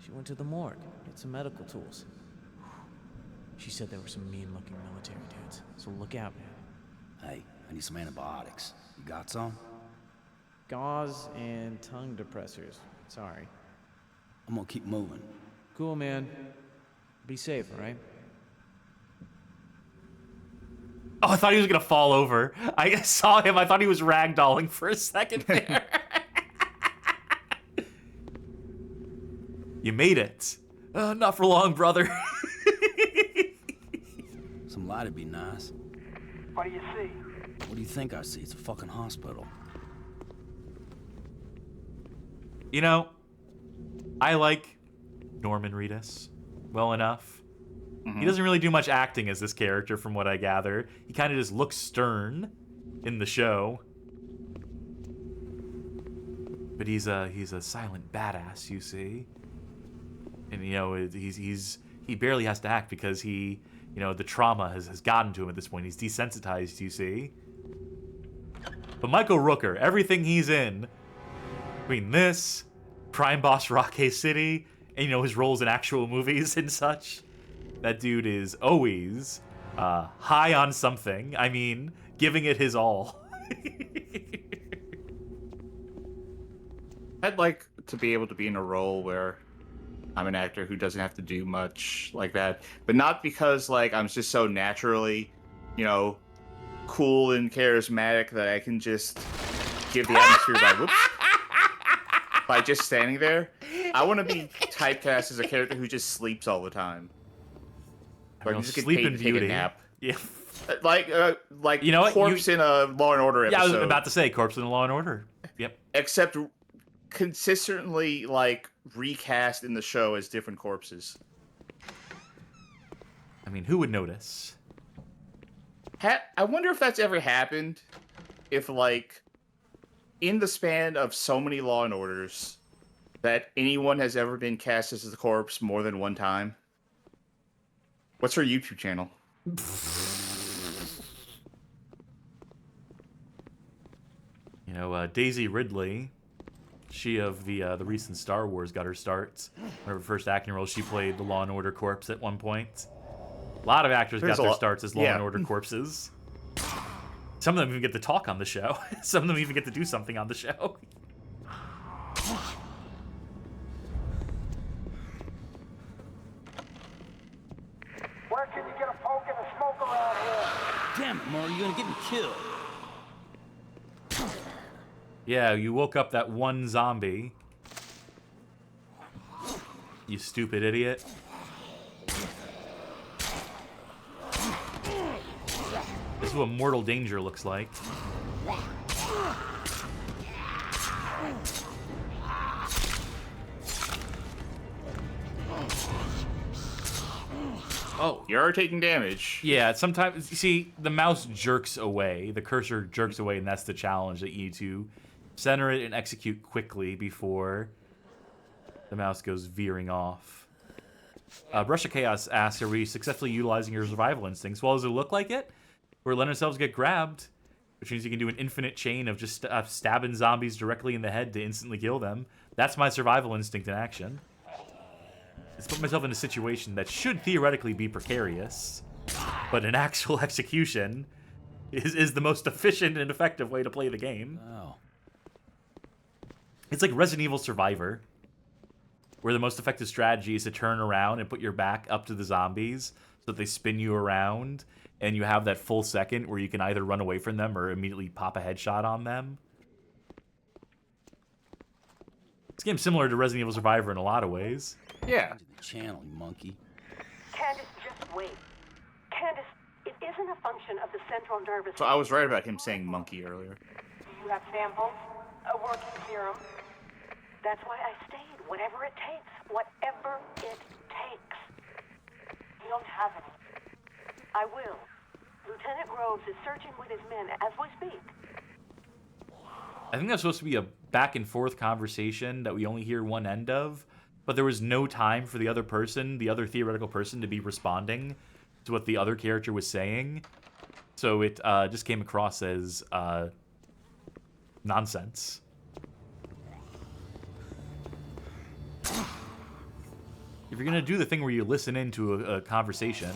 She went to the morgue, get some medical tools. She said there were some mean-looking military dudes, so look out, man. Hey, I need some antibiotics. You got some? Gauze and tongue depressors. Sorry. I'm gonna keep moving. Cool, man. Be safe, all right? Oh, I thought he was gonna fall over. I saw him. I thought he was ragdolling for a second there. You made it. Not for long, brother. Some light'd be nice. What do you see? What do you think I see? It's a fucking hospital. You know, I like Norman Reedus well enough. He doesn't really do much acting as this character, from what I gather. He kind of just looks stern in the show. But he's a silent badass, you see. And you know, he barely has to act because he, you know, the trauma has gotten to him at this point. He's desensitized, you see. But Michael Rooker, everything he's in, between this, Crime Boss Rockay City, and you know, his roles in actual movies and such, that dude is always high on something. I mean, giving it his all. I'd like to be able to be in a role where I'm an actor who doesn't have to do much like that, but not because like I'm just so naturally, you know, cool and charismatic that I can just give the atmosphere by just standing there. I want to be typecast as a character who just sleeps all the time. Like, just get paid to take a nap. Yeah. Like you know what? Corpse in a Law and Order episode. Yeah, I was about to say Corpse in a Law and Order. Yep. Except consistently like recast in the show as different corpses. I mean, who would notice? I wonder if that's ever happened. If like in the span of so many Law and Orders that anyone has ever been cast as the corpse more than one time. What's her YouTube channel? You know, Daisy Ridley, she of the recent Star Wars got her start. One of her first acting roles, she played the Law and Order corpse at one point. A lot of actors got their starts as Law and Order corpses. Some of them even get to talk on the show. Some of them even get to do something on the show. Where can you get a poke and a smoke around here? Damn it, Murray, you're gonna get me killed. Yeah, you woke up that one zombie. You stupid idiot. This is what mortal danger looks like. Oh, you're taking damage. Yeah, sometimes, you see, the mouse jerks away. The cursor jerks away, and that's the challenge that you need to center it and execute quickly before the mouse goes veering off. Brush of Chaos asks, are we successfully utilizing your survival instincts? Well, does it look like it? We're letting ourselves get grabbed, which means you can do an infinite chain of just stabbing zombies directly in the head to instantly kill them. That's my survival instinct in action. It's put myself in a situation that should theoretically be precarious, but an actual execution is the most efficient and effective way to play the game. Oh. It's like Resident Evil Survivor, where the most effective strategy is to turn around and put your back up to the zombies so that they spin you around, and you have that full second where you can either run away from them or immediately pop a headshot on them. This game's similar to Resident Evil Survivor in a lot of ways. Yeah. The channel, you monkey. Candace, just wait. Candace, it isn't a function of the central nervous... So I was right about him saying monkey earlier. Do you have samples? A working serum? That's why I stayed. Whatever it takes. Whatever it takes. You don't have any. I will. Lieutenant Groves is searching with his men as we speak. I think that's supposed to be a back and forth conversation that we only hear one end of, but there was no time for the other person, the other theoretical person, to be responding to what the other character was saying. So it just came across as nonsense. If you're going to do the thing where you listen into a conversation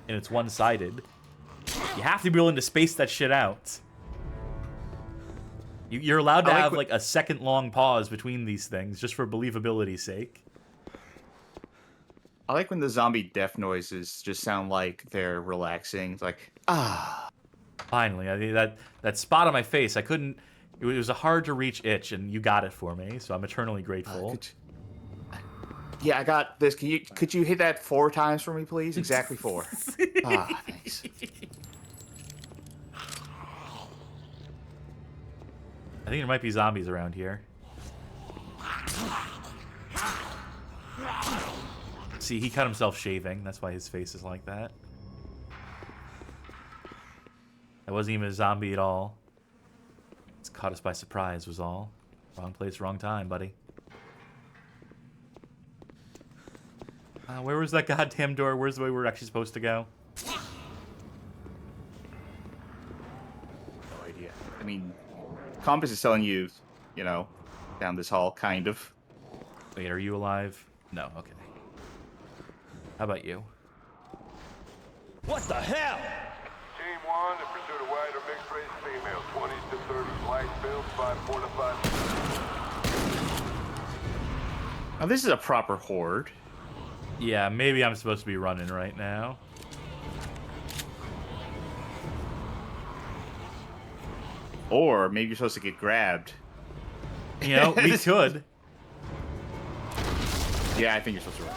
and it's one-sided, you have to be willing to space that shit out. You're allowed to have like a second-long pause between these things just for believability's sake. I like when the zombie death noises just sound like they're relaxing. It's like, ah. Finally, I mean, that spot on my face, I couldn't. It was a hard to reach itch, and you got it for me, so I'm eternally grateful. Yeah, I got this. Could you hit that 4 times for me, please? Exactly 4. Thanks. I think there might be zombies around here. See, he cut himself shaving. That's why his face is like that. That wasn't even a zombie at all. It's caught us by surprise was all. Wrong place, wrong time, buddy. Where was that goddamn door? Where's the way we're actually supposed to go? No idea. I mean, Compass is telling you, you know, down this hall, kind of. Wait, are you alive? No, okay. How about you? What the hell? Team 1, in pursuit of white or mixed race female, 20s to 30s, light build, 5'4" to 5'. Now this is a proper horde. Yeah, maybe I'm supposed to be running right now. Or maybe you're supposed to get grabbed. You know, we could. Yeah, I think you're supposed to run.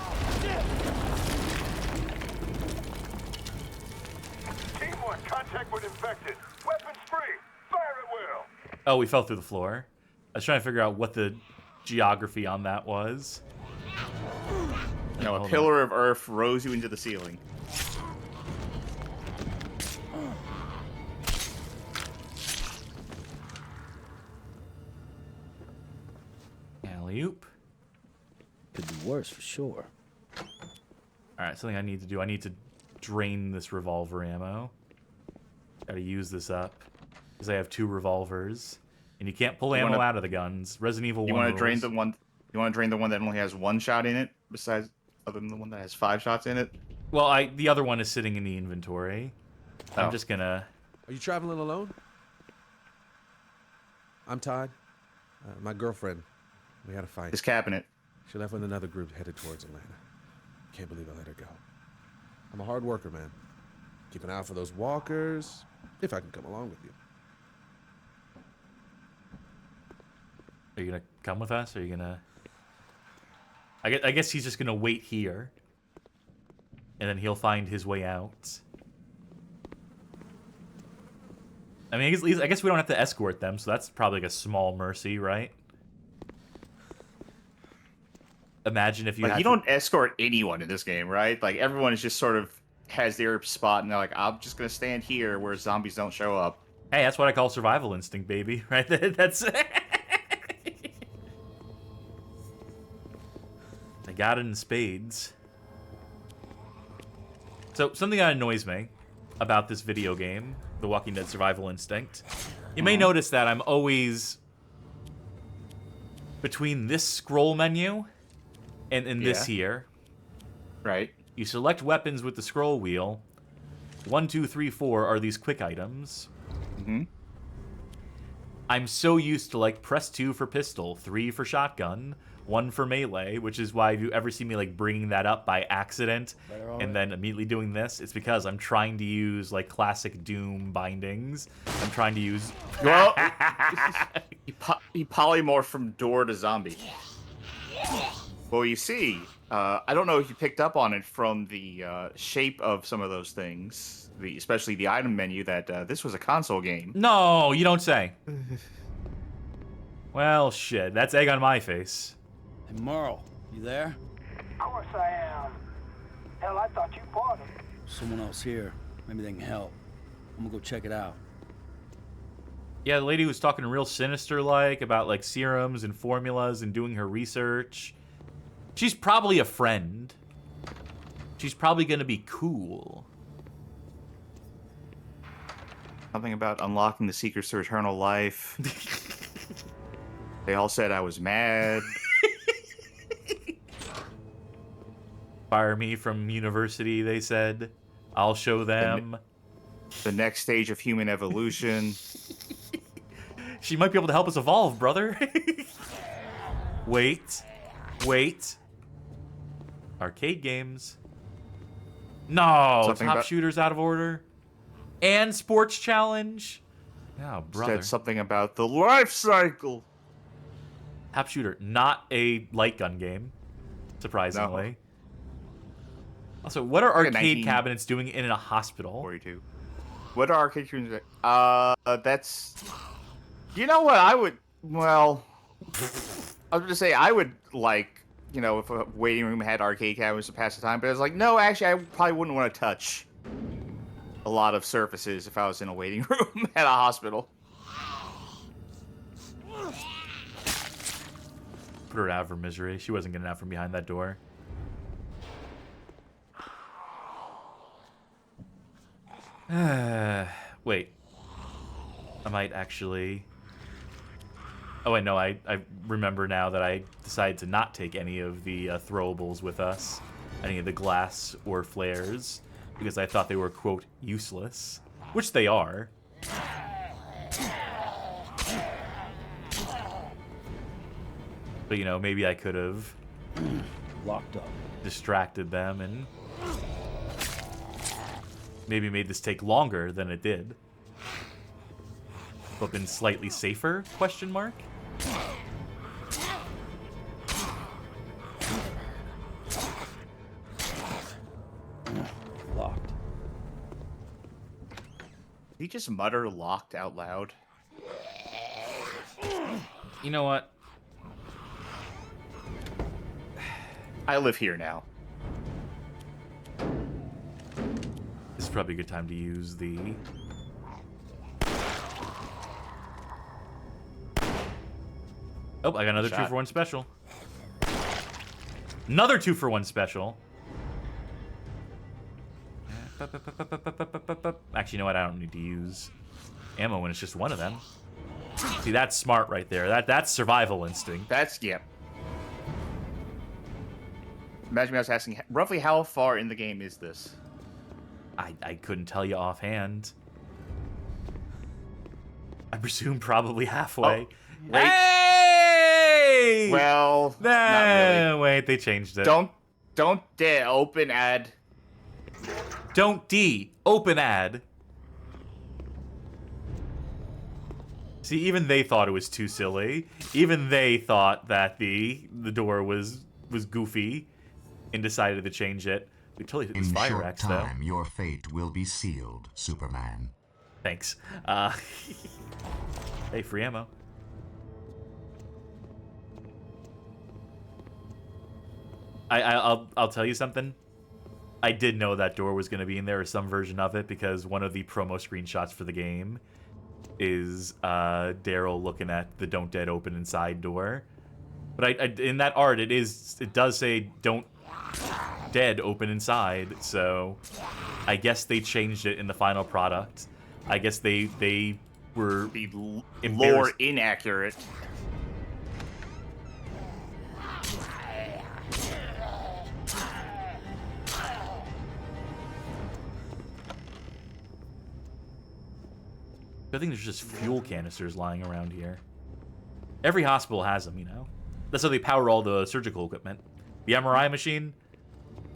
Team 1, contact with infected. Weapons free. Fire at will. Oh, we fell through the floor. I was trying to figure out what the geography on that was. No, a pillar of earth rose you into the ceiling. Alley-oop. Could be worse for sure. Alright, something I need to do. I need to drain this revolver ammo. Gotta use this up. Because I have 2 revolvers. And you can't pull ammo out of the guns. Resident Evil 1 You want to rules. drain the one? You want to drain the one that only has 1 shot in it, besides other than the one that has 5 shots in it? Well, the other one is sitting in the inventory. Oh. I'm just gonna. Are you traveling alone? I'm Todd. My girlfriend. We had a fight. His cabinet. She left with another group headed towards Atlanta. Can't believe I let her go. I'm a hard worker, man. Keep an eye out for those walkers, if I can come along with you. Are you gonna come with us? Or are you gonna? I guess he's just gonna wait here, and then he'll find his way out. I mean, I guess we don't have to escort them, so that's probably like a small mercy, right? Imagine if you. Like, you don't escort anyone in this game, right? Like, everyone is just sort of has their spot, and they're like, "I'm just gonna stand here where zombies don't show up." Hey, that's what I call survival instinct, baby. Right? That's. I got it in spades. So, something that annoys me about this video game, The Walking Dead Survival Instinct, you may notice that I'm always between this scroll menu and this here. Right. You select weapons with the scroll wheel. 1, 2, 3, 4 are these quick items. Mm-hmm. I'm so used to, like, press 2 for pistol, 3 for shotgun, 1 for melee, which is why if you ever see me like bringing that up by accident and then immediately doing this, it's because I'm trying to use like classic Doom bindings. I'm trying to use. Well, you polymorph from door to zombie. Well, you see, I don't know if you picked up on it from the shape of some of those things, especially the item menu, that this was a console game. No, you don't say. Well, shit, that's egg on my face. Hey, Merle, you there? Of course I am. Hell, I thought you bought them. Someone else here. Maybe they can help. I'm gonna go check it out. Yeah, the lady was talking real sinister-like about like serums and formulas and doing her research. She's probably a friend. She's probably gonna be cool. Something about unlocking the secrets to eternal life. They all said I was mad. Fire me from university, they said. I'll show them. The next stage of human evolution. She might be able to help us evolve, brother. Wait. Arcade games. No, Something Top about- Shooter's out of order. And Sports Challenge. Oh, brother. Said something about the life cycle. Top Shooter, not a light gun game, surprisingly. No. Also, what are Like a arcade 19 cabinets doing in a hospital? 42. What are arcade cabinets? That's. You know what? I would. Well, I was gonna say I would like. If a waiting room had arcade cabinets to pass the time, but I was like, no, actually, I probably wouldn't want to touch a lot of surfaces if I was in a waiting room at a hospital. Put her out of her misery. She wasn't getting out from behind that door. Wait. I might actually... Oh, wait, no, I remember now that I decided to not take any of the throwables with us. Any of the glass or flares. Because I thought they were, quote, useless. Which they are. But, maybe I could have... Locked up. Distracted them and... maybe made this take longer than it did. But been slightly safer, question mark? Locked. Did he just mutter locked out loud? You know what? I live here now. This is probably a good time to use the... Oh, I got another 2-for-1 special. Another 2-for-1 special. Actually, you know what? I don't need to use ammo when it's just one of them. See, that's smart right there. That's survival instinct. Yeah. Imagine me, I was asking, roughly how far in the game is this? I couldn't tell you offhand. I presume probably halfway. Oh, wait. Hey! Well, nah, not really. Wait, they changed it. Don't open ad. Don't open ad. See, even they thought it was too silly. Even they thought that the door was goofy and decided to change it. We totally hit this In fire short axe, though. time, your fate will be sealed, Superman. Thanks. Hey, free ammo. I'll tell you something. I did know that door was going to be in there, or some version of it, because one of the promo screenshots for the game is Daryl looking at the "Don't Dead Open Inside" door. But in that art, it does say "Don't Dead Open Inside," so I guess they changed it in the final product. I guess they were lore inaccurate. I think there's just fuel canisters lying around here. Every hospital has them, That's how they power all the surgical equipment. The MRI machine,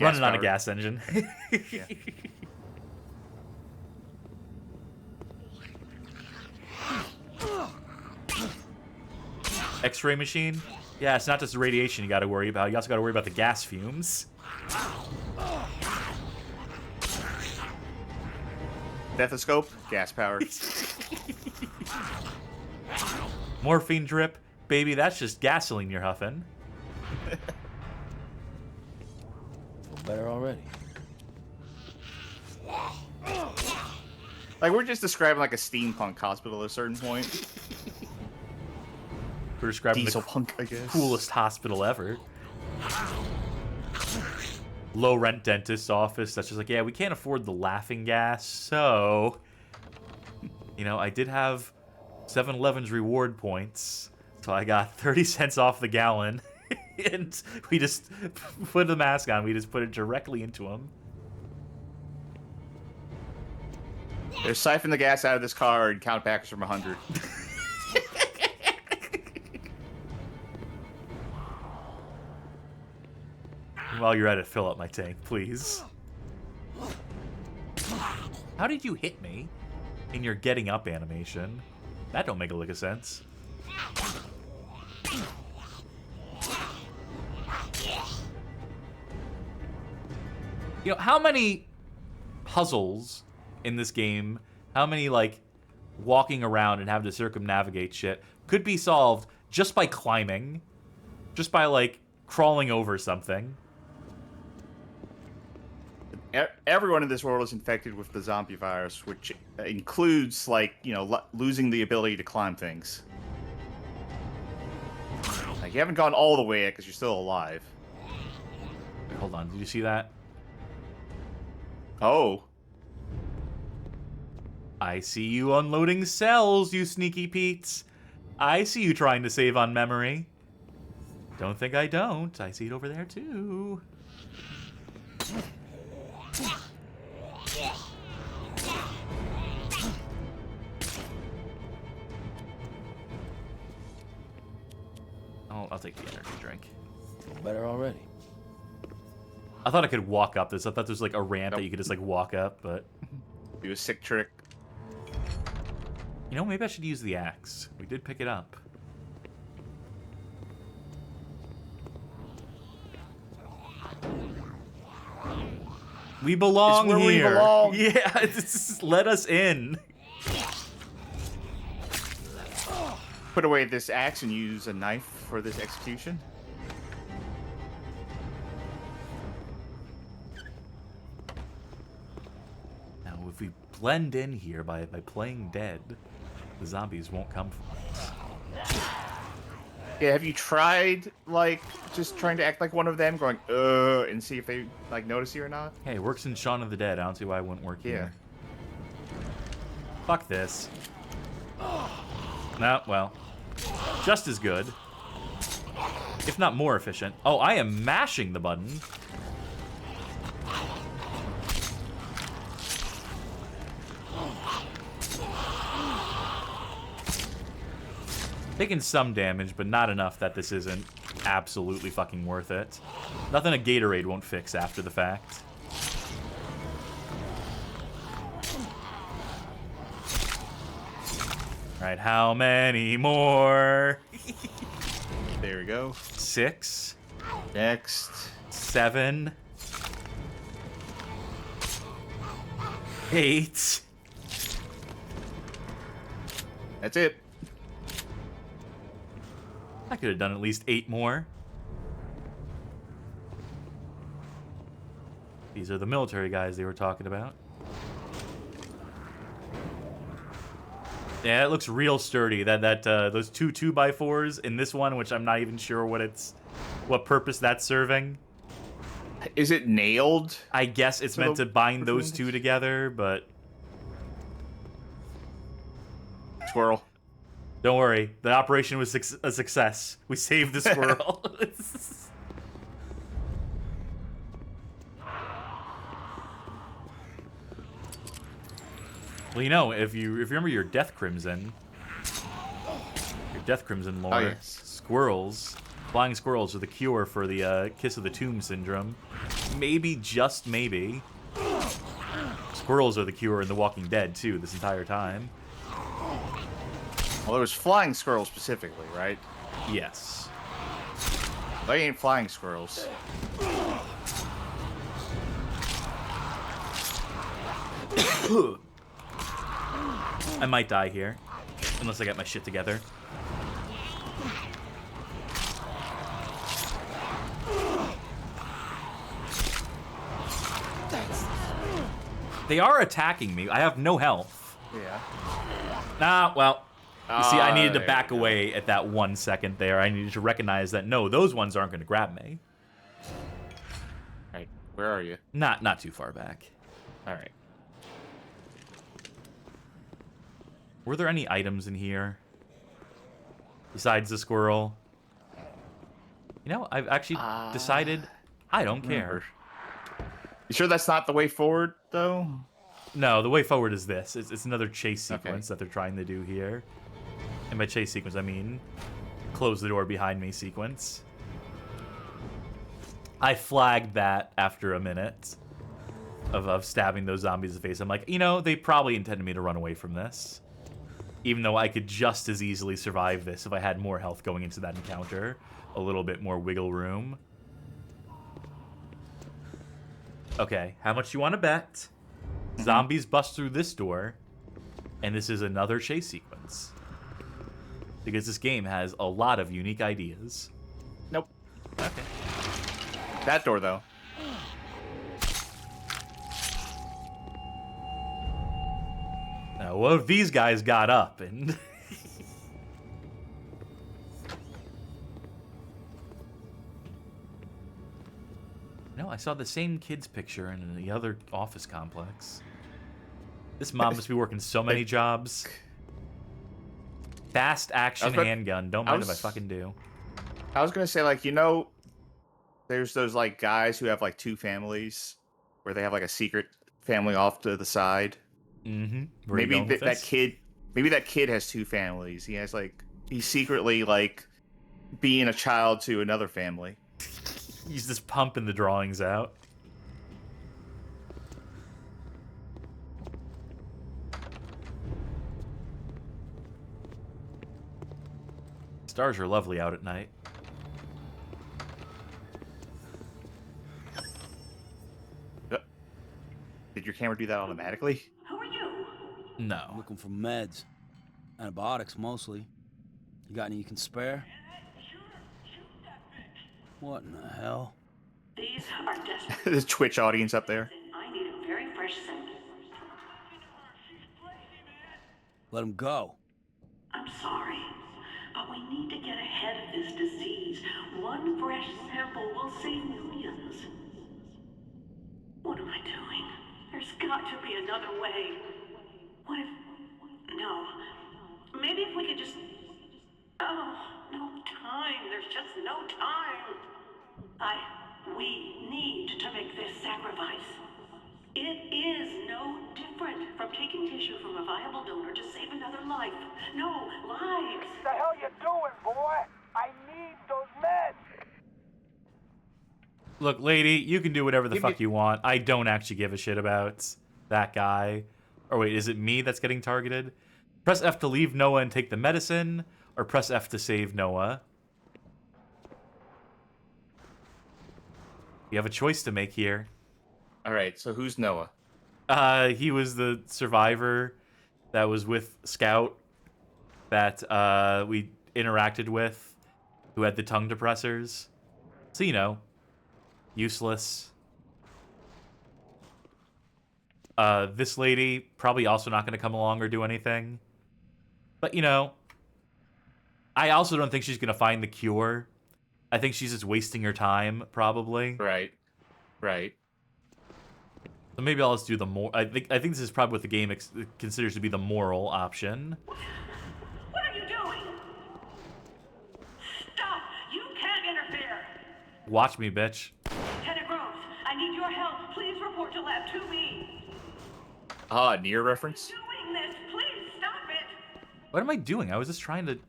running on a gas engine. Yeah. X-ray machine? Yeah, it's not just the radiation you got to worry about. You also got to worry about the gas fumes. Stethoscope, gas powered. Morphine drip, baby. That's just gasoline you're huffing. Feel better already. Like, we're just describing like a steampunk hospital at a certain point. We're describing Diesel the punk, I guess. coolest hospital ever. Low rent dentist's office that's just like, yeah, we can't afford the laughing gas, so I did have 7-Eleven's reward points, so I got 30 cents off the gallon, and we just put the mask on. We just put it directly into them. They're siphoning the gas out of this car and count backwards from 100. While you're at it, fill up my tank, please. How did you hit me in your getting up animation? That don't make a lick of sense. You know, how many puzzles in this game, how many, like, walking around and having to circumnavigate shit could be solved just by climbing? Just by, like, crawling over something? Everyone in this world is infected with the zombie virus, which includes, like, you know, losing the ability to climb things. Like, you haven't gone all the way yet because you're still alive. Wait, hold on, did you see that? Oh. I see you unloading cells, you sneaky Pete's. I see you trying to save on memory. Don't think I don't. I see it over there, too. Oh, I'll take the energy drink. Feel better already. I thought I could walk up this. I thought there's like a ramp that you could just like walk up, but... Do a sick trick. You know, maybe I should use the axe. We did pick it up. We belong It's where here. we belong. Yeah, just let us in. Put away this axe and use a knife for this execution. Now, if we blend in here by playing dead, the zombies won't come for us. Yeah, have you tried, like, just trying to act like one of them, going, and see if they, like, notice you or not? Hey, it works in Shaun of the Dead. I don't see why it wouldn't work here. Fuck this. No, well, just as good, if not more efficient. Oh, I am mashing the button. Taking some damage, but not enough that this isn't absolutely fucking worth it. Nothing a Gatorade won't fix after the fact. Alright, how many more? There we go. 6. Next. 7. 8. That's it. I could have done at least 8 more. These are the military guys they were talking about. Yeah, it looks real sturdy. Those two 2x4s in this one, which I'm not even sure what purpose that's serving. Is it nailed? I guess it's meant to bind those two together, but squirrel. Don't worry, the operation was a success. We saved the squirrel. Well, you know, if you remember your Death Crimson lore, oh, yes. squirrels, flying squirrels are the cure for the Kiss of the Tomb syndrome. Maybe, just maybe, squirrels are the cure in The Walking Dead too. This entire time. Well, it was flying squirrels specifically, right? Yes. They ain't flying squirrels. I might die here, unless I get my shit together. They are attacking me. I have no health. Yeah. Nah, well, you see, I needed to back away at that 1 second there. I needed to recognize that, no, those ones aren't going to grab me. Alright, where are you? Not too far back. Alright. Were there any items in here? Besides the squirrel? You know, I've actually decided I don't care. You sure that's not the way forward, though? No, the way forward is this. It's another chase sequence that they're trying to do here. And by chase sequence, I mean close the door behind me sequence. I flagged that after a minute of stabbing those zombies in the face. I'm like, you know, they probably intended me to run away from this. Even though I could just as easily survive this if I had more health going into that encounter. A little bit more wiggle room. Okay, how much you want to bet? Zombies bust through this door, and this is another chase sequence. Because this game has a lot of unique ideas. Nope. Okay. That door, though. Now, what if these guys got up and... No, I saw the same kid's picture in the other office complex. This mom must be working so many jobs. Fast action handgun. Don't mind if I fucking do. I was gonna say, like, you know, there's those like guys who have like two families, where they have like a secret family off to the side. Mm-hmm. Maybe that kid has two families. He has like he's secretly like being a child to another family. He's just pumping the drawings out. Stars are lovely out at night. Did your camera do that automatically? Who are you? No. I'm looking for meds. Antibiotics, mostly. You got any you can spare? What in the hell? These are desperate. The Twitch audience up there. I need a very fresh sample. Let him go. I'm sorry, but we need to get ahead of this disease. One fresh sample will save millions. What am I doing? There's got to be another way. What if... No. Maybe if we could just... Oh, no time. There's just no time. We need to make this sacrifice. It is no different from taking tissue from a viable donor to save another life. No, lives. What the hell you doing, boy? I need those meds. Look, lady, you can do whatever the fuck you want. I don't actually give a shit about that guy. Or wait, is it me that's getting targeted? Press F to leave Noah and take the medicine, or press F to save Noah. You have a choice to make here. All right, so who's Noah? He was the survivor that was with Scout that we interacted with, who had the tongue depressors. So, you know, useless. This lady, probably also not going to come along or do anything. But, you know, I also don't think she's going to find the cure. I think she's just wasting her time, probably. Right. Right. So maybe I'll just do the more... I think this is probably what the game considers to be the moral option. What are you doing? Stop! You can't interfere! Watch me, bitch. Lieutenant Groves, I need your help. Please report to Lab 2B. Near reference? Doing this, please stop it! What am I doing? I was just trying to...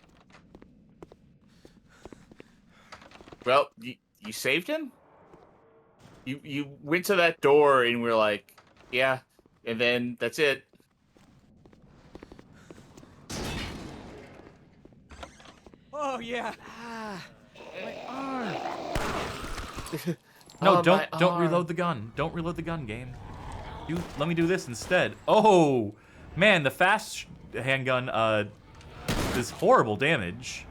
Well, you saved him? You went to that door and we're like, yeah, and then that's it. Oh, yeah. My arm. No, don't reload the gun. Don't reload the gun, game. Let me do this instead. Oh, man, the fast handgun does horrible damage.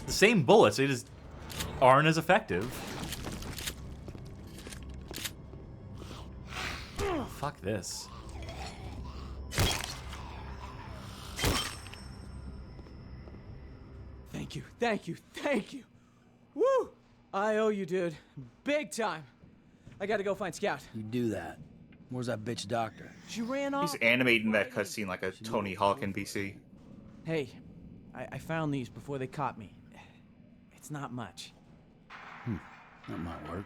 The same bullets, they just aren't as effective. Oh, fuck this. Thank you, thank you, thank you. Woo! I owe you, dude. Big time. I gotta go find Scout. You do that. Where's that bitch doctor? She ran off. He's animating that cutscene like a Tony Hawk NPC. Hey, I found these before they caught me. It's not much. That might work.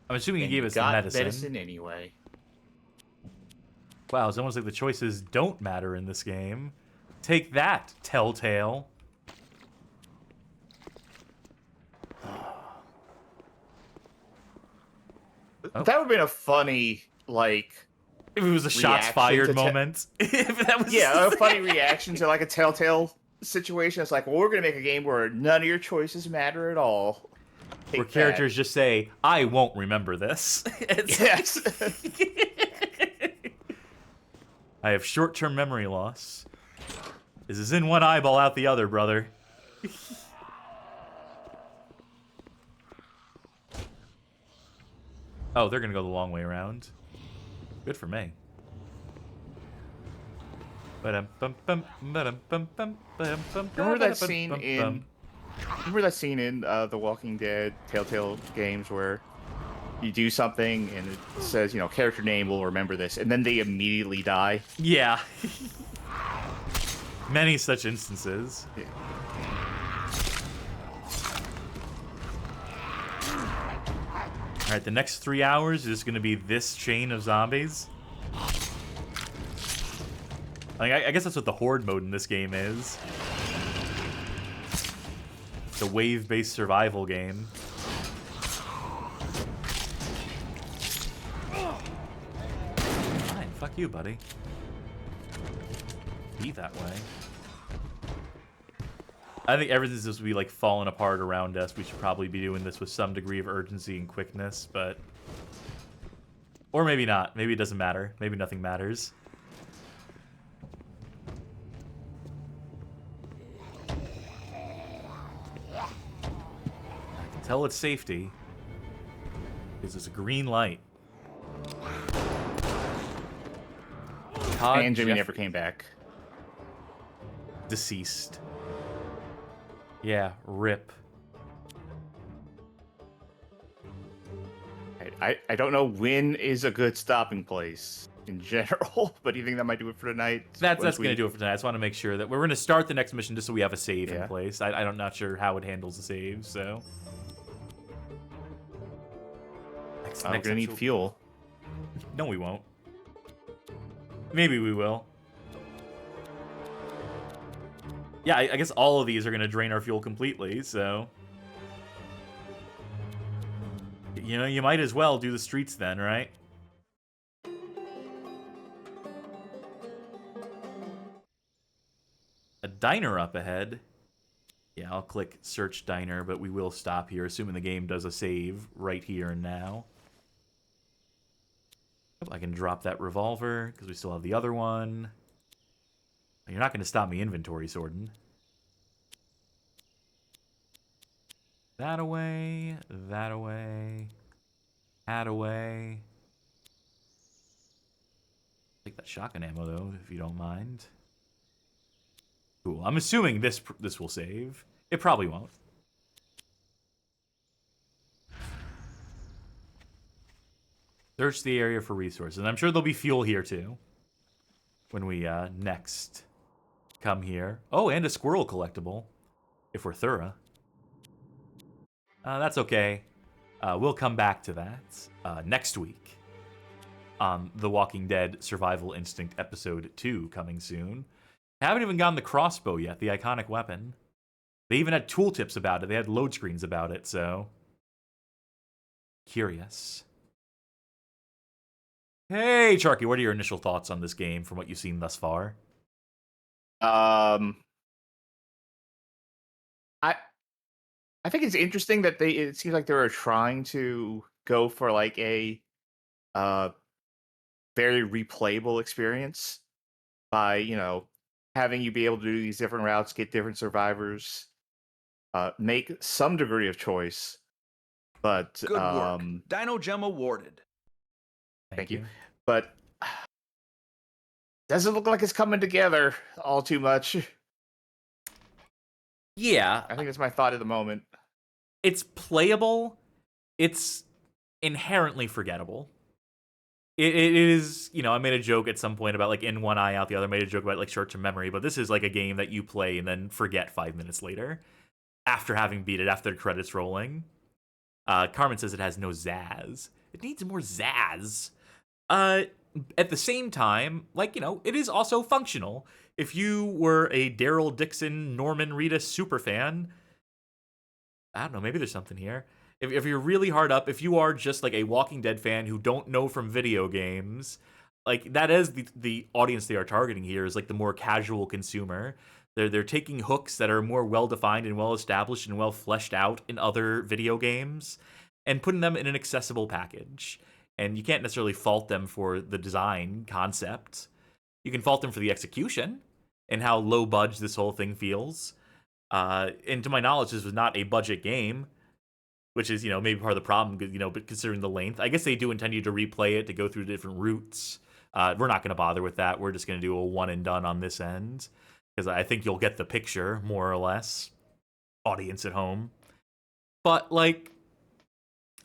I'm assuming he gave us the medicine. Anyway. Wow, it's almost like the choices don't matter in this game. Take that, Telltale. That would have been a funny, like... If it was a shots fired moment. If that was a funny reaction to, like, a Telltale situation. It's like, well, we're going to make a game where none of your choices matter at all. Where characters just say, I won't remember this. Yes. I have short-term memory loss. This is in one eyeball, out the other, brother. Oh, they're gonna go the long way around. Good for me. Remember that scene in... Remember that scene in The Walking Dead Telltale games where you do something and it says, you know, character name will remember this, and then they immediately die? Yeah. Many such instances. Yeah. Alright, the next 3 hours is going to be this chain of zombies. I guess that's what the horde mode in this game is. It's a wave-based survival game. Fine, fuck you, buddy. Be that way. I think everything's supposed to be like falling apart around us. We should probably be doing this with some degree of urgency and quickness, but... Or maybe not. Maybe it doesn't matter. Maybe nothing matters. I can tell it's safety. Because it's a green light. Todd and Jimmy never came back. Deceased. Yeah, rip. I don't know when is a good stopping place in general, but do you think that might do it for tonight? That's going to do it for tonight. I just want to make sure that we're going to start the next mission just so we have a save in place. I'm not sure how it handles the save, so... We're going to need fuel. No, we won't. Maybe we will. Yeah, I guess all of these are going to drain our fuel completely, so... You know, you might as well do the streets then, right? A diner up ahead. Yeah, I'll click search diner, but we will stop here, assuming the game does a save right here and now. I can drop that revolver, because we still have the other one. You're not going to stop me inventory sorting. That away, that away, that away. Take that shotgun ammo, though, if you don't mind. Cool. I'm assuming this will save. It probably won't. Search the area for resources. And I'm sure there'll be fuel here, too. When we next come here. Oh, and a squirrel collectible. If we're thorough. That's okay. We'll come back to that next week. On The Walking Dead Survival Instinct Episode 2 coming soon. I haven't even gotten the crossbow yet, the iconic weapon. They even had tooltips about it. They had load screens about it, so... Curious. Hey, Charky, what are your initial thoughts on this game from what you've seen thus far? I think it's interesting that it seems like they were trying to go for like a very replayable experience by, you know, having you be able to do these different routes, get different survivors, make some degree of choice. But good work. Dino Gem awarded. Thank you. But doesn't look like it's coming together all too much. Yeah. I think that's my thought at the moment. It's playable. It's inherently forgettable. It is, you know, I made a joke at some point about, like, in one eye, out the other. I made a joke about, like, short-term memory, but this is, like, a game that you play and then forget 5 minutes later. After having beat it, after the credits rolling. Carmen says it has no zazz. It needs more zazz. at the same time, like, you know, it is also functional. If you were a Daryl Dixon, Norman Reedus superfan, I don't know, maybe there's something here. If you're really hard up, if you are just like a Walking Dead fan who don't know from video games, like that is the audience they are targeting here, is like the more casual consumer. They're taking hooks that are more well-defined and well-established and well-fleshed out in other video games and putting them in an accessible package. And you can't necessarily fault them for the design concept. You can fault them for the execution and how low budge this whole thing feels. And to my knowledge, this was not a budget game, which is, you know, maybe part of the problem, you know, but considering the length. I guess they do intend you to replay it, to go through different routes. We're not going to bother with that. We're just going to do a one and done on this end, because I think you'll get the picture, more or less, audience at home. But, like,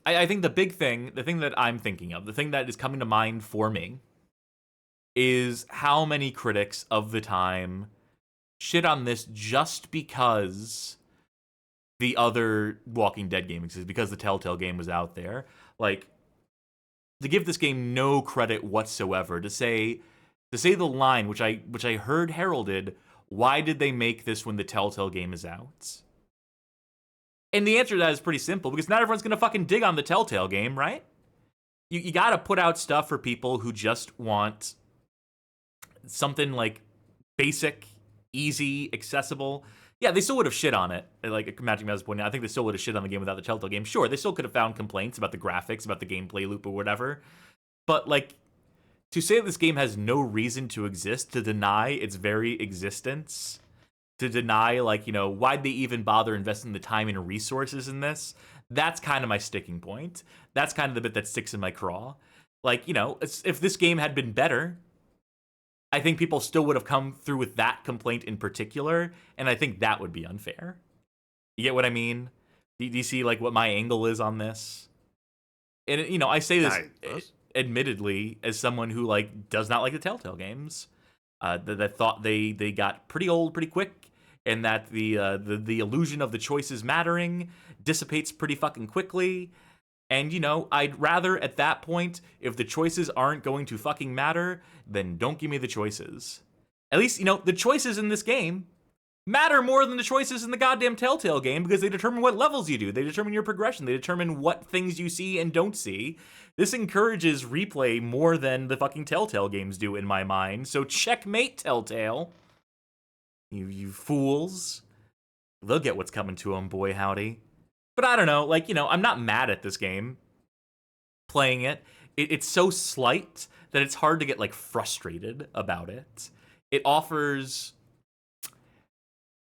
I think the thing that I'm thinking of, the thing that is coming to mind for me, is how many critics of the time shit on this just because the other Walking Dead game exists, because the Telltale game was out there. Like, to give this game no credit whatsoever, to say the line, which I heard heralded, why did they make this when the Telltale game is out? And the answer to that is pretty simple, because not everyone's gonna fucking dig on the Telltale game, right? You gotta put out stuff for people who just want something like basic, easy, accessible. Yeah, they still would have shit on it. Like Magic Mouse pointed out, I think they still would have shit on the game without the Telltale game. Sure, they still could have found complaints about the graphics, about the gameplay loop or whatever. But, like, to say that this game has no reason to exist, to deny its very existence, to deny, like, you know, why'd they even bother investing the time and resources in this? That's kind of my sticking point. That's kind of the bit that sticks in my craw. Like, you know, if this game had been better, I think people still would have come through with that complaint in particular, and I think that would be unfair. You get what I mean? Do you see, like, what my angle is on this? And, you know, I say this admittedly as someone who, like, does not like the Telltale games. That thought they got pretty old pretty quick, and that the illusion of the choices mattering dissipates pretty fucking quickly. And, you know, I'd rather at that point, if the choices aren't going to fucking matter, then don't give me the choices. At least, you know, the choices in this game matter more than the choices in the goddamn Telltale game, because they determine what levels you do. They determine your progression. They determine what things you see and don't see. This encourages replay more than the fucking Telltale games do, in my mind. So checkmate, Telltale. You fools. They'll get what's coming to them, boy howdy. But I don't know, like, you know, I'm not mad at this game. Playing it, it's so slight that it's hard to get, like, frustrated about it. It offers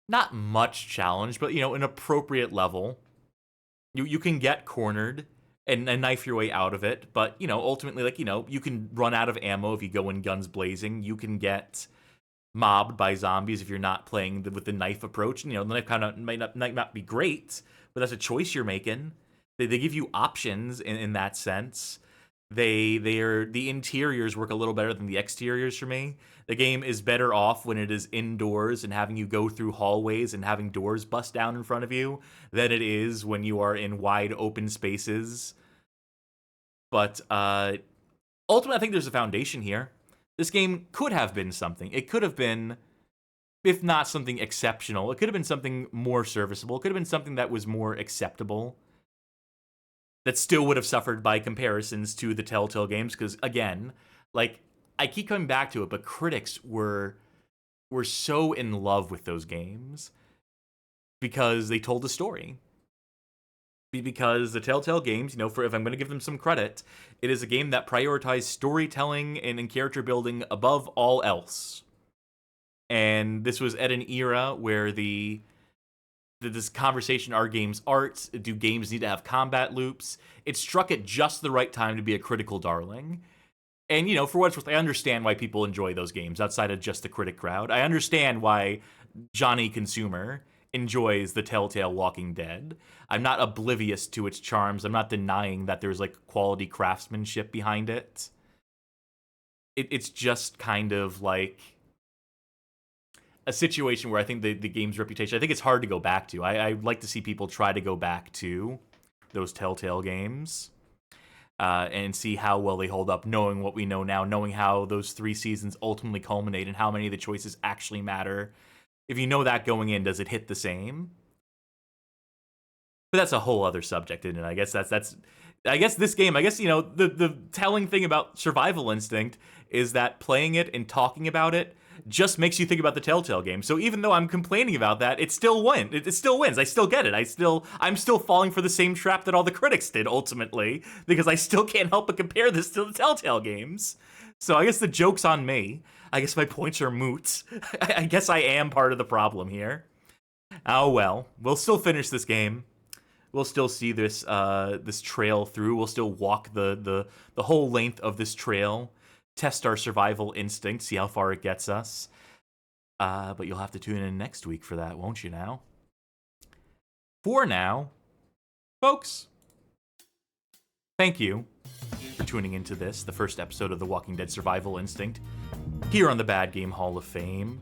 not much challenge, but, you know, an appropriate level. You can get cornered and knife your way out of it, but, you know, ultimately, like, you know, you can run out of ammo if you go in guns blazing. You can get mobbed by zombies if you're not playing with the knife approach. And, you know, the knife kind of might not be great, but that's a choice you're making. They give you options in that sense. The interiors work a little better than the exteriors for me. The game is better off when it is indoors and having you go through hallways and having doors bust down in front of you than it is when you are in wide open spaces. But ultimately, I think there's a foundation here. This game could have been something. It could have been, if not something exceptional, it could have been something more serviceable. It could have been something that was more acceptable, that still would have suffered by comparisons to the Telltale games. Because, again, like, I keep coming back to it, but critics were so in love with those games because they told a story. Because the Telltale games, you know, if I'm going to give them some credit, it is a game that prioritized storytelling and character building above all else. And this was at an era where this conversation, are games art? Do games need to have combat loops? It struck at just the right time to be a critical darling. And, you know, for what it's worth, I understand why people enjoy those games outside of just the critic crowd. I understand why Johnny Consumer enjoys the Telltale Walking Dead. I'm not oblivious to its charms. I'm not denying that there's, like, quality craftsmanship behind it. It's just kind of like a situation where I think the game's reputation, I think it's hard to go back to. I'd like to see people try to go back to those Telltale games. and see how well they hold up, knowing what we know now, knowing how those 3 seasons ultimately culminate and how many of the choices actually matter. If you know that going in, does it hit the same? But that's a whole other subject, isn't it? I guess I guess this game, the telling thing about Survival Instinct is that playing it and talking about it just makes you think about the Telltale game. So even though I'm complaining about that, it still wins. It still wins. I still get it. I'm still falling for the same trap that all the critics did ultimately, because I still can't help but compare this to the Telltale games. So I guess the joke's on me. I guess my points are moot. I guess I am part of the problem here. Oh well, we'll still finish this game. We'll still see this this trail through. We'll still walk the whole length of this trail, test our survival instinct, see how far it gets us. But you'll have to tune in next week for that, won't you now? For now, folks, thank you for tuning into this, the first episode of The Walking Dead Survival Instinct, here on the Bad Game Hall of Fame.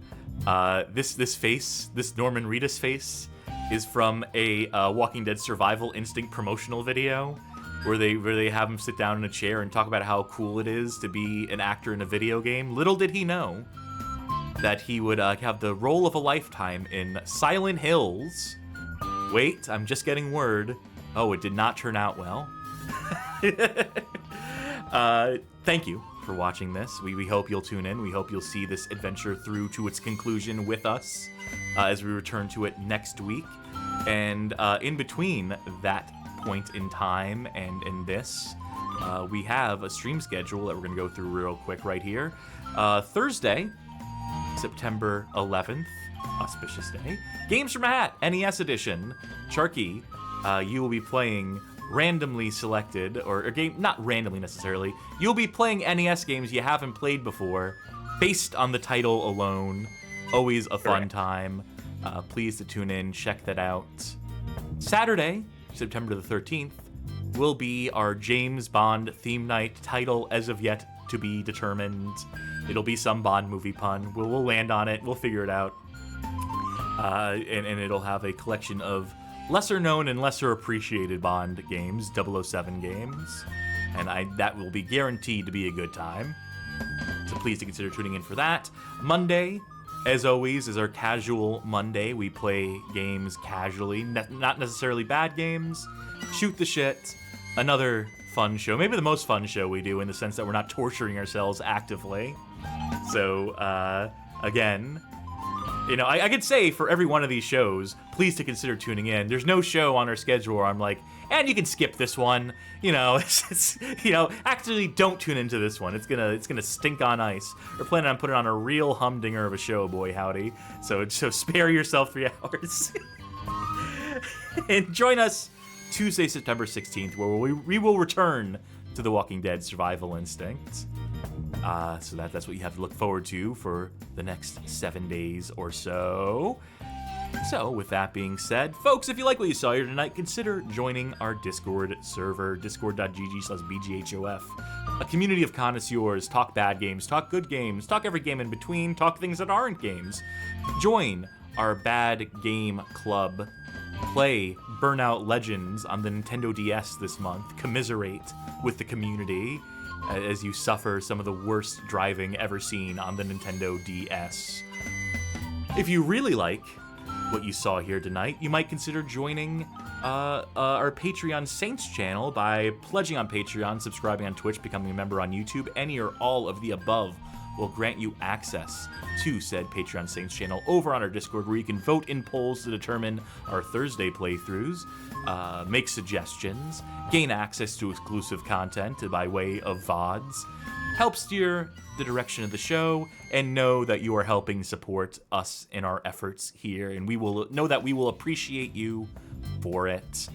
This face, this Norman Reedus face, is from a Walking Dead Survival Instinct promotional video where they have him sit down in a chair and talk about how cool it is to be an actor in a video game. Little did he know that he would have the role of a lifetime in Silent Hills. Wait, I'm just getting word. Oh, it did not turn out well. Thank you for watching this. We hope you'll tune in. We hope you'll see this adventure through to its conclusion with us as we return to it next week. And in between that point in time and this, we have a stream schedule that we're going to go through real quick right here. Thursday, September 11th, auspicious day, Games from a Hat, NES edition. Sharky, you will be playing randomly selected, or a game, not randomly necessarily, you'll be playing NES games you haven't played before, based on the title alone. Always a fun time. Please to tune in, check that out. Saturday, September the 13th, will be our James Bond theme night, title as of yet to be determined. It'll be some Bond movie pun. We'll land on it. We'll figure it out. And it'll have a collection of lesser known and lesser appreciated Bond games, 007 games. And that will be guaranteed to be a good time. So please to consider tuning in for that. Monday, as always, is our casual Monday. We play games casually, not necessarily bad games. Shoot the shit. Another fun show. Maybe the most fun show we do, in the sense that we're not torturing ourselves actively. So, again, I could say for every one of these shows, please to consider tuning in. There's no show on our schedule where I'm like, and you can skip this one. Actually don't tune into this one. It's gonna stink on ice. We're planning on putting on a real humdinger of a show, boy howdy. So spare yourself 3 hours. And join us Tuesday, September 16th, where we will return to The Walking Dead Survival Instinct. So that's what you have to look forward to for the next 7 days or so. So, with that being said, folks, if you like what you saw here tonight, consider joining our Discord server, discord.gg/BGHOF. A community of connoisseurs, talk bad games, talk good games, talk every game in between, talk things that aren't games. Join our Bad Game Club. Play Burnout Legends on the Nintendo DS this month. Commiserate with the community as you suffer some of the worst driving ever seen on the Nintendo DS. If you really like what you saw here tonight, you might consider joining our Patreon Saints channel by pledging on Patreon, subscribing on Twitch, becoming a member on YouTube. Any or all of the above will grant you access to said Patreon Saints channel over on our Discord, where you can vote in polls to determine our Thursday playthroughs, make suggestions, gain access to exclusive content by way of VODs, help steer the direction of the show, and know that you are helping support us in our efforts here, and we will know that we will appreciate you for it.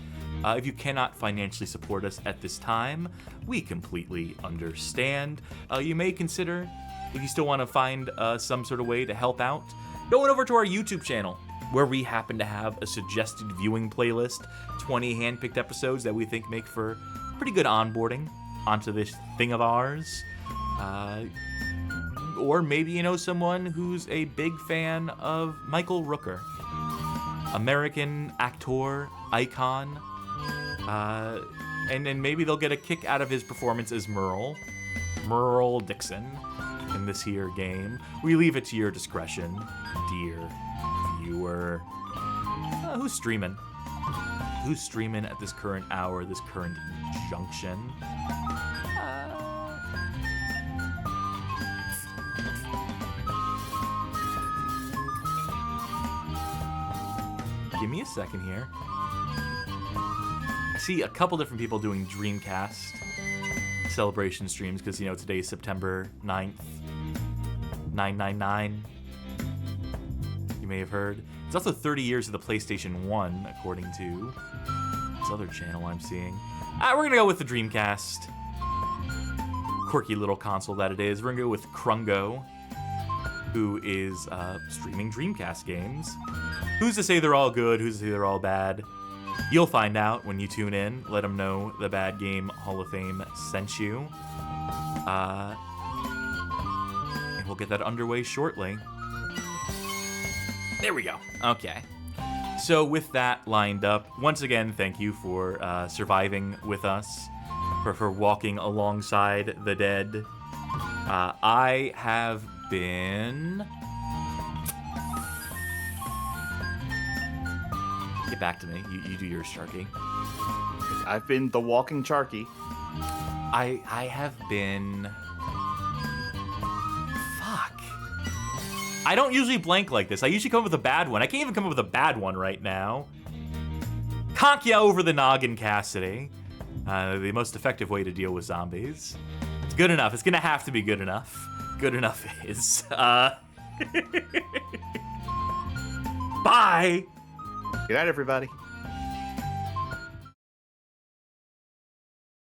If you cannot financially support us at this time, we completely understand. You may consider, if you still want to find some sort of way to help out, going over to our YouTube channel, where we happen to have a suggested viewing playlist, 20 handpicked episodes that we think make for pretty good onboarding onto this thing of ours. Or maybe someone who's a big fan of Michael Rooker, American actor, icon. And then maybe they'll get a kick out of his performance as Merle Dixon in this here game. We leave it to your discretion, dear viewer. Who's streaming? Who's streaming at this current hour, this current junction? Give me a second here. I see a couple different people doing Dreamcast celebration streams because, you know, today's September 9th. 999. You may have heard. It's also 30 years of the PlayStation 1, according to this other channel I'm seeing. We're going to go with the Dreamcast. Quirky little console that it is. We're going to go with Krungo, who is streaming Dreamcast games. Who's to say they're all good? Who's to say they're all bad? You'll find out when you tune in. Let them know the Bad Game Hall of Fame sent you. And we'll get that underway shortly. There we go. Okay. So with that lined up, once again, thank you for surviving with us, for walking alongside the dead. I have been... Get back to me. You do yours, Sharky. I've been the walking Sharky. I have been... Fuck. I don't usually blank like this. I usually come up with a bad one. I can't even come up with a bad one right now. Conk ya over the noggin, Cassidy. The most effective way to deal with zombies. It's good enough. It's gonna have to be good enough. Good enough is. Bye! Good night, everybody.